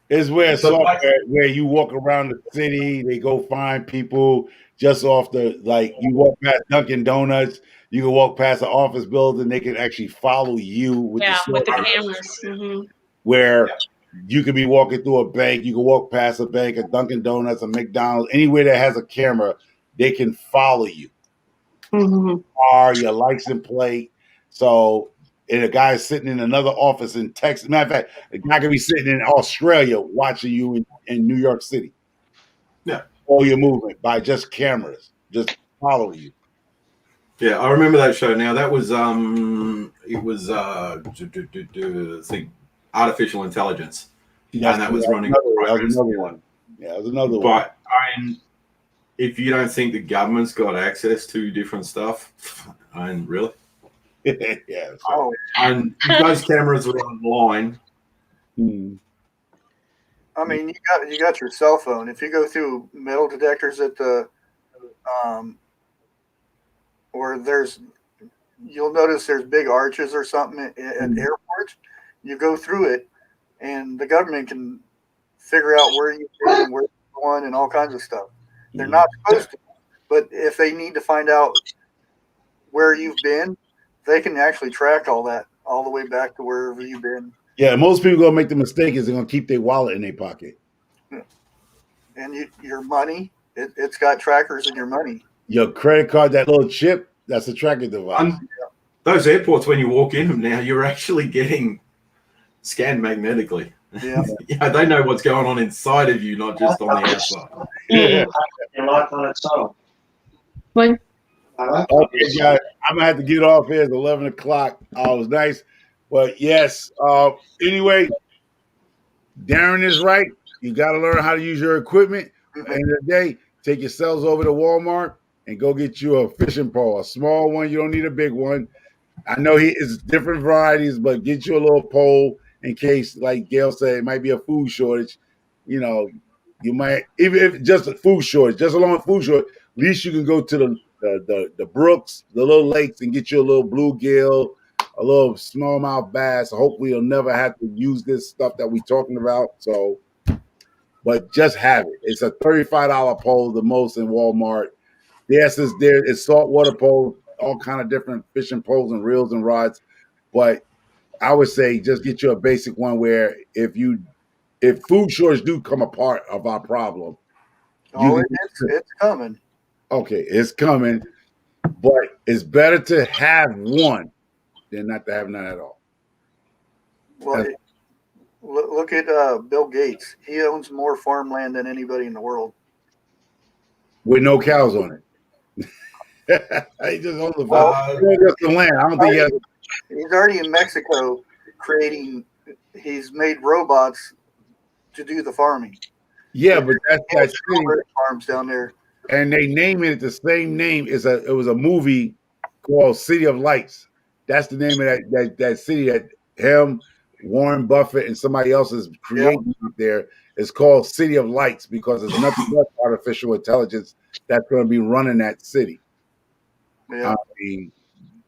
It's where software where you walk around the city, they go find people just off you walk past Dunkin' Donuts, you can walk past the office building, they can actually follow you with the cameras. Mm-hmm. Where you could be walking through a bank, you can walk past a bank, a Dunkin' Donuts, a McDonald's, anywhere that has a camera, they can follow you. Mm-hmm. Your license plate. So, and a guy is sitting in another office in Texas. Matter of fact, a guy could be sitting in Australia watching you in New York City. Yeah. All your movement by just cameras, just following you. Yeah, I remember that show. Now that was artificial intelligence, and that was running. That was another one. Yeah, that was another one. But if you don't think the government's got access to different stuff, really, yeah. Oh, and if those cameras are online. I mean, you got your cell phone. If you go through metal detectors at the or you'll notice there's big arches or something at airports. You go through it, and the government can figure out where you've been and where you're going and all kinds of stuff. They're not supposed to, but if they need to find out where you've been, they can actually track all that all the way back to wherever you've been. Yeah, most people gonna make the mistake is they're gonna keep their wallet in their pocket. And your money, it's got trackers in your money. Your credit card, that little chip, that's a tracking device. Those airports, when you walk in them now, you're actually getting scanned magnetically. Yeah. They know what's going on inside of you, not just on the outside. Your lock on its own. When? Okay, guys, I'm gonna have to get off here. It's 11 o'clock. It was nice, but yes. Anyway, Darren is right. You got to learn how to use your equipment. At the end of the day, take yourselves over to Walmart and go get you a fishing pole, a small one. You don't need a big one. I know it's different varieties, but get you a little pole in case, like Gail said, it might be a food shortage. You might, even if just a food shortage, just along with food shortage, at least you can go to the brooks, the little lakes, and get you a little bluegill, a little smallmouth bass. Hopefully, you'll never have to use this stuff that we're talking about. So, but just have it. It's a $35 pole, the most in Walmart. Yes, it's saltwater poles, all kind of different fishing poles and reels and rods. But I would say just get you a basic one where if food shortage do come a part of our problem, it's coming. Okay, it's coming, but it's better to have one than not to have none at all. Well, look at Bill Gates. He owns more farmland than anybody in the world. With no cows on it. He just owns just the land. I don't think he's already in Mexico creating. He's made robots to do the farming. Yeah, but that's that farms down there. And they name it the same name. It was a movie called City of Lights. That's the name of that city that him, Warren Buffett, and somebody else is creating out there. It's called City of Lights because there's nothing but artificial intelligence that's going to be running that city. Yeah. I mean,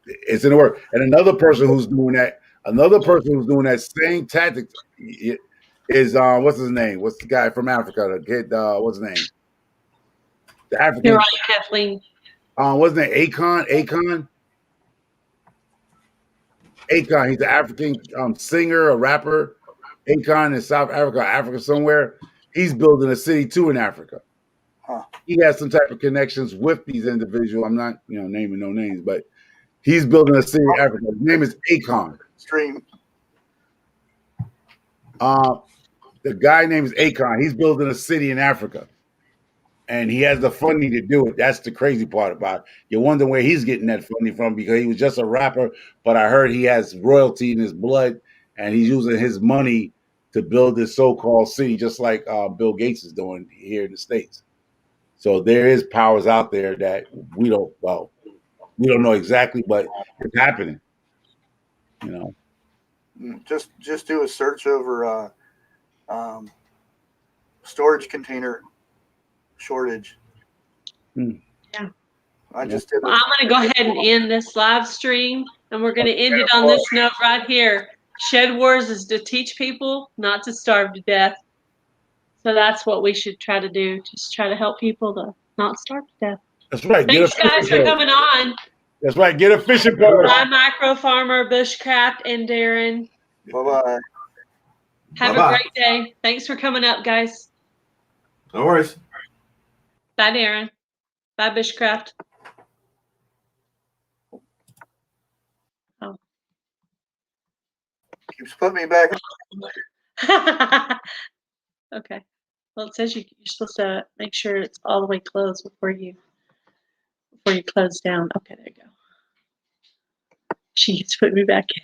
it's in the work. And another person who's doing that same tactic is what's his name? What's the guy from Africa? The kid, what's his name? The African. You're right, Kathleen. What's his name? Akon. Akon. He's an African singer, a rapper. Akon in South Africa somewhere. He's building a city too in Africa. Huh. He has some type of connections with these individuals. I'm not, naming no names, but he's building a city in Africa. His name is Akon. Stream. The guy named is Akon. He's building a city in Africa. And he has the funding to do it. That's the crazy part about it. You wonder where he's getting that funding from because he was just a rapper, but I heard he has royalty in his blood and he's using his money to build this so-called city, just like Bill Gates is doing here in the States. So there is powers out there that we don't know exactly, but it's happening. Just do a search over storage container shortage. Yeah. I just did. Well, I'm going to go ahead and end this live stream, and we're going to end it on this note right here. Shed Wars is to teach people not to starve to death. So that's what we should try to do. Just try to help people to not starve to death. That's right. Thanks, guys, for coming on. That's right. Get a fishing pole. Bye, Micro Farmer, Bushcraft, and Darren. Bye-bye. Have a great day. Thanks for coming up, guys. No worries. Bye, Darren. Bye, Bushcraft. Oh. Keeps putting me back. Okay. Well, it says you're supposed to make sure it's all the way closed before you close down. Okay, there you go. She's putting me back in.